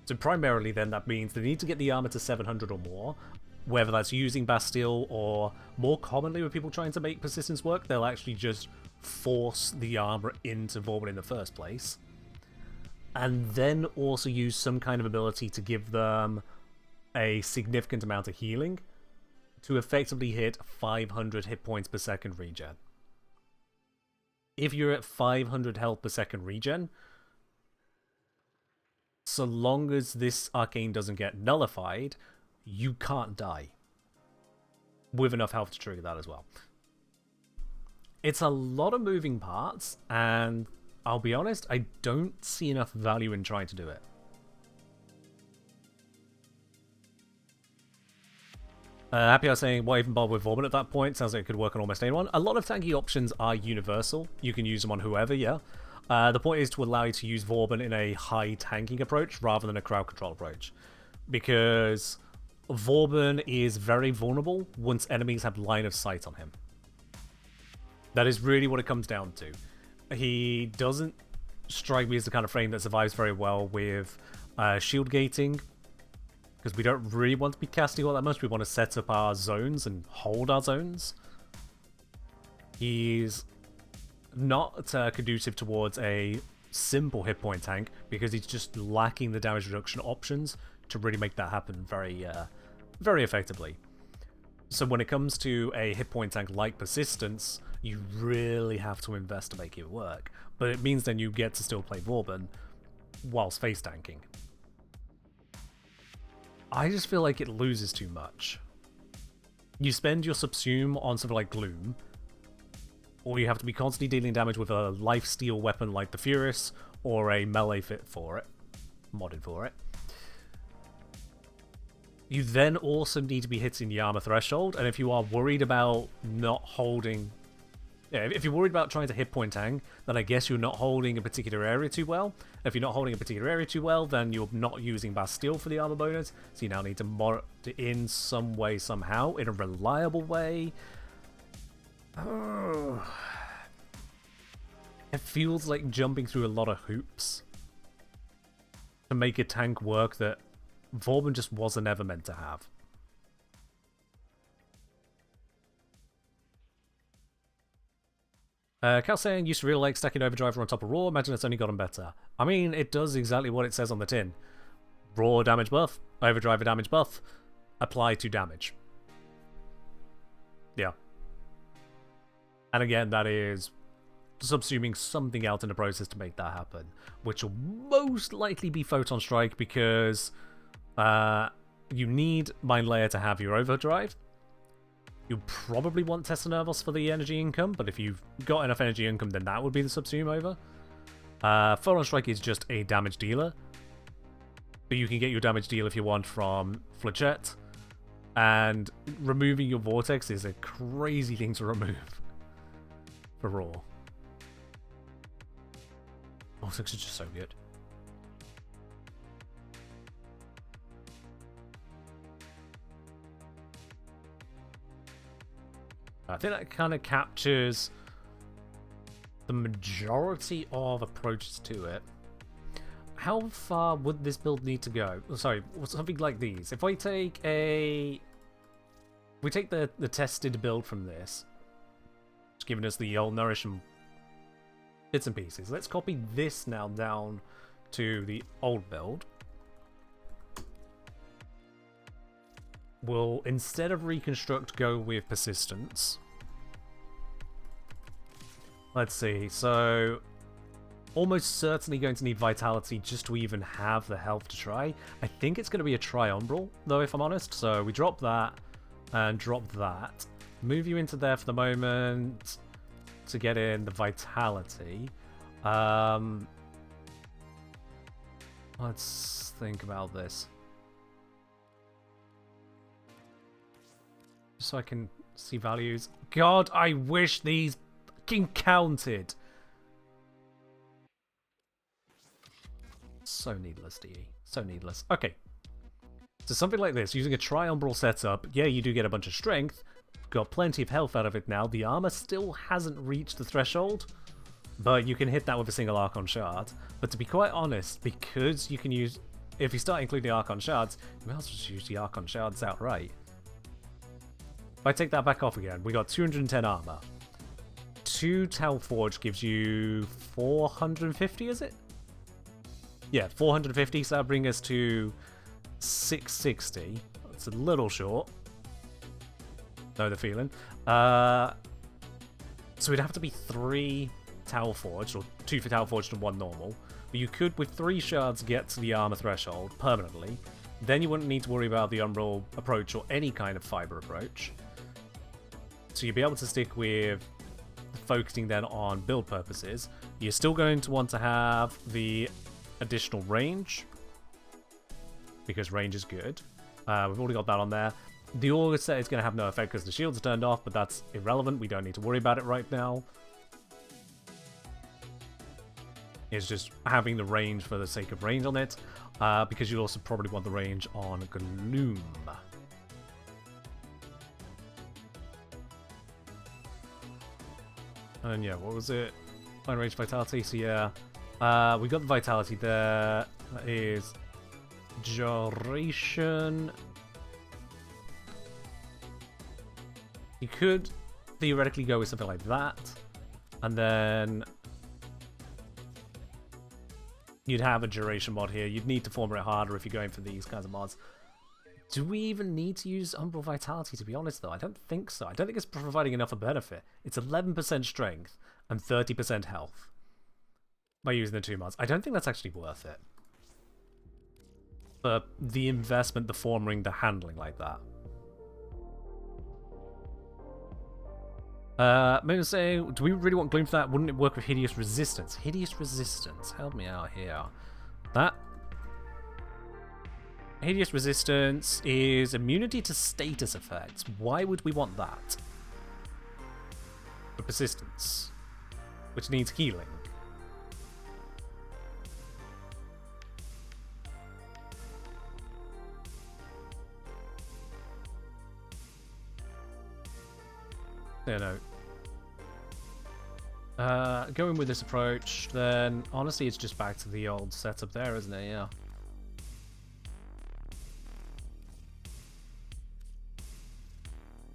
Speaker 2: So primarily then that means they need to get the armor to 700 or more, whether that's using Bastille or more commonly with people trying to make persistence work, they'll actually just force the armor into Vauban in the first place. And then also use some kind of ability to give them a significant amount of healing to effectively hit 500 hit points per second regen. If you're at 500 health per second regen, so long as this arcane doesn't get nullified, you can't die. With enough health to trigger that as well. It's a lot of moving parts, and I'll be honest, I don't see enough value in trying to do it. Happy I was saying, why even bother with Vauban at that point? Sounds like it could work on almost anyone. A lot of tanky options are universal. You can use them on whoever, yeah. The point is to allow you to use Vauban in a high tanking approach rather than a crowd control approach. Because Vauban is very vulnerable once enemies have line of sight on him. That is really what it comes down to. He doesn't strike me as the kind of frame that survives very well with shield gating, because we don't really want to be casting all that much. We want to set up our zones and hold our zones. He's not conducive towards a simple hit point tank because he's just lacking the damage reduction options to really make that happen very effectively. So when it comes to a hit point tank like Persistence, you really have to invest to make it work. But it means then you get to still play Vauban whilst face tanking. I just feel like it loses too much. You spend your subsume on something like Gloom, or you have to be constantly dealing damage with a lifesteal weapon like the Furious, or a melee fit for it, modded for it. You then also need to be hitting the armor threshold, and if you are worried about not holding... Yeah, if you're worried about trying to hit point tank, then I guess you're not holding a particular area too well. If you're not holding a particular area too well, then you're not using Bastille for the armor bonus, so you now need to mod it in some way, somehow, in a reliable way. It feels like jumping through a lot of hoops to make a tank work that Vauban just wasn't ever meant to have. Cal saying, used to really like stacking Overdriver on top of Raw, imagine it's only gotten better. I mean, it does exactly what it says on the tin. Raw damage buff, Overdriver damage buff, apply to damage. Yeah. And again, that is subsuming something out in the process to make that happen, which will most likely be Photon Strike because you need Mind Layer to have your Overdrive. You probably want Testa Nervos for the energy income, but if you've got enough energy income, then that would be the subsume over. Photon Strike is just a damage dealer, but you can get your damage deal if you want from Flechette, and removing your Vortex is a crazy thing to remove for Raw. Vortex is just so good. I think that kind of captures the majority of approaches to it. How far would this build need to go? Sorry, something like these. If we take the tested build from this, it's giving us the old nourishment bits and pieces. Let's copy this now down to the old build. We'll, instead of reconstruct, go with persistence. Let's see, so almost certainly going to need vitality just to even have the health to try. I think it's going to be a triumbral, though, if I'm honest. So we drop that and drop that. Move you into there for the moment to get in the vitality. Let's think about this. So I can see values. God, I wish these fucking counted. So needless, DE. So needless. Okay. So something like this, using a triumbral setup, yeah, you do get a bunch of strength. Got plenty of health out of it now. The armor still hasn't reached the threshold, but you can hit that with a single Archon Shard. But to be quite honest, because you can use... If you start including Archon Shards, you might as well just use the Archon Shards outright. If I take that back off again, we got 210 armor. 2 Tau Forge gives you 450, is it? Yeah, 450, so that'll bring us to 660. It's a little short. Know the feeling. So it'd have to be 3 Tower Forged, or 2 for Tower Forged and 1 normal. But you could, with 3 shards, get to the armor threshold permanently. Then you wouldn't need to worry about the Umbral approach or any kind of fiber approach. So you'd be able to stick with focusing then on build purposes. You're still going to want to have the additional range, because range is good. We've already got that on there. The Aura set is going to have no effect because the shields are turned off, but that's irrelevant. We don't need to worry about it right now. It's just having the range for the sake of range on it, because you'll also probably want the range on Gloom. And yeah, what was it? Line range vitality, so yeah. We got the vitality there. That is duration. You could theoretically go with something like that, and then you'd have a duration mod here. You'd need to form it harder if you're going for these kinds of mods. Do we even need to use Umbral Vitality, to be honest, though? I don't think so. I don't think it's providing enough of a benefit. It's 11% strength and 30% health by using the 2 mods. I don't think that's actually worth it. For the investment, the forming, the handling like that. Maybe saying, do we really want Gloom for that? Wouldn't it work with Hideous Resistance? Hideous Resistance, help me out here. That Hideous Resistance is immunity to status effects. Why would we want that? For Persistence, which needs healing. Yeah, no. Going with this approach, then honestly it's just back to the old setup there, isn't it? Yeah.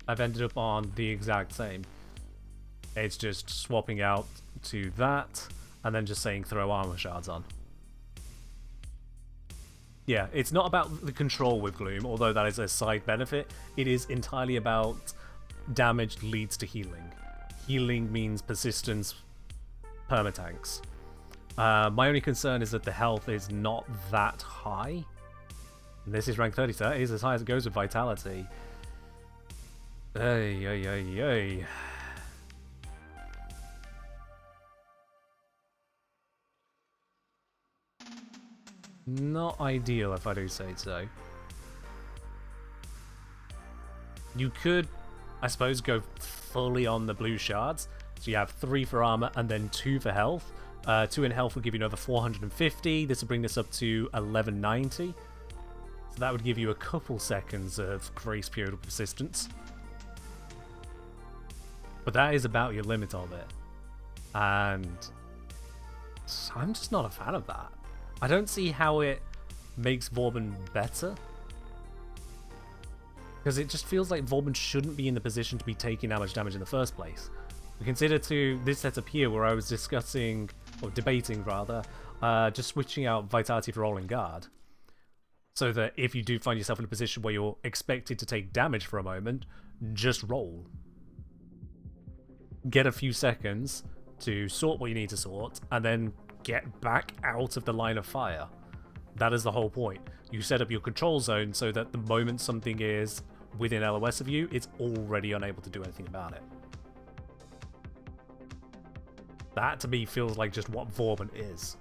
Speaker 2: I've ended up on the exact same. It's just swapping out to that, and then just saying throw armor shards on. Yeah, it's not about the control with Gloom, although that is a side benefit. It is entirely about damage leads to healing. Healing means persistence, permatanks. My only concern is that the health is not that high. And this is rank 30, so that is as high as it goes with Vitality. Ay, ay, ay, ay. Not ideal, if I do say so. You could, I suppose, go fully on the blue shards. So you have 3 for armor and then 2 for health. 2 in health would give you another 450. This would bring this up to 1190. So that would give you a couple seconds of grace period of persistence. But that is about your limit of it. And I'm just not a fan of that. I don't see how it makes Vauban better. Because it just feels like Vauban shouldn't be in the position to be taking that much damage in the first place. We consider to this setup here where I was discussing, or debating rather, just switching out Vitality for Rolling Guard. So that if you do find yourself in a position where you're expected to take damage for a moment, just roll. Get a few seconds to sort what you need to sort, and then get back out of the line of fire. That is the whole point. You set up your control zone so that the moment something is within LOS of you, it's already unable to do anything about it. That to me feels like just what Vauban is.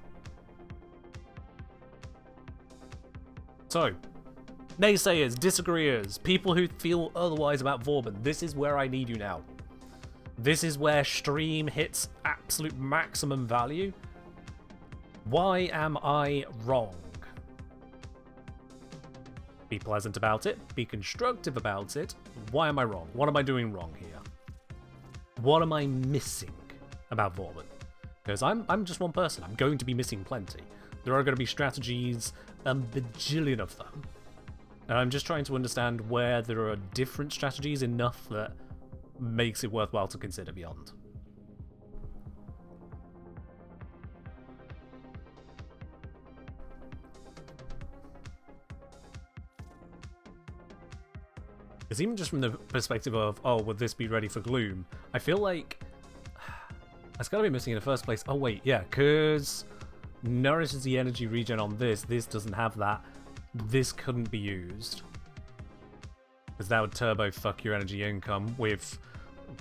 Speaker 2: So, naysayers, disagreeers, people who feel otherwise about Vauban, this is where I need you now. This is where stream hits absolute maximum value. Why am I wrong? Be pleasant about it. Be constructive about it. Why am I wrong? What am I doing wrong here? What am I missing about Vauban? Because I'm just one person. I'm going to be missing plenty. There are going to be strategies, a bajillion of them. And I'm just trying to understand where there are different strategies enough that makes it worthwhile to consider beyond. Because even just from the perspective of, oh, would this be ready for Gloom? I feel like it's got to be missing in the first place. Oh, wait, yeah, because nourishes the energy regen on this. This doesn't have that. This couldn't be used. Because that would turbo fuck your energy income with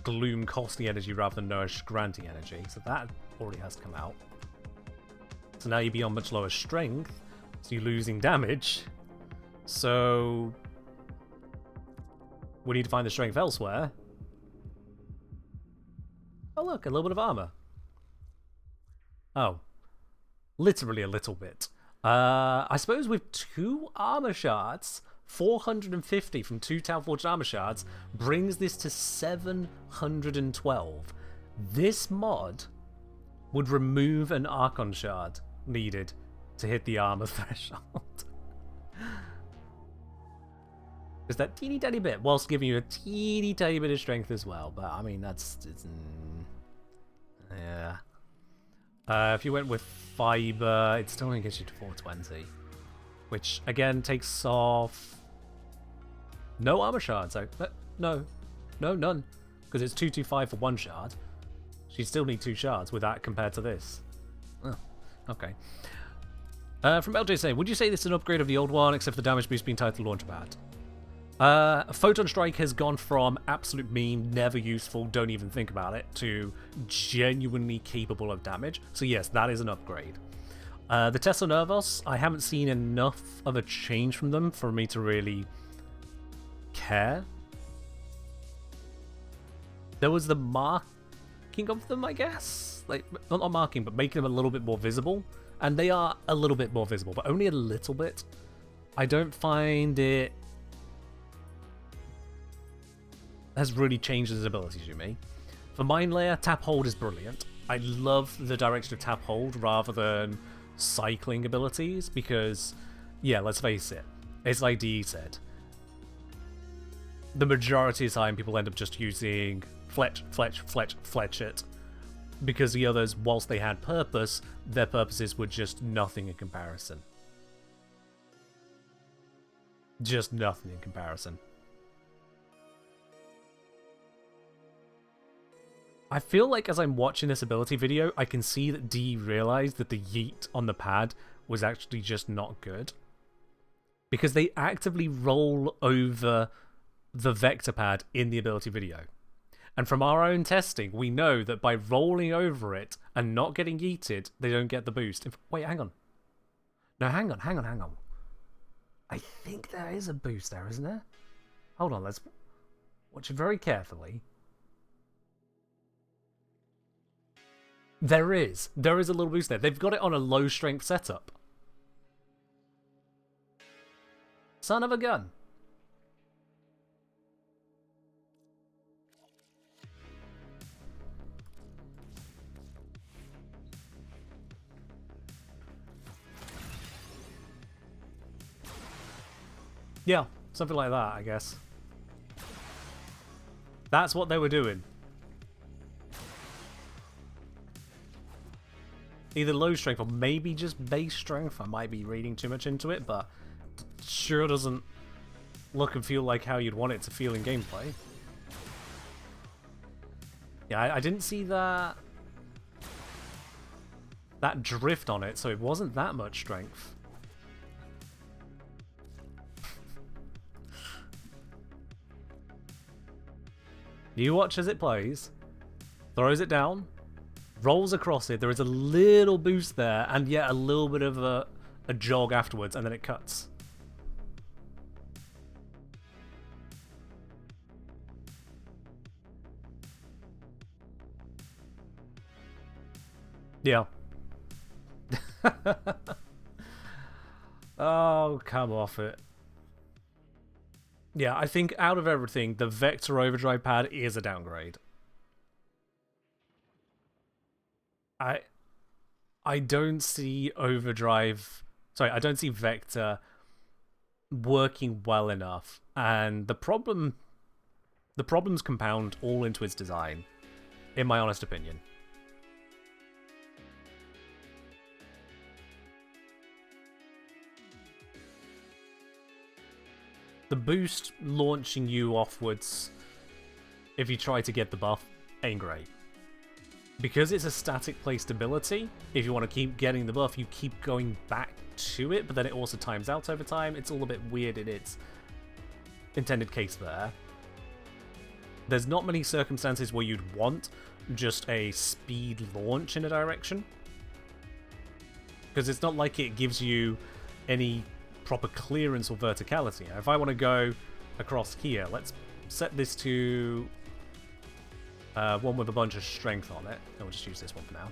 Speaker 2: Gloom costing energy rather than Nourish granting energy. So that already has to come out. So now you'd be on much lower strength. So you're losing damage. So we need to find the strength elsewhere. Oh look, a little bit of armor. Oh. Literally a little bit. I suppose with 2 armor shards, 450 from 2 Town Forged armor shards brings this to 712. This mod would remove an Archon shard needed to hit the armor threshold. Just that teeny tiny bit, whilst giving you a teeny tiny bit of strength as well. But I mean, yeah. If you went with fiber, it still only gets you to 420, which again takes off no armor shards. No, none, because it's 225 for 1 shard. So you still need 2 shards with that compared to this. Oh, okay. From LJ saying, would you say this is an upgrade of the old one, except for the damage boost being tied to the launchpad? Photon Strike has gone from absolute meme, never useful, don't even think about it, to genuinely capable of damage. So yes, that is an upgrade. The Tesla Nervos, I haven't seen enough of a change from them for me to really care. There was the marking of them, I guess? Like, not marking, but making them a little bit more visible. And they are a little bit more visible, but only a little bit. I don't find it has really changed his abilities to me. For Mind Layer, Tap Hold is brilliant. I love the direction of Tap Hold rather than cycling abilities because, yeah, let's face it, it's like DE said. The majority of the time people end up just using fletch it. Because the others, whilst they had purpose, their purposes were just nothing in comparison. Just nothing in comparison. I feel like as I'm watching this ability video, I can see that D realized that the yeet on the pad was actually just not good. Because they actively roll over the vector pad in the ability video. And from our own testing, we know that by rolling over it and not getting yeeted, they don't get the boost. Wait, hang on. No, hang on. I think there is a boost there, isn't there? Hold on, let's watch it very carefully. There is a little boost there. They've got it on a low strength setup. Son of a gun. Yeah, something like that, I guess. That's what they were doing. Either low strength or maybe just base strength. I might be reading too much into it, but it sure doesn't look and feel like how you'd want it to feel in gameplay. Yeah, I didn't see that drift on it, so it wasn't that much strength. You watch as it plays, throws it down, rolls across it, there is a little boost there, and yet a little bit of a jog afterwards, and then it cuts. Yeah. Oh, come off it. Yeah, I think out of everything, the Vector Overdrive pad is a downgrade. I don't see Overdrive... Sorry, I don't see Vector working well enough. And the problems compound all into its design, in my honest opinion. the boost launching you offwards, if you try to get the buff, ain't great. Because it's a static placed ability, if you want to keep getting the buff, you keep going back to it, but then it also times out over time. It's all a bit weird in its intended case there. There's not many circumstances where you'd want just a speed launch in a direction. Because it's not like it gives you any proper clearance or verticality. If I want to go across here, let's set this to one with a bunch of strength on it. And we'll just use this one for now.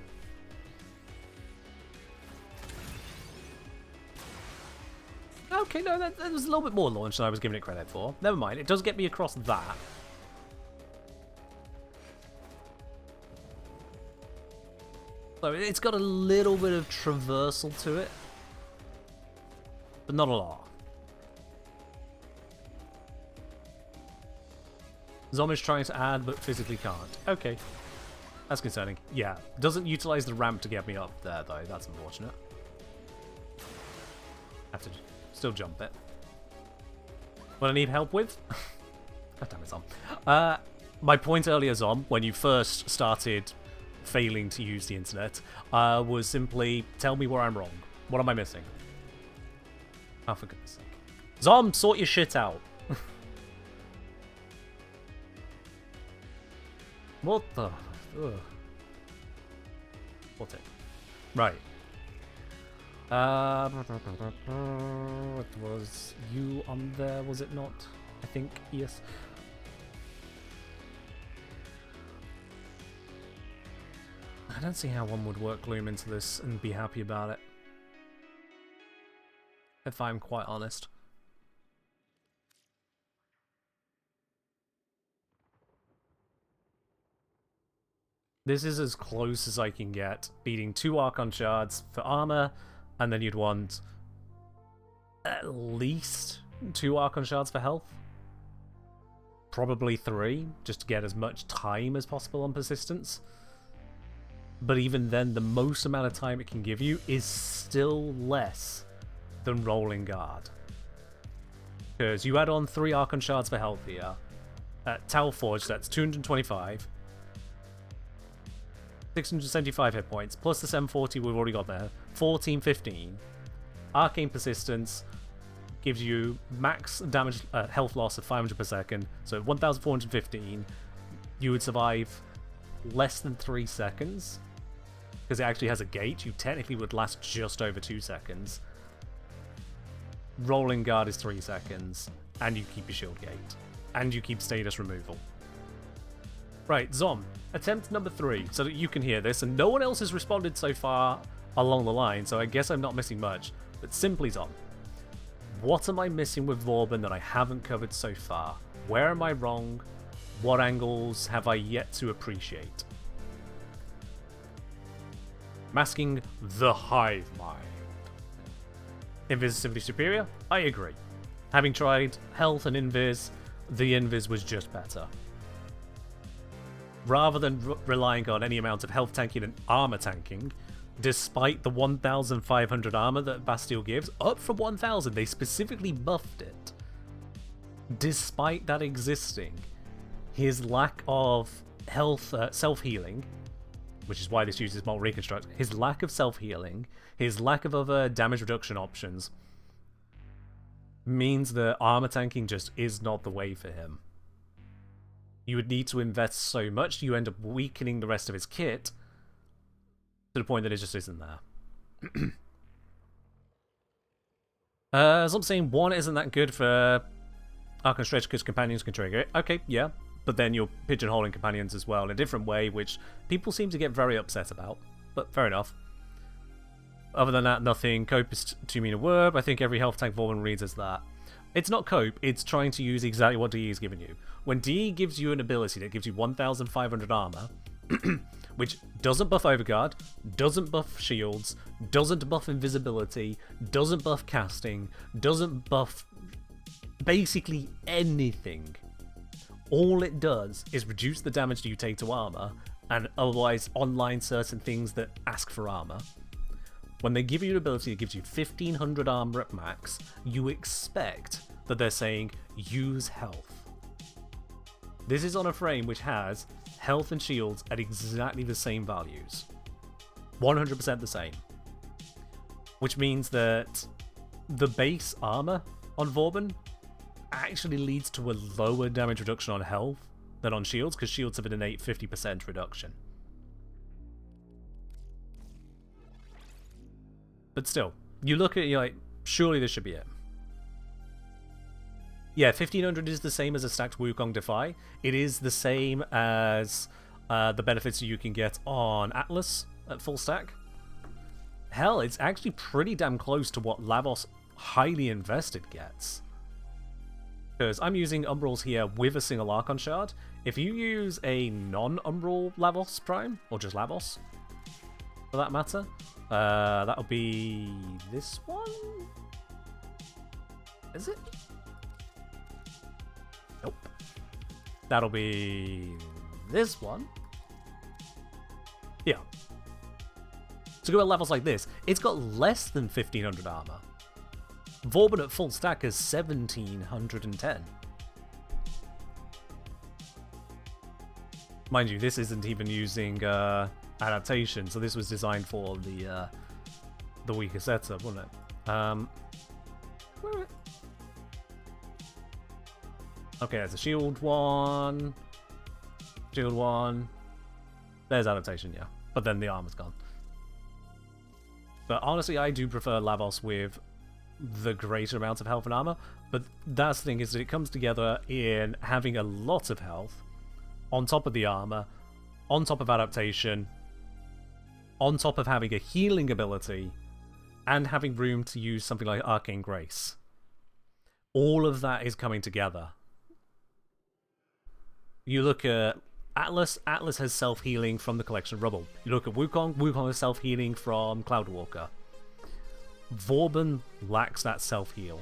Speaker 2: Okay, no, that was a little bit more launch than I was giving it credit for. Never mind, it does get me across that. So it's got a little bit of traversal to it, but not a lot. Zombies trying to add, but physically can't. Okay, that's concerning. Yeah, doesn't utilize the ramp to get me up there, though. That's unfortunate. Have to still jump it. What I need help with? God damn it, Zom. My point earlier, Zom, when you first started failing to use the internet, was simply tell me where I'm wrong. What am I missing? Oh, for goodness sake. Zom, sort your shit out. What the? Ugh. What's it? Right. What was you on there? Was it not? I think yes. I don't see how one would work Gloom into this and be happy about it, if I'm quite honest. This is as close as I can get, beating 2 Archon Shards for armor, and then you'd want at least 2 Archon Shards for health. Probably 3, just to get as much time as possible on persistence. But even then, the most amount of time it can give you is still less than Rolling Guard. Because you add on 3 Archon Shards for health here. At Tal Forge, that's 225. 675 hit points, plus the 740 we've already got there. 1415. Arcane Persistence gives you max damage health loss of 500 per second. So 1415. You would survive less than 3 seconds. Because it actually has a gate, you technically would last just over 2 seconds. Rolling Guard is 3 seconds, and you keep your shield gate. And you keep status removal. Right, Zom, attempt number 3, so that you can hear this, and no one else has responded so far along the line, so I guess I'm not missing much. But simply, Zom, what am I missing with Vauban that I haven't covered so far? Where am I wrong? What angles have I yet to appreciate? Masking the hive mind. Invis is simply superior? I agree. Having tried health and Invis, the Invis was just better. Rather than relying on any amount of health tanking and armor tanking, despite the 1,500 armor that Bastille gives, up from 1,000, they specifically buffed it. Despite that existing, his lack of health self-healing, which is why this uses Molt Reconstruct, his lack of self-healing, his lack of other damage reduction options, means that armor tanking just is not the way for him. You would need to invest so much, you end up weakening the rest of his kit, to the point that it just isn't there. As I'm saying, 1 isn't that good for Archon Stretch because companions can trigger it. Okay, yeah. But then you're pigeonholing companions as well in a different way, which people seem to get very upset about. But fair enough. Other than that, nothing. Cope is too mean a word. I think every health tank Vauban reads as that. It's not cope, it's trying to use exactly what DE is giving you. When DE gives you an ability that gives you 1,500 armor, which doesn't buff Overguard, doesn't buff shields, doesn't buff invisibility, doesn't buff casting, doesn't buff basically anything. All it does is reduce the damage you take to armor, and otherwise online certain things that ask for armor. When they give you an ability that gives you 1,500 armor at max, you expect that they're saying use health. This is on a frame which has health and shields at exactly the same values. 100% the same. Which means that the base armor on Vauban actually leads to a lower damage reduction on health than on shields, because shields have an innate 50% reduction. But still, you look at it, you're like, surely this should be it. Yeah, 1500 is the same as a stacked Wukong Defy. It is the same as the benefits you can get on Atlas at full stack. Hell, it's actually pretty damn close to what Lavos highly invested gets. Because I'm using Umbrals here with a single Archon Shard. If you use a non-Umbral Lavos Prime, or just Lavos, for that matter, that'll be this one? Is it? Nope. That'll be this one. Yeah. To go at levels like this, it's got less than 1500 armor. Vauban at full stack is 1710. Mind you, this isn't even using adaptation, so this was designed for the weaker setup, wasn't it? Okay, there's a shield one. Shield one. There's adaptation, yeah. But then the armor's gone. But honestly, I do prefer Lavos with the greater amount of health and armor. But that's the thing, is that it comes together in having a lot of health on top of the armor, on top of adaptation, on top of having a healing ability, and having room to use something like Arcane Grace. All of that is coming together. You look at Atlas has self-healing from the Collection of Rubble. You look at Wukong has self-healing from Cloudwalker. Vauban lacks that self-heal.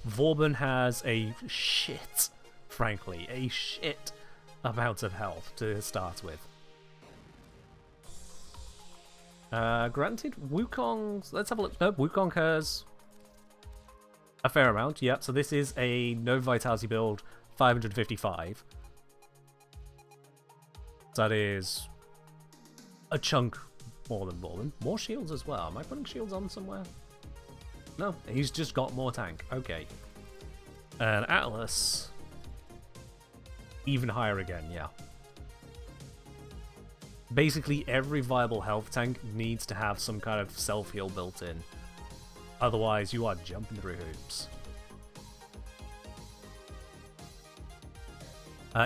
Speaker 2: Vauban has a shit, frankly, a shit amount of health to start with. Granted, Wukong's... Let's have a look. No, Wukong has a fair amount, yep. So this is a no Vitality build, 555. That is a chunk more than Vauban. More shields as well. Am I putting shields on somewhere? No, he's just got more tank. Okay. And Atlas, even higher again, yeah. Basically, every viable health tank needs to have some kind of self-heal built in. Otherwise, you are jumping through hoops.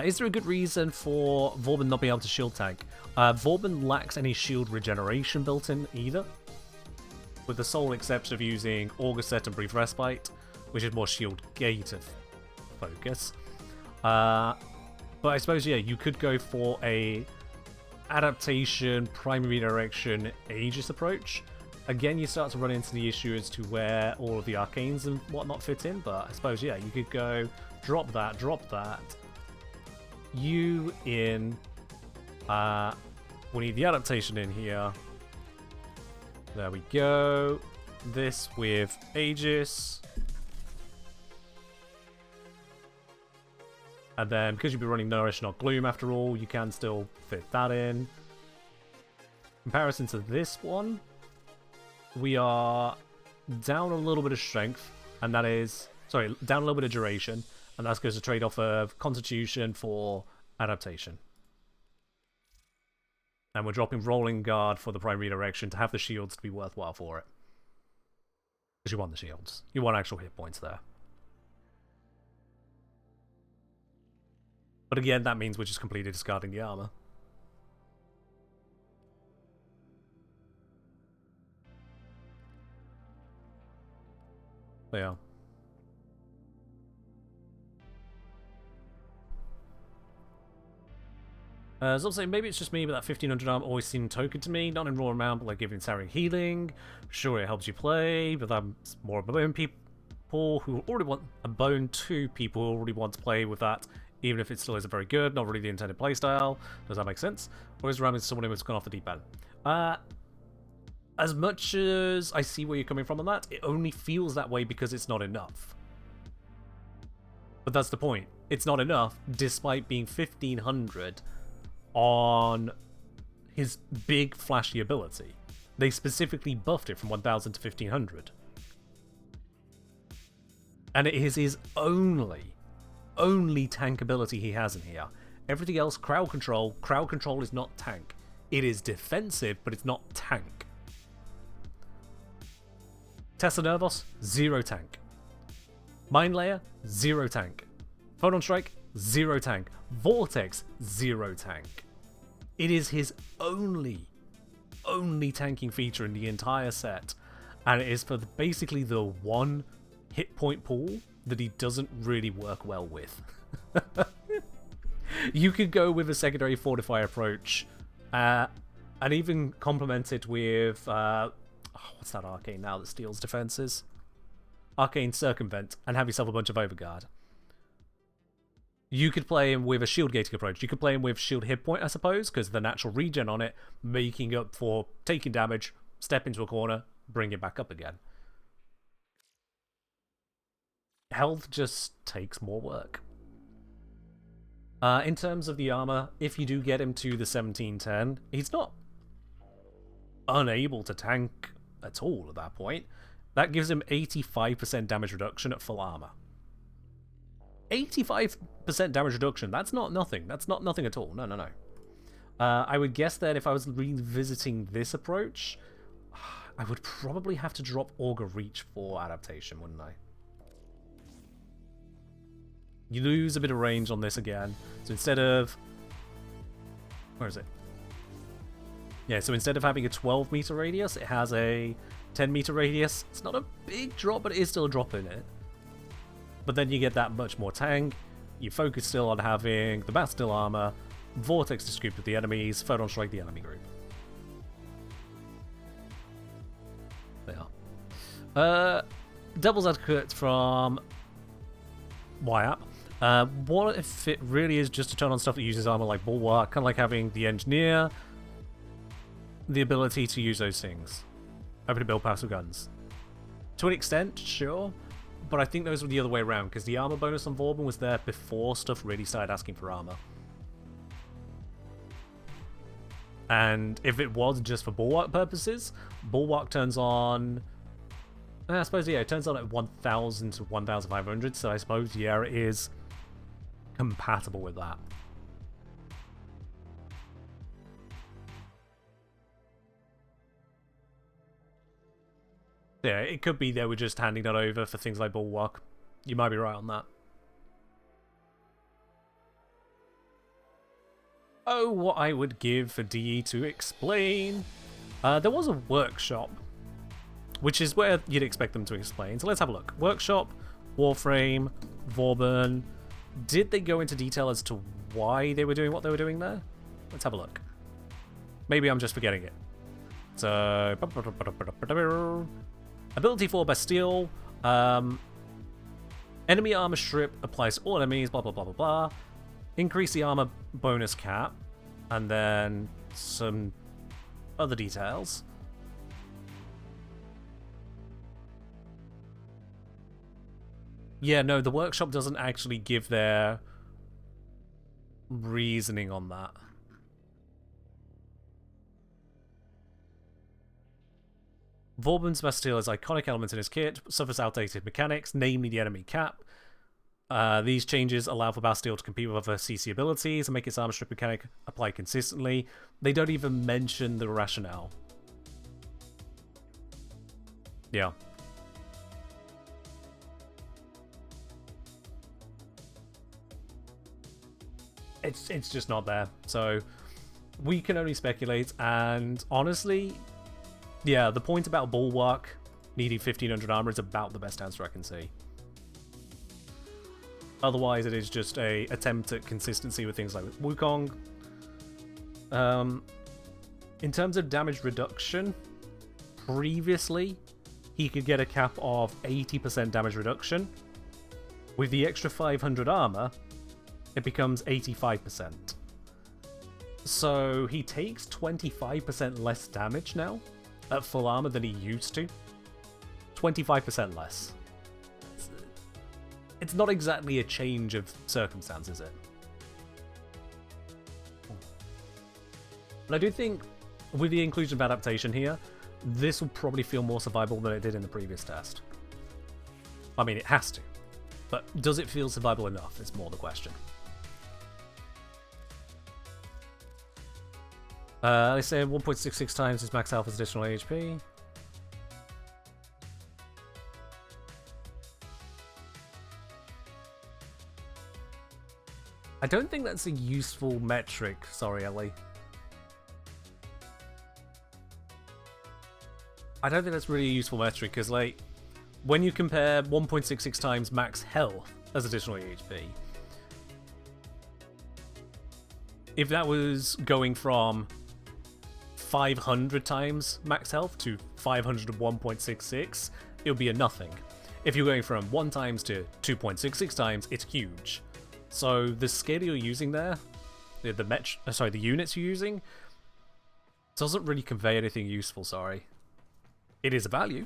Speaker 2: Is there a good reason for Vauban not being able to shield tank? Vauban lacks any shield regeneration built in either, with the sole exception of using August and Brief Respite, which is more shield gated focus. But I suppose, yeah, you could go for a adaptation, primary redirection, Aegis approach. Again, you start to run into the issue as to where all of the arcanes and whatnot fit in, but I suppose, yeah, you could go drop that, you in, we need the adaptation in here. There we go. This with Aegis. And then, because you'll be running Nourish, not Gloom after all, you can still fit that in. Comparison to this one, we are down a little bit of strength, and that is... Sorry, down a little bit of duration, and that's goes to trade-off of Constitution for adaptation. And we're dropping Rolling Guard for the primary redirection to have the shields to be worthwhile for it. Because you want the shields. You want actual hit points there. But again, that means we're just completely discarding the armor. Yeah. So I'm saying maybe it's just me, but that 1500 armor always seemed token to me. Not in raw amount, but like giving Sarah healing. Sure, it helps you play, but that's more a bone people who already want a bone to people who already want to play with that, even if it still isn't very good. Not really the intended playstyle. Does that make sense? Or is Ram someone who's gone off the deep end? As much as I see where you're coming from on that, it only feels that way because it's not enough. But that's the point. It's not enough, despite being 1500 on his big flashy ability. They specifically buffed it from 1000 to 1500. And it is his only tank ability he has in here. Everything else, crowd control. Crowd control is not tank. It is defensive, but it's not tank. Tesla Nervos, 0 tank. Mind Layer, 0 tank. Photon Strike, 0 tank. Vortex, 0 tank. It is his only tanking feature in the entire set. And it is for basically the one hit point pool that he doesn't really work well with. You could go with a secondary Fortify approach, and even complement it with what's that arcane now that steals defenses? Arcane Circumvent, and have yourself a bunch of Overguard. You could play him with a shield gating approach. You could play him with shield hit point, I suppose, because the natural regen on it, making up for taking damage, step into a corner, bring it back up again. Health just takes more work. In terms of the armor, if you do get him to the 1710, he's not unable to tank at all at that point. That gives him 85% damage reduction at full armor. 85% damage reduction, that's not nothing. That's not nothing at all. No. I would guess that if I was revisiting this approach, I would probably have to drop Augur Reach for adaptation, wouldn't I? You lose a bit of range on this again. So instead of... Where is it? Yeah, so instead of having a 12 meter radius, it has a 10 meter radius. It's not a big drop, but it is still a drop in it. But then you get that much more tank. You focus still on having the Bastille armor, Vortex to scoop with the enemies, Photon Strike the enemy group. They are. Devil's Advocate from YAP. What if it really is just to turn on stuff that uses armor like Bulwark, kind of like having the Engineer, the ability to use those things, having to build passive guns? To an extent, sure, but I think those were the other way around, because the armor bonus on Vauban was there before stuff really started asking for armor. And if it was just for Bulwark purposes, Bulwark turns on... I suppose, yeah, it turns on at 1000 to 1500, so I suppose, yeah, it is compatible with that. Yeah, it could be they were just handing that over for things like Bulwark. You might be right on that. Oh, what I would give for DE to explain. There was a workshop, which is where you'd expect them to explain. So let's have a look. Workshop, Warframe, Vauban. Did they go into detail as to why they were doing what they were doing there? Let's have a look. Maybe I'm just forgetting it. So... Ability for Bastille. Enemy armor strip applies to all enemies, blah blah blah blah blah. Increase the armor bonus cap. And then some other details. Yeah, no, the workshop doesn't actually give their reasoning on that. Vauban's Bastille has iconic elements in his kit, suffers outdated mechanics, namely the enemy cap. These changes allow for Bastille to compete with other CC abilities and make its armor strip mechanic apply consistently. They don't even mention the rationale. Yeah. It's just not there. So we can only speculate, and honestly, yeah, the point about Bulwark needing 1500 armor is about the best answer I can see. Otherwise, it is just a attempt at consistency with things like Wukong. In terms of damage reduction, previously, he could get a cap of 80% damage reduction. With the extra 500 armor, it becomes 85%. So he takes 25% less damage now at full armor than he used to. 25% less. it's not exactly a change of circumstance, is it? But I do think, with the inclusion of adaptation here, this will probably feel more survivable than it did in the previous test. I mean, it has to. But does it feel survivable enough? Is more the question. They say 1.66 times his max health as additional HP. I don't think that's a useful metric. Sorry, Ellie. I don't think that's really a useful metric, because, like, when you compare 1.66 times max health as additional HP, if that was going from 500 times max health to 501.66, it would be a nothing. If you're going from 1 times to 2.66 times, it's huge. So the scale you're using there, the units you're using, doesn't really convey anything useful, sorry. It is a value,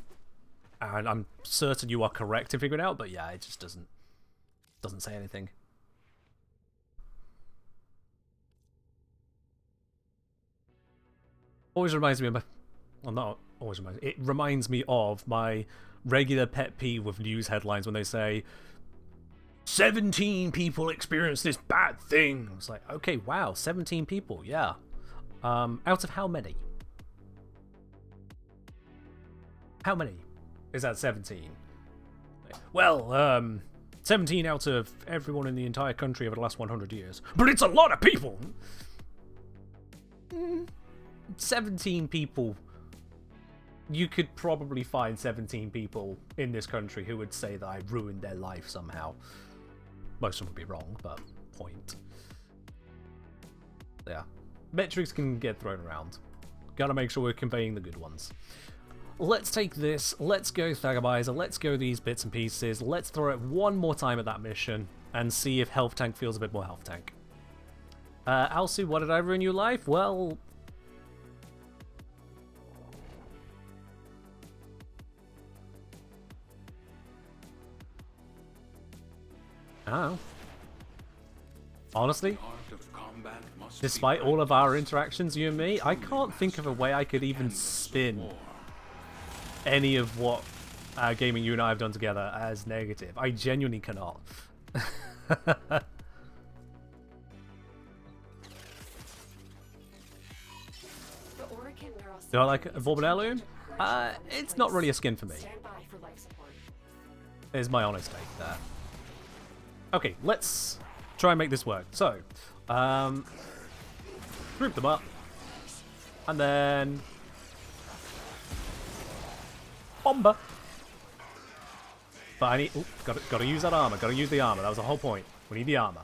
Speaker 2: and I'm certain you are correct in figuring it out, but yeah, it just doesn't say anything. Always reminds me of well, not always reminds me. It reminds me of my regular pet peeve with news headlines when they say 17 people experienced this bad thing. I was like, okay, wow, 17 people, yeah. Out of how many? How many is that 17? Well, 17 out of everyone in the entire country over the last 100 years. But it's a lot of people! 17 people. You could probably find 17 people in this country who would say that I ruined their life somehow. Most of them would be wrong, but point. Yeah. Metrics can get thrown around. Gotta make sure we're conveying the good ones. Let's take this, let's go Thagamizer, let's go these bits and pieces, let's throw it one more time at that mission, and see if Health Tank feels a bit more Health Tank. Alsu, what did I ruin your life? Well... Oh. Honestly, despite all of our interactions, you and me, I can't think of a way I could even spin any of what gaming you and I have done together as negative. I genuinely cannot. Do I like a Vauban heirloom? It's not really a skin for me. Is my honest take there. Okay, let's try and make this work. So, group them up, and then bomber. But I need, gotta use that armor. Gotta use the armor. That was the whole point. We need the armor.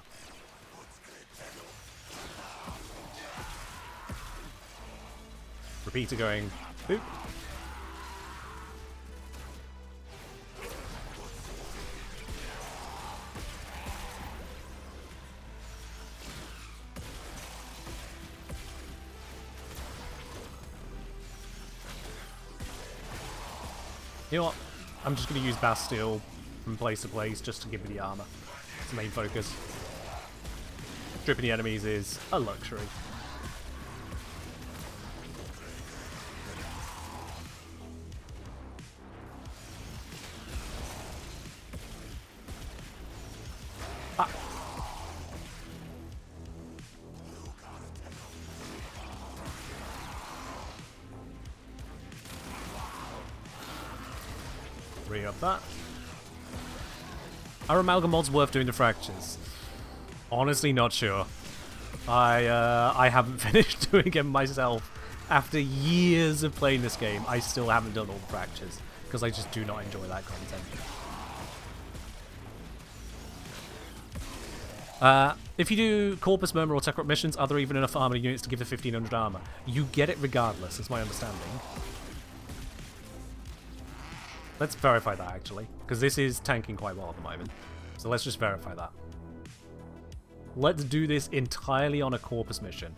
Speaker 2: Repeater going boop. You know what? I'm just going to use Bastille from place to place just to give me the armor. It's the main focus. Dripping the enemies is a luxury. Ah. Re-up that. Are amalgam mods worth doing the fractures? Honestly, not sure. I haven't finished doing it myself. After years of playing this game, I still haven't done all the fractures because I just do not enjoy that content. If you do Corpus, Murmur, or Tekrot missions, are there even enough armor units to give the 1500 armor? You get it regardless, is my understanding. Let's verify that, actually, because this is tanking quite well at the moment. So let's just verify that. Let's do this entirely on a Corpus mission.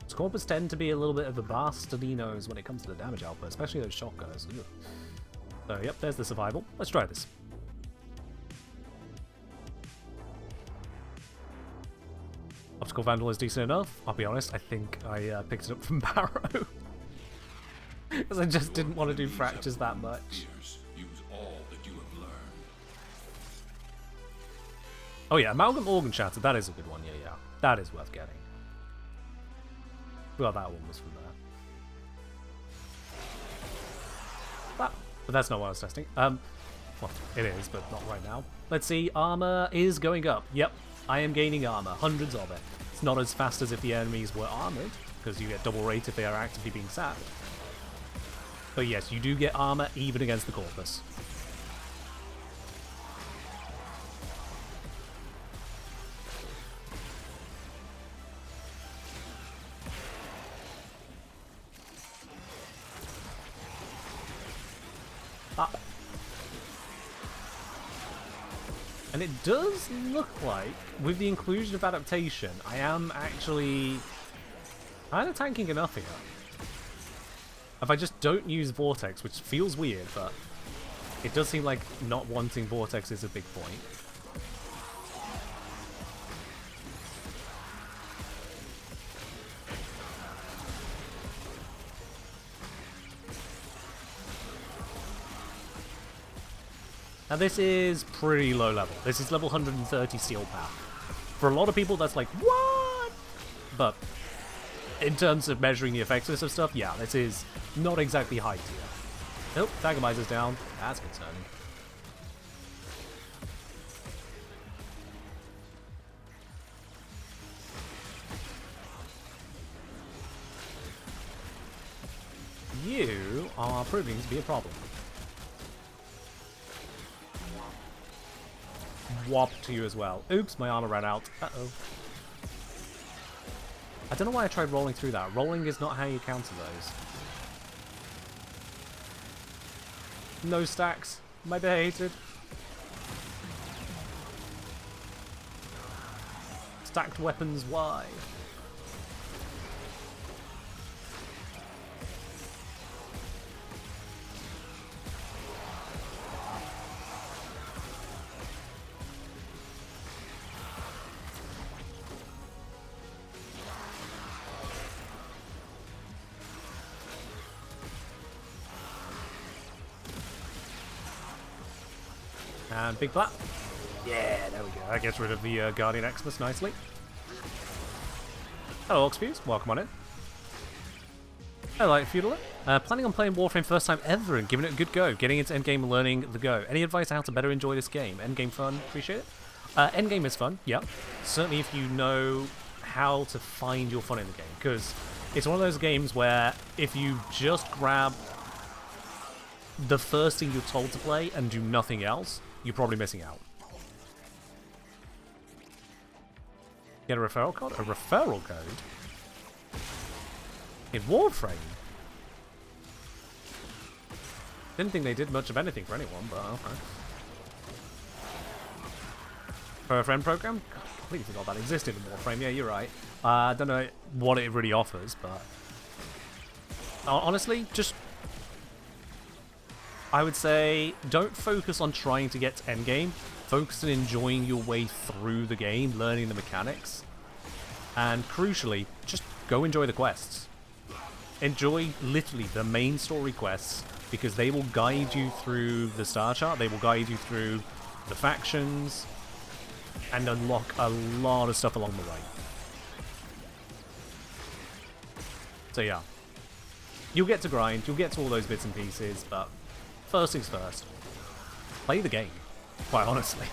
Speaker 2: So Corpus tend to be a little bit of a bastardinos when it comes to the damage output, especially those shotgunners. Ugh. So, yep, there's the survival. Let's try this. Optical Vandal is decent enough. I'll be honest, I think I picked it up from Barrow. Because I just didn't want to do fractures that much.
Speaker 3: Use all that you have learned.
Speaker 2: Oh yeah, Amalgam Organ Shatter, that is a good one, yeah. That is worth getting. Well, that one was from there. But that's not what I was testing. Well, it is, but not right now. Let's see, armor is going up. Yep, I am gaining armor, hundreds of it. It's not as fast as if the enemies were armored, because you get double rate if they are actively being sapped. But yes, you do get armor even against the Corpus. And it does look like, with the inclusion of adaptation, I am actually kind of tanking enough here. If I just don't use Vortex, which feels weird, but it does seem like not wanting Vortex is a big point. Now this is pretty low level. This is level 130 Steel Path. For a lot of people that's like, what? But in terms of measuring the effectiveness of stuff, yeah, this is not exactly high tier. Nope, Thagamizer's down. That's concerning. You are proving to be a problem. Warp to you as well. Oops, my armor ran out. Uh-oh. I don't know why I tried rolling through that. Rolling is not how you counter those. No stacks. Might be hated. Stacked weapons, why? And big clap. Yeah, there we go. That gets rid of the Guardian Xmas nicely. Hello, Oxfuse. Welcome on in. Hello, Feudal. Planning on playing Warframe first time ever and giving it a good go. Getting into endgame and learning the go. Any advice on how to better enjoy this game? Endgame fun? Appreciate it. Endgame is fun, yeah. Certainly if you know how to find your fun in the game. Because it's one of those games where if you just grab the first thing you're told to play and do nothing else, you're probably missing out. Get a referral code? A referral code? In Warframe? Didn't think they did much of anything for anyone, but okay. For a friend program? God, I completely forgot that existed in Warframe. Yeah, you're right. I don't know what it really offers, but honestly, just I would say don't focus on trying to get to endgame. Focus on enjoying your way through the game, learning the mechanics, and crucially, just go enjoy the quests. Enjoy literally the main story quests because they will guide you through the star chart, they will guide you through the factions, and unlock a lot of stuff along the way. So yeah, you'll get to grind, you'll get to all those bits and pieces, but first things first, play the game, quite honestly.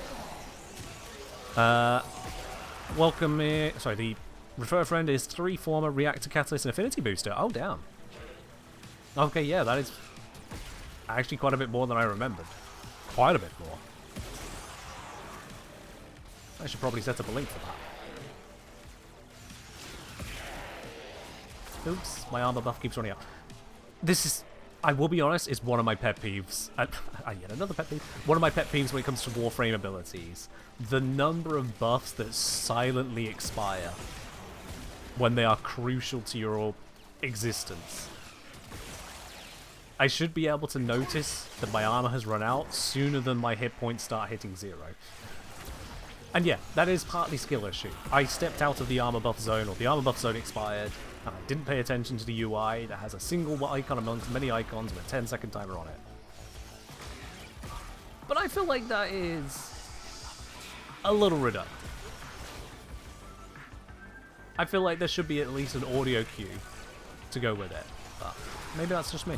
Speaker 2: Welcome here. Sorry, the refer friend is 3 former reactor catalyst and affinity booster. Oh, damn. Okay, yeah, that is actually quite a bit more than I remembered. Quite a bit more. I should probably set up a link for that. Oops, my armor buff keeps running up. This is, I will be honest, is one of my pet peeves. Yet another pet peeve. One of my pet peeves when it comes to Warframe abilities. The number of buffs that silently expire when they are crucial to your existence. I should be able to notice that my armor has run out sooner than my hit points start hitting 0. And yeah, that is partly skill issue. I stepped out of the armor buff zone, or the armor buff zone expired, and I didn't pay attention to the UI that has a single icon amongst many icons with a 10-second timer on it. But I feel like that is a little reductive. I feel like there should be at least an audio cue to go with it, but maybe that's just me.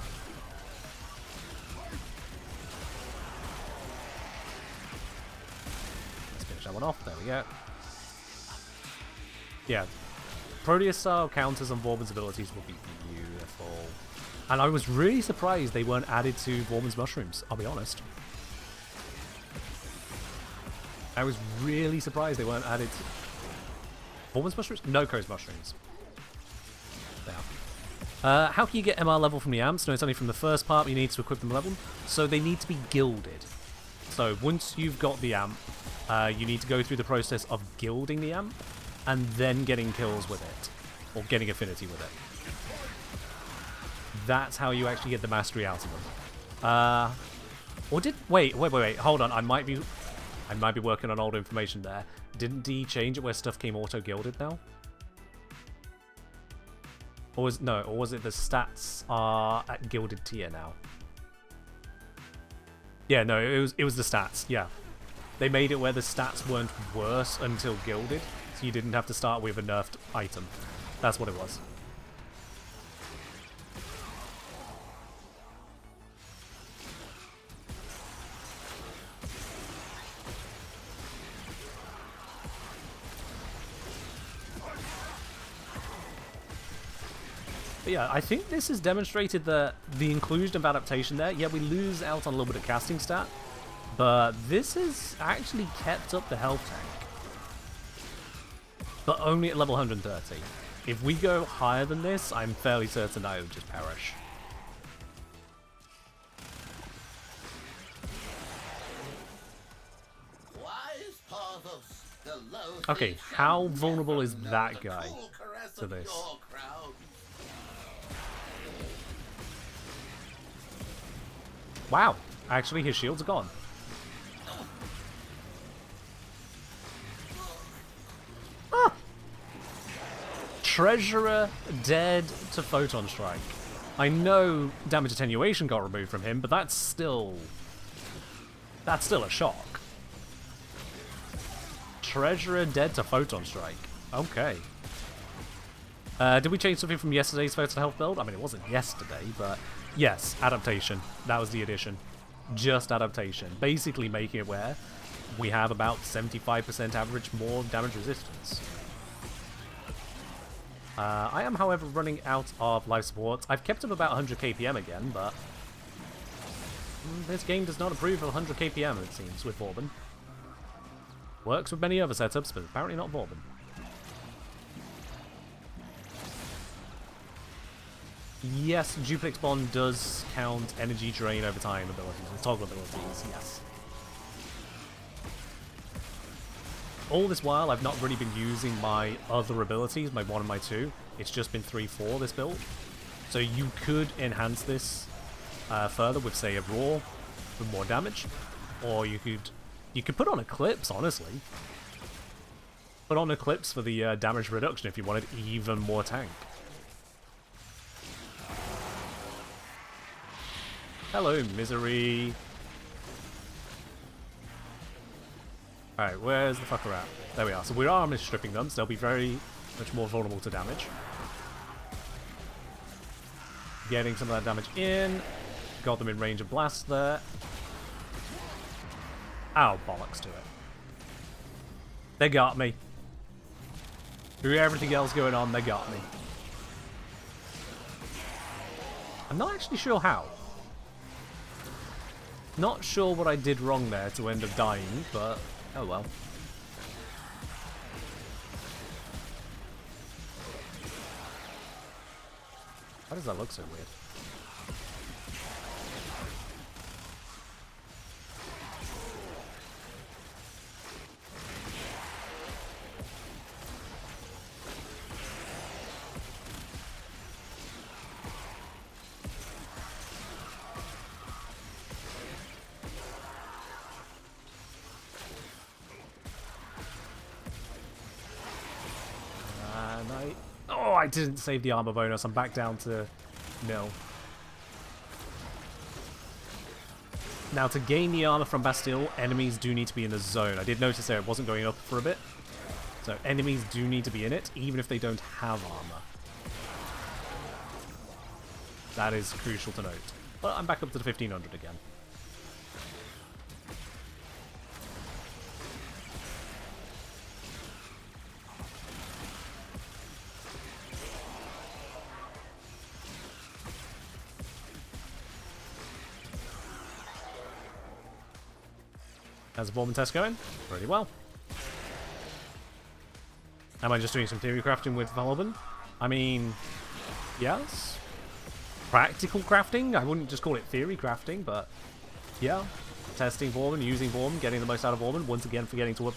Speaker 2: That one off. There we go. Yeah, Proteus style counters on Vauban's abilities would be beautiful. And I was really surprised they weren't added to Vauban's mushrooms, I'll be honest. I was really surprised they weren't added to Vauban's mushrooms? Noko's mushrooms. There. How can you get MR level from the amps? No, it's only from the first part, but you need to equip them level. So they need to be gilded. So once you've got the amp, you need to go through the process of gilding the amp and then getting kills with it, or getting affinity with it. That's how you actually get the mastery out of them. Or did wait, hold on, I might be working on old information there. Didn't D change it where stuff came auto gilded now? Or was it the stats are at gilded tier now? Yeah, no, it was the stats, yeah. They made it where the stats weren't worse until gilded, so you didn't have to start with a nerfed item. That's what it was. But yeah, I think this has demonstrated the inclusion of adaptation there. Yeah, we lose out on a little bit of casting stat, but this has actually kept up the health tank. But only at level 130. If we go higher than this, I'm fairly certain I would just perish. Okay, how vulnerable is that guy to this? Wow, actually his shields are gone. Ah! Treasurer dead to Photon Strike. I know damage attenuation got removed from him, but that's still a shock. Treasurer dead to Photon Strike. Okay. Did we change something from yesterday's Photon Health build? I mean, it wasn't yesterday, but yes, adaptation. That was the addition. Just adaptation. Basically making it where we have about 75% average more damage resistance. I am, however, running out of life support. I've kept him about 100 kpm again, but this game does not approve of 100 kpm, it seems, with Vauban. Works with many other setups, but apparently not Vauban. Yes, Duplex Bond does count energy drain over time abilities, and toggle abilities, yes. All this while, I've not really been using my other abilities, my 1 and my 2. It's just been 3-4 this build. So you could enhance this further with, say, a Roar for more damage. Or you could put on Eclipse, honestly. Put on Eclipse for the damage reduction if you wanted even more tank. Hello, Misery. Alright, where's the fucker at? There we are. So we are armor stripping them, so they'll be very much more vulnerable to damage. Getting some of that damage in. Got them in range of blast there. Ow, bollocks to it. They got me. Through everything else going on, they got me. I'm not actually sure how. Not sure what I did wrong there to end up dying, but oh well. Why does that look so weird? I didn't save the armor bonus. I'm back down to nil. Now, to gain the armor from Bastille, enemies do need to be in the zone. I did notice there it wasn't going up for a bit. So enemies do need to be in it, even if they don't have armor. That is crucial to note. But I'm back up to the 1500 again. How's the Vauban test going? Pretty well. Am I just doing some theory crafting with Vauban? I mean, yes. Practical crafting? I wouldn't just call it theory crafting, but yeah. Testing Vauban, using Vauban, getting the most out of Vauban. Once again, forgetting to up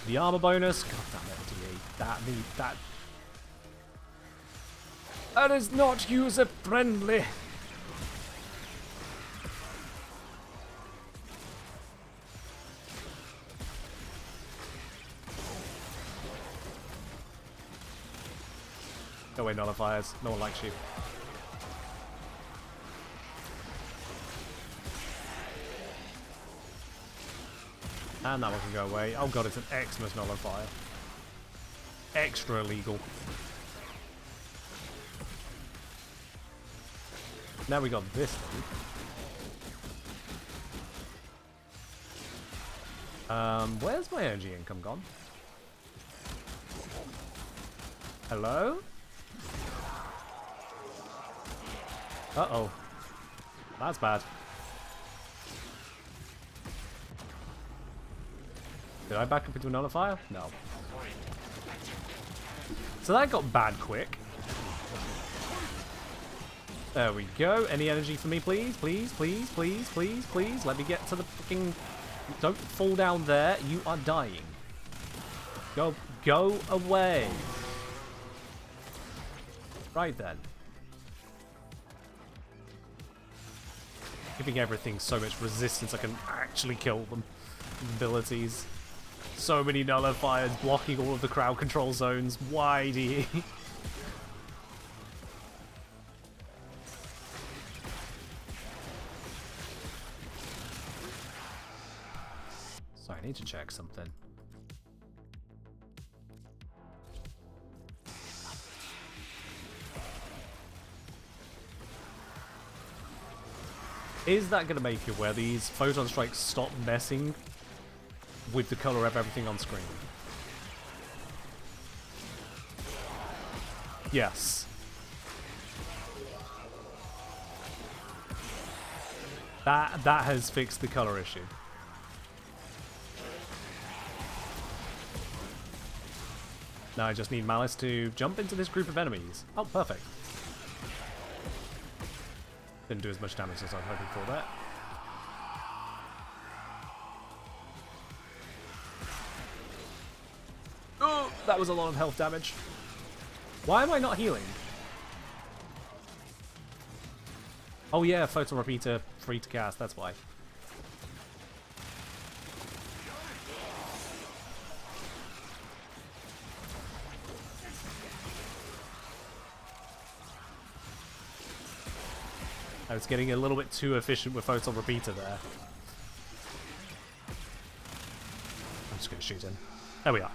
Speaker 2: the armor bonus. God damn it, that is not user friendly. Go away, nullifiers. No one likes you. And that one can go away. Oh god, it's an Xmas nullifier. Extra illegal. Now we got this thing. Where's my energy income gone? Hello? Uh-oh. That's bad. Did I back up into a nullifier? No. So that got bad quick. There we go. Any energy for me, please? Please, please, please, please, please. Let me get to the fucking... Don't fall down there. You are dying. Go away. Right then. Giving everything so much resistance I can actually kill them. Abilities. So many nullifiers blocking all of the crowd control zones. Why do you... Sorry, I need to check something. Is that going to make it where these photon strikes stop messing with the color of everything on screen? Yes. That has fixed the color issue. Now I just need Malice to jump into this group of enemies. Oh, perfect. Didn't do as much damage as I was hoping for there. Oh, that was a lot of health damage. Why am I not healing? Oh yeah, Photon Repeater free to cast, that's why. I was getting a little bit too efficient with Photon Repeater there. I'm just going to shoot him. There we are.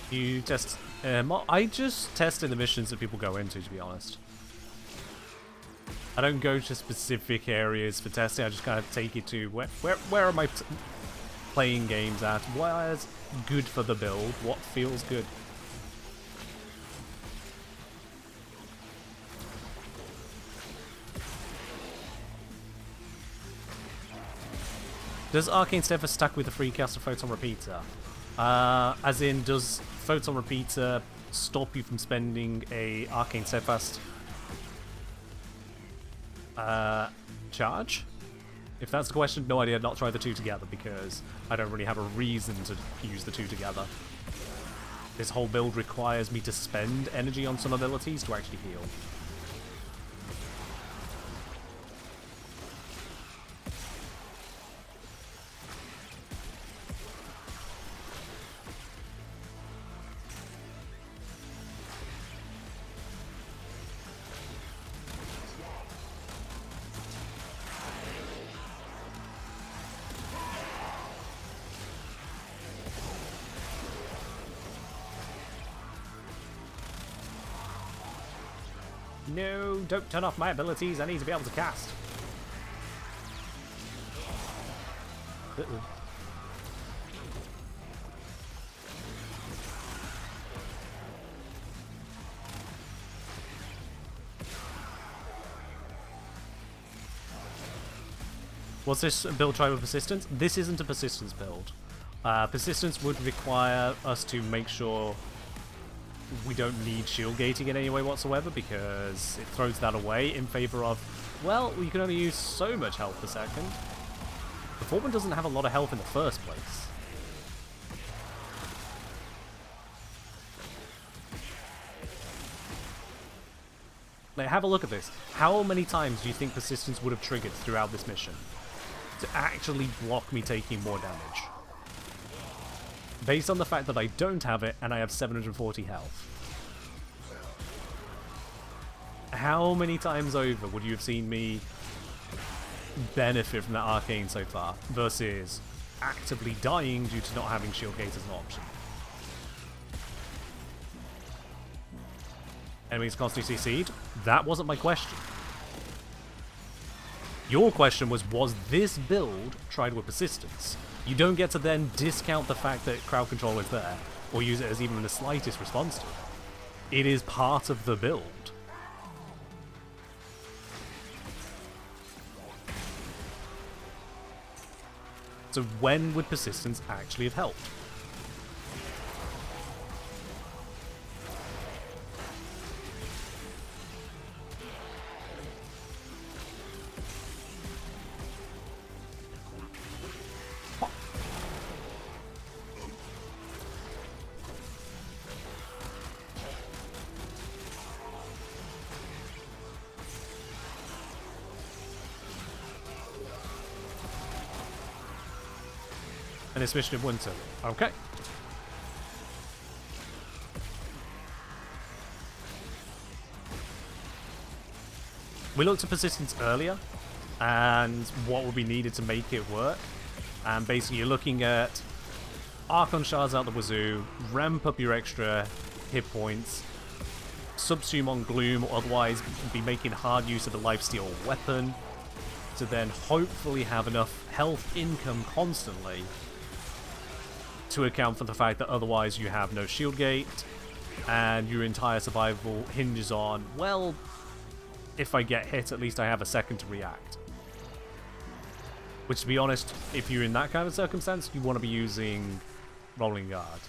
Speaker 2: You test... I just test in the missions that people go into, to be honest. I don't go to specific areas for testing, I just kind of take it to where am I playing games at? What is good for the build? What feels good? Does Arcane Steadfast stack with the free cast of Photon Repeater? As in, does Photon Repeater stop you from spending a Arcane Steadfast charge? If that's the question, no idea. I'd not try the two together because I don't really have a reason to use the two together. This whole build requires me to spend energy on some abilities to actually heal. No, don't turn off my abilities. I need to be able to cast. Uh-oh. Was this a build tried with persistence? This isn't a persistence build. Persistence would require us to make sure we don't need shield gating in any way whatsoever, because it throws that away in favor of, well, you can only use so much health per second. The Vauban doesn't have a lot of health in the first place. Like, have a look at this. How many times do you think persistence would have triggered throughout this mission to actually block me taking more damage? Based on the fact that I don't have it and I have 740 health. How many times over would you have seen me benefit from that arcane so far versus actively dying due to not having shield gate as an option? Enemies constantly CC'd? That wasn't my question. Your question was this build tried with persistence? You don't get to then discount the fact that crowd control is there, or use it as even the slightest response to it. It is part of the build. So when would persistence actually have helped? And it's mission in winter. Okay. We looked at persistence earlier and what would be needed to make it work. And basically you're looking at Archon shards out the wazoo, ramp up your extra hit points, subsume on Gloom, or otherwise be making hard use of the lifesteal weapon to then hopefully have enough health income constantly to account for the fact that otherwise you have no shield gate and your entire survival hinges on, well, if I get hit, at least I have a second to react. Which, to be honest, if you're in that kind of circumstance, you want to be using Rolling Guard.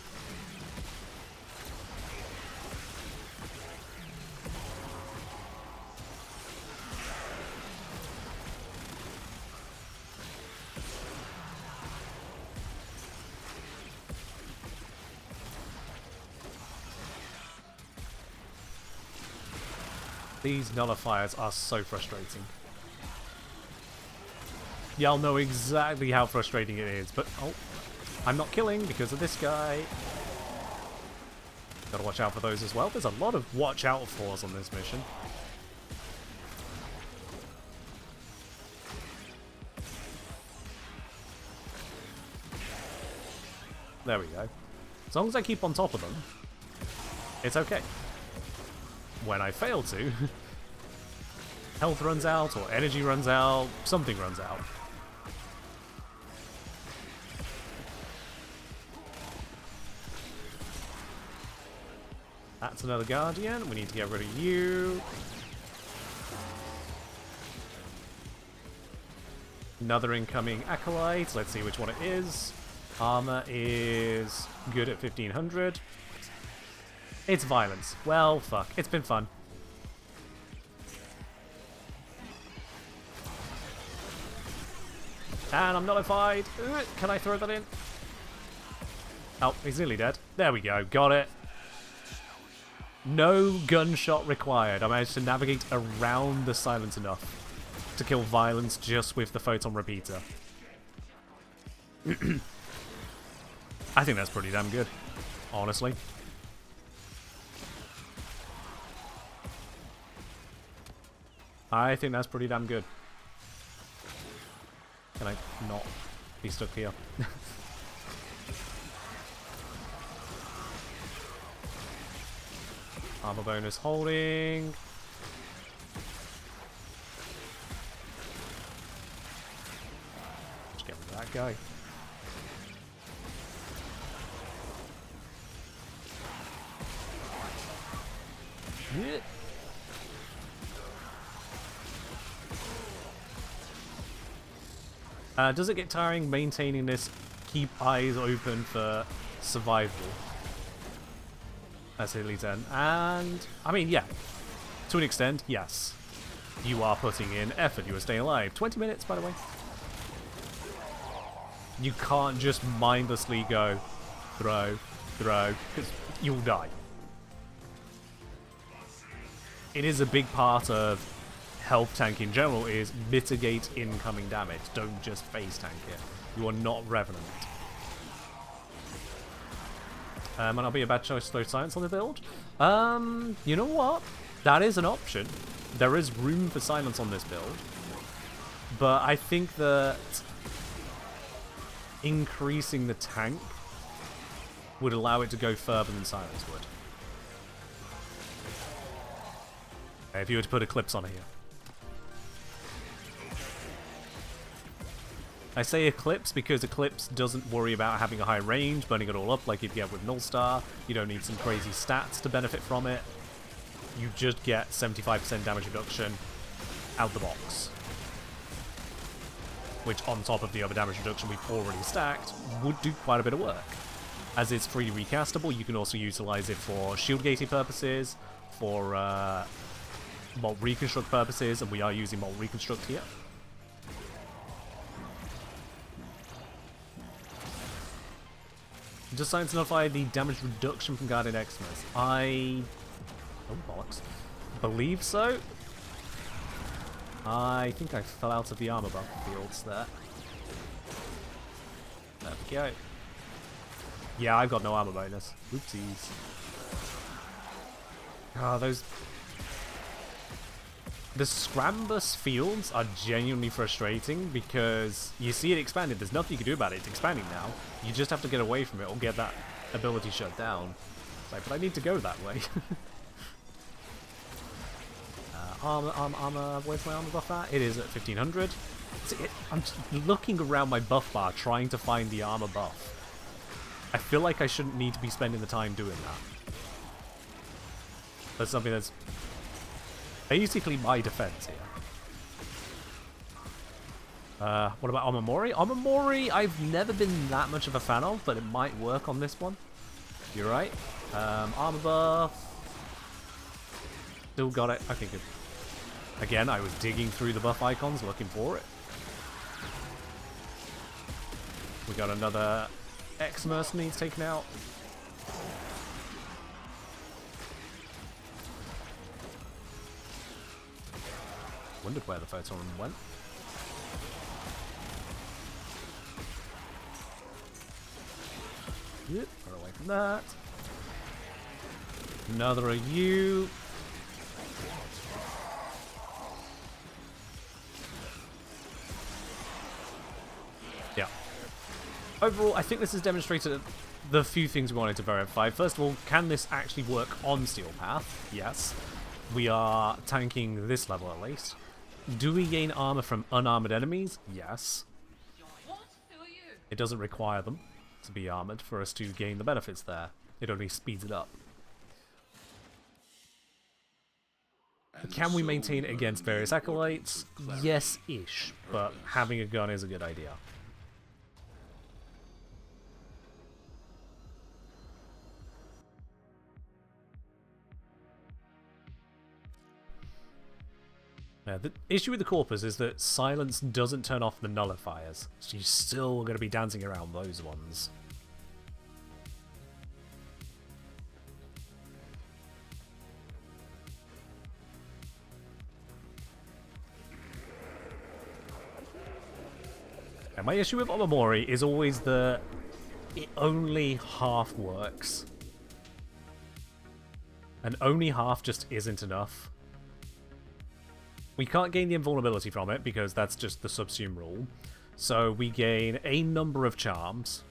Speaker 2: These nullifiers are so frustrating. Y'all know exactly how frustrating it is, but oh, I'm not killing because of this guy. Gotta watch out for those as well. There's a lot of watch out fors on this mission. There we go. As long as I keep on top of them, it's okay. When I fail to, health runs out, or energy runs out, something runs out. That's another Guardian. We need to get rid of you. Another incoming Acolyte. Let's see which one it is. Armor is good at 1500. It's violence. Well, fuck. It's been fun. And I'm nullified. Can I throw that in? Oh, he's nearly dead. There we go. Got it. No gunshot required. I managed to navigate around the silence enough to kill violence just with the photon repeater. I think that's pretty damn good, honestly. I think that's pretty damn good. Can I not be stuck here? Armor bonus holding. That guy. Yeah. Does it get tiring maintaining this keep eyes open for survival? That's Elite 10. And, I mean, yeah. To an extent, yes. You are putting in effort. You are staying alive. 20 minutes, by the way. You can't just mindlessly go throw, because you'll die. It is a big part of health tank in general is mitigate incoming damage. Don't just phase tank it. You are not Revenant. Might not be a bad choice to throw Silence on the build. You know what? That is an option. There is room for Silence on this build. But I think that increasing the tank would allow it to go further than Silence would. Okay, if you were to put Eclipse on here. I say Eclipse because Eclipse doesn't worry about having a high range, burning it all up like you get with Nullstar. You don't need some crazy stats to benefit from it. You just get 75% damage reduction out the box. Which, on top of the other damage reduction we've already stacked, would do quite a bit of work. As it's free recastable, you can also utilize it for shield gating purposes, for Molt Reconstruct purposes, and we are using Molt Reconstruct here. Does Silence nullify the damage reduction from Guardian Xmas? Oh, bollocks. Believe so? I think I fell out of the armor buff fields there. There we go. Yeah, I've got no armor bonus. Oopsies. Ah, those... The Scrambus fields are genuinely frustrating because you see it expanded. There's nothing you can do about it. It's expanding now. You just have to get away from it or get that ability shut down. It's like, but I need to go that way. Armor, where's my armor buff at? It is at 1500. I'm just looking around my buff bar trying to find the armor buff. I feel like I shouldn't need to be spending the time doing that. That's something that's basically my defense here. What about Armor Mori? Armor Mori I've never been that much of a fan of, but it might work on this one. You're right. Armor buff. Still got it. Okay, good. Again, I was digging through the buff icons looking for it. We got another ex-mercenaries taken out. Wondered where the photon went. Yep, got away from that. Another of you. Yeah. Overall, I think this has demonstrated the few things we wanted to verify. First of all, can this actually work on Steel Path? Yes. We are tanking this level at least. Do we gain armor from unarmored enemies? Yes. It doesn't require them to be armored for us to gain the benefits there. It only speeds it up. Can we maintain it against various acolytes? Yes-ish, but having a gun is a good idea. Now, the issue with the Corpus is that Silence doesn't turn off the nullifiers, so you're still going to be dancing around those ones. And my issue with Omamori is always that it only half works. And only half just isn't enough. We can't gain the invulnerability from it because that's just the subsume rule. So we gain a number of charms.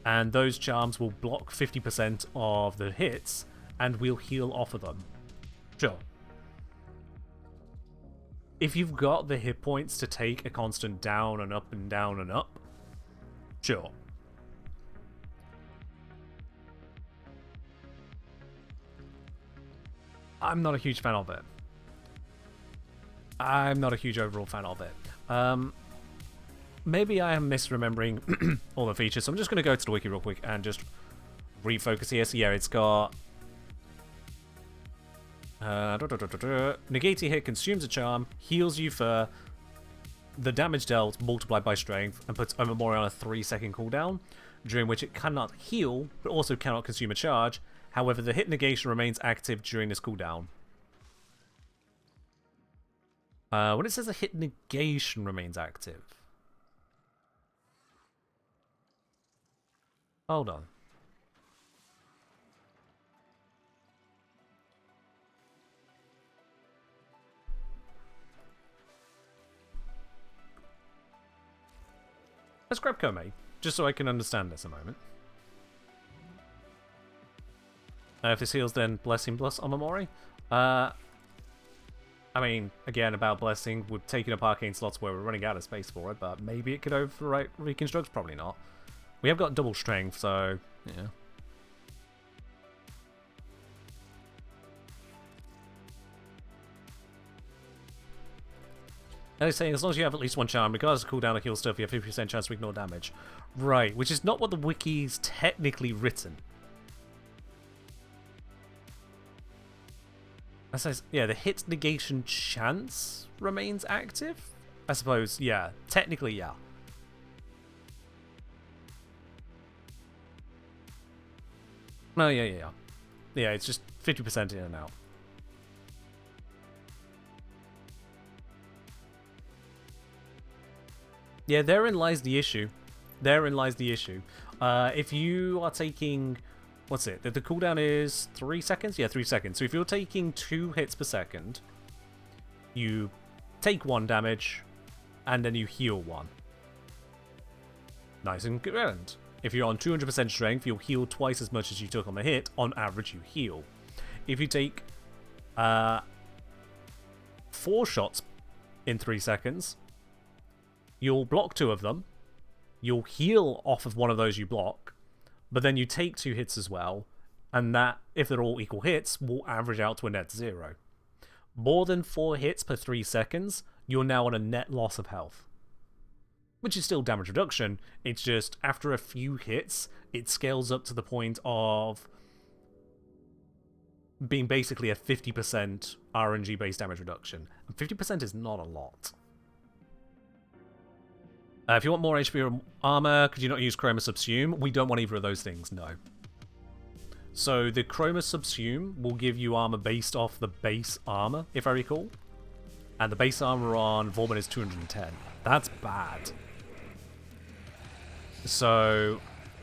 Speaker 2: And those charms will block 50% of the hits and we'll heal off of them. Sure. If you've got the hit points to take a constant down and up and down and up, Sure. I'm not a huge fan of it. I'm not a huge overall fan of it. Maybe I am misremembering all the features, so I'm just going to go to the wiki real quick and just refocus here. So yeah, it's got... negate a hit, consumes a charm, heals you for the damage dealt multiplied by strength, and puts Overmori on a 3-second cooldown, during which it cannot heal, but also cannot consume a charge. However, the hit negation remains active during this cooldown. When it says the hit negation remains active... Hold on. Let's grab Kome, just so I can understand this a moment. If this heals, then Blessing plus Omamori. I mean, again, about Blessing, we're taking up Arcane slots where we're running out of space for it, but maybe it could overwrite Reconstruct, probably not. We have got double strength, so, yeah. And it's saying, as long as you have at least one charm, regardless of cooldown or heal stuff, you have 50% chance to ignore damage. Right, which is not what the wiki's technically written. That says, yeah, the hit negation chance remains active? I suppose, yeah. Technically, yeah. No, yeah. Yeah, it's just 50% in and out. Yeah, therein lies the issue. Therein lies the issue. If you are taking... What's it? The cooldown is 3 seconds? Yeah, 3 seconds. So if you're taking 2 hits per second, you take 1 damage, and then you heal 1. Nice and good. If you're on 200% strength, you'll heal twice as much as you took on the hit. On average, you heal. If you take 4 shots in 3 seconds, you'll block 2 of them. You'll heal off of one of those you block, but then you take 2 hits as well, and that, if they're all equal hits, will average out to a net 0. More than 4 hits per 3 seconds, you're now on a net loss of health. Which is still damage reduction, it's just, after a few hits, it scales up to the point of being basically a 50% RNG-based damage reduction. And 50% is not a lot. If you want more HP or armor, could you not use Chroma Subsume? We don't want either of those things, no. So the Chroma Subsume will give you armor based off the base armor, if I recall. And the base armor on Vauban is 210. That's bad. So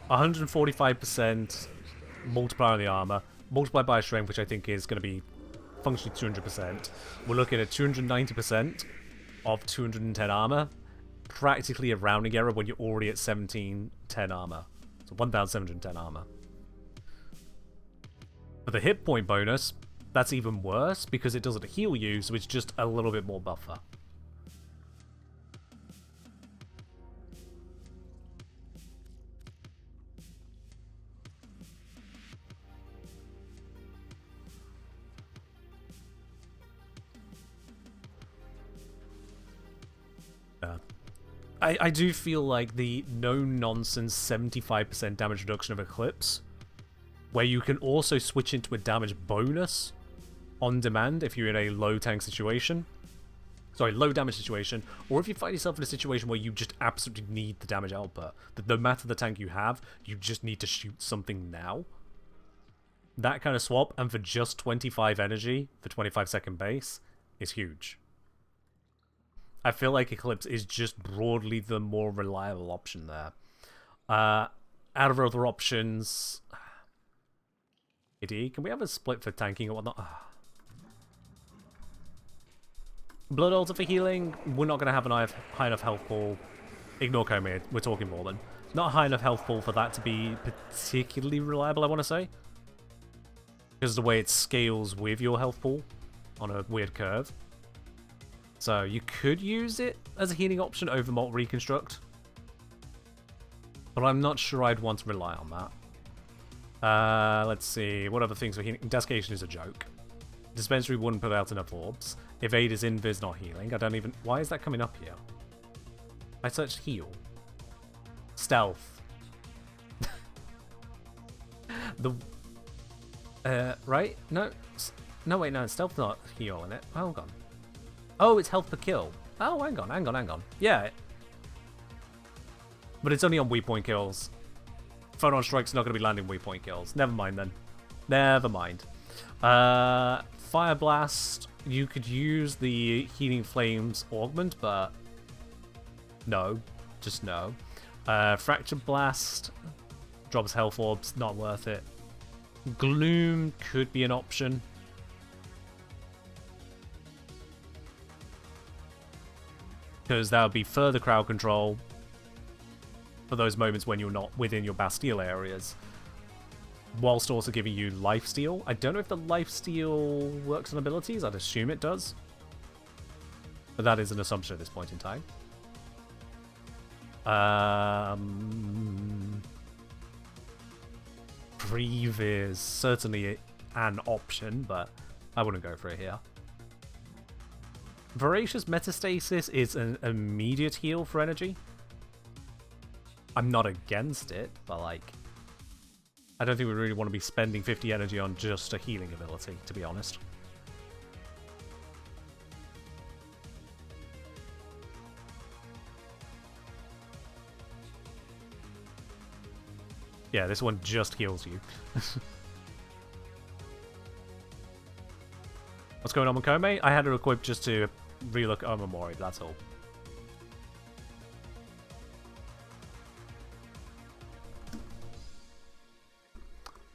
Speaker 2: 145% multiplier on the armor, multiplied by strength, which I think is going to be functionally 200%. We're looking at 290% of 210 armor. Practically a rounding error when you're already at 1710 armor. So 1710 armor. But the hit point bonus, that's even worse because it doesn't heal you, so it's just a little bit more buffer. I do feel like the no-nonsense 75% damage reduction of Eclipse, where you can also switch into a damage bonus on demand if you're in a low tank situation. Sorry, low damage situation, or if you find yourself in a situation where you just absolutely need the damage output, that no matter the tank you have, you just need to shoot something now. That kind of swap, and for just 25 energy for 25-second base, is huge. I feel like Eclipse is just broadly the more reliable option there. Out of other options... AD, can we have a split for tanking or whatnot? Blood Altar for healing, we're not going to have an high enough health pool. Ignore Kome, we're talking Vauban. Not a high enough health pool for that to be particularly reliable, I want to say. Because of the way it scales with your health pool on a weird curve. So you could use it as a healing option over Molt Reconstruct. But but I'm not sure I'd want to rely on that. Let's see, what other things are healing? Desiccation is a joke. Dispensary wouldn't put out enough orbs. Evade is invis, not healing. I don't even... Why is that coming up here? I searched heal. Stealth. Right? No. No, wait, no. Stealth not heal in it. Oh, hold on. Oh, it's health per kill. Oh, hang on. Yeah. But it's only on weak point kills. Photon Strike's not going to be landing weak point kills. Never mind, then. Never mind. Fire Blast. You could use the Healing Flames Augment, but... No. Just no. Fracture Blast. Drops health orbs. Not worth it. Gloom could be an option. Because that would be further crowd control for those moments when you're not within your Bastille areas. Whilst also giving you lifesteal. I don't know if the lifesteal works on abilities. I'd assume it does. But that is an assumption at this point in time. Breathe is certainly an option, but I wouldn't go for it here. Voracious Metastasis is an immediate heal for energy. I'm not against it, but like... I don't think we really want to be spending 50 energy on just a healing ability, to be honest. Yeah, this one just heals you. What's going on with Kome? I had it equipped just to relook at Omamori, that's all.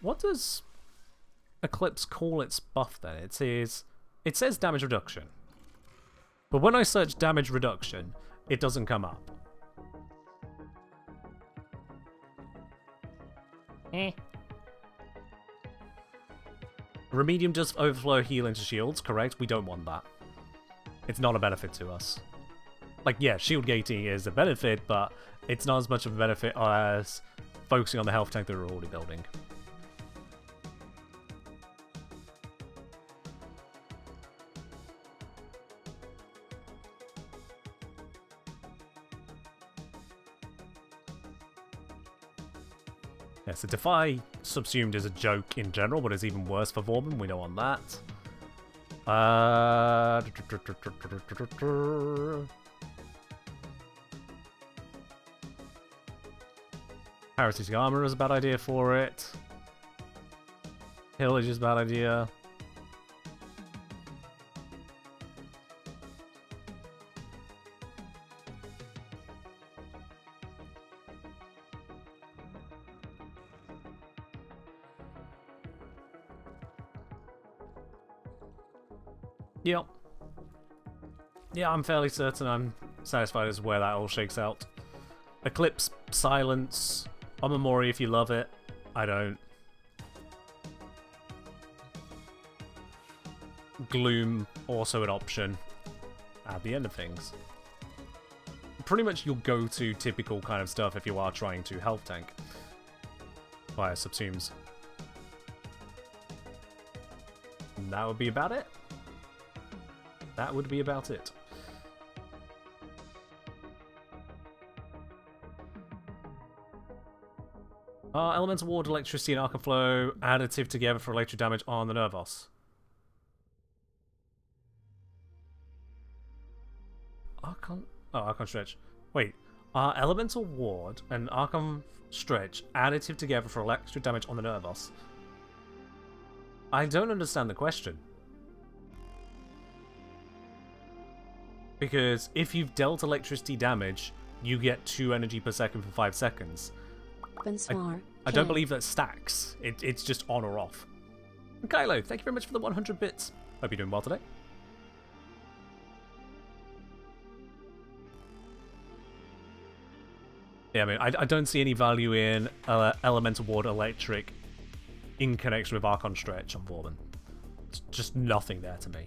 Speaker 2: What does Eclipse call its buff then? It says damage reduction. But when I search damage reduction, it doesn't come up. Remedium does overflow heal into shields, correct? We don't want that. It's not a benefit to us. Like, yeah, shield gating is a benefit, but it's not as much of a benefit as focusing on the health tank that we're already building. Yeah, so Defy subsumed is a joke in general, but it's even worse for Vauban, we know on that. Parasitic Armor is a bad idea for it. Pillage is a bad idea. Yep. Yeah, I'm fairly certain I'm satisfied as where that all shakes out. Eclipse, Silence, Omamori if you love it. I don't. Gloom, also an option at the end of things. Pretty much your go-to typical kind of stuff if you are trying to health tank via subsumes. And that would be about it. That would be about it. Elemental Ward, Electricity, and Arcane Flow additive together for electric damage on the Nervos. Arcane Stretch. Wait, are Elemental Ward and Arcane Stretch additive together for electric damage on the Nervos? I don't understand the question. Because if you've dealt electricity damage, you get 2 energy per second for 5 seconds. I don't believe that stacks. It's just on or off. And Kylo, thank you very much for the 100 bits. Hope you're doing well today. Yeah, I mean, I don't see any value in Elemental Ward Electric in connection with Archon Stretch on Vauban. It's just nothing there to me.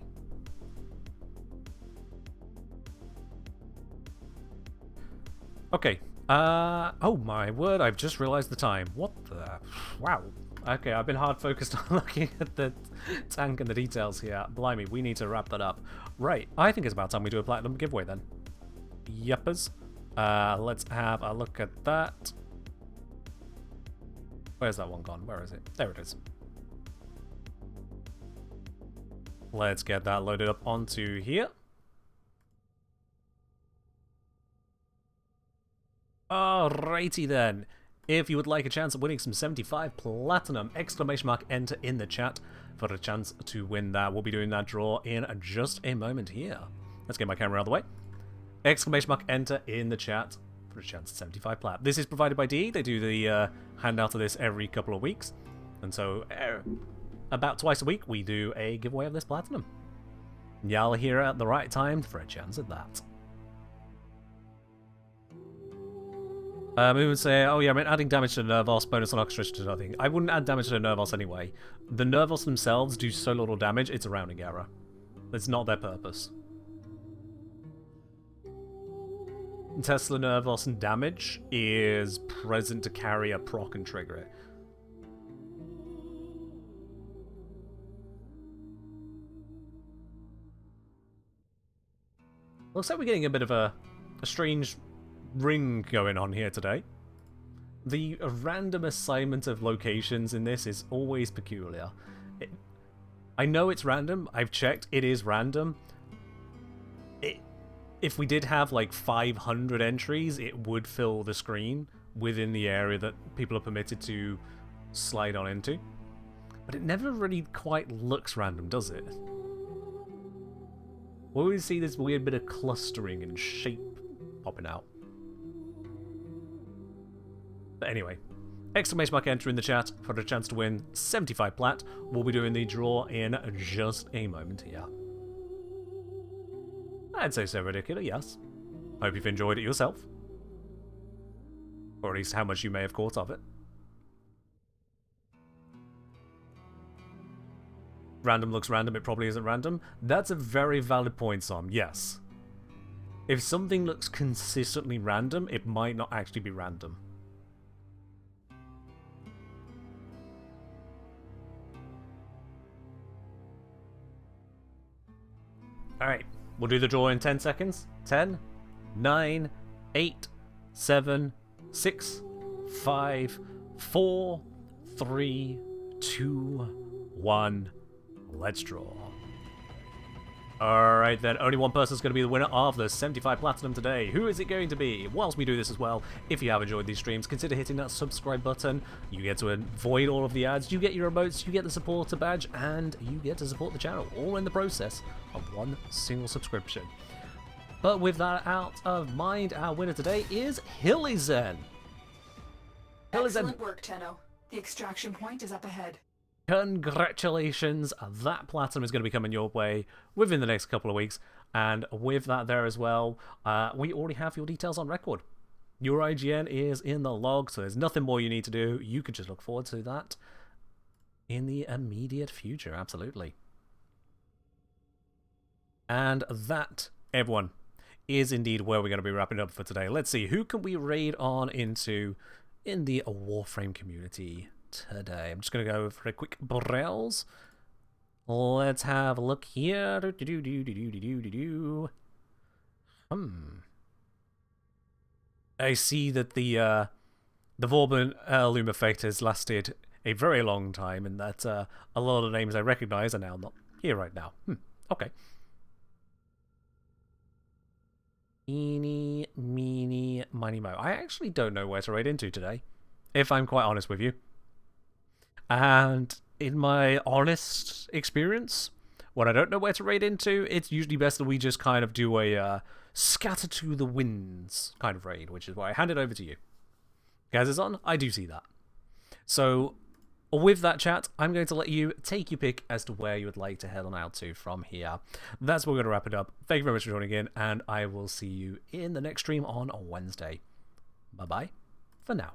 Speaker 2: Okay, Oh my word, I've just realized the time. What the? Wow. Okay, I've been hard focused on looking at the tank and the details here. Blimey, we need to wrap that up. Right, I think it's about time we do a platinum giveaway then. Yuppers. Let's have a look at that. Where's that one gone? Where is it? There it is. Let's get that loaded up onto here. Alrighty then. If you would like a chance of winning some 75 platinum, exclamation mark enter in the chat for a chance to win that. We'll be doing that draw in just a moment here. Let's get my camera out of the way. Exclamation mark enter in the chat for a chance at 75 plat. This is provided by DE. They do the handout of this every couple of weeks. And so about twice a week we do a giveaway of this platinum. Y'all here at the right time for a chance at that. We would say, oh yeah, I mean adding damage to the Nervos, bonus on orchestration to nothing. I wouldn't add damage to the Nervos anyway. The Nervos themselves do so little damage, it's a rounding error. That's not their purpose. Tesla Nervos damage is present to carry a proc and trigger it. Looks like we're getting a bit of a strange ring going on here today. The random assignment of locations in this is always peculiar. I know it's random, I've checked, it is random. If we did have like 500 entries, it would fill the screen within the area that people are permitted to slide on into. But it never really quite looks random, does it? We always see this weird bit of clustering and shape popping out. But anyway, exclamation mark enter in the chat for a chance to win 75 plat. We'll be doing the draw in just a moment here. I'd say so ridiculous, yes. Hope you've enjoyed it yourself. Or at least how much you may have caught of it. Random looks random, it probably isn't random. That's a very valid point, Sam, yes. If something looks consistently random, it might not actually be random. Alright, we'll do the draw in 10 seconds. 10, 9, 8, 7, 6, 5, 4, 3, 2, 1. Let's draw. Alright then, only one person's going to be the winner of the 75 Platinum today. Who is it going to be? Whilst we do this as well, if you have enjoyed these streams, consider hitting that subscribe button. You get to avoid all of the ads, you get your emotes, you get the supporter badge, and you get to support the channel, all in the process of one single subscription. But with that out of mind, our winner today is Hillyzen.
Speaker 4: Excellent work, Tenno. The extraction point is up ahead.
Speaker 2: Congratulations, that platinum is going to be coming your way within the next couple of weeks, and with that there as well, we already have your details on record. Your IGN is in the log, so there's nothing more you need to do. You can just look forward to that in the immediate future, absolutely. And that, everyone, is indeed where we're going to be wrapping up for today. Let's see, who can we raid on into in the Warframe community today? I'm just going to go for a quick browse. Let's have a look here. I see that the Vauban heirloom effect has lasted a very long time, and that a lot of the names I recognize are now not here right now. Okay. Eeny, meeny, miny, mo. I actually don't know where to raid into today, if I'm quite honest with you. And in my honest experience, when I don't know where to raid into, it's usually best that we just kind of do a scatter to the winds kind of raid, which is why I hand it over to you. Guys, it's on? I do see that. So, with that chat, I'm going to let you take your pick as to where you would like to head on out to from here. That's where we're going to wrap it up. Thank you very much for joining in, and I will see you in the next stream on Wednesday. Bye-bye for now.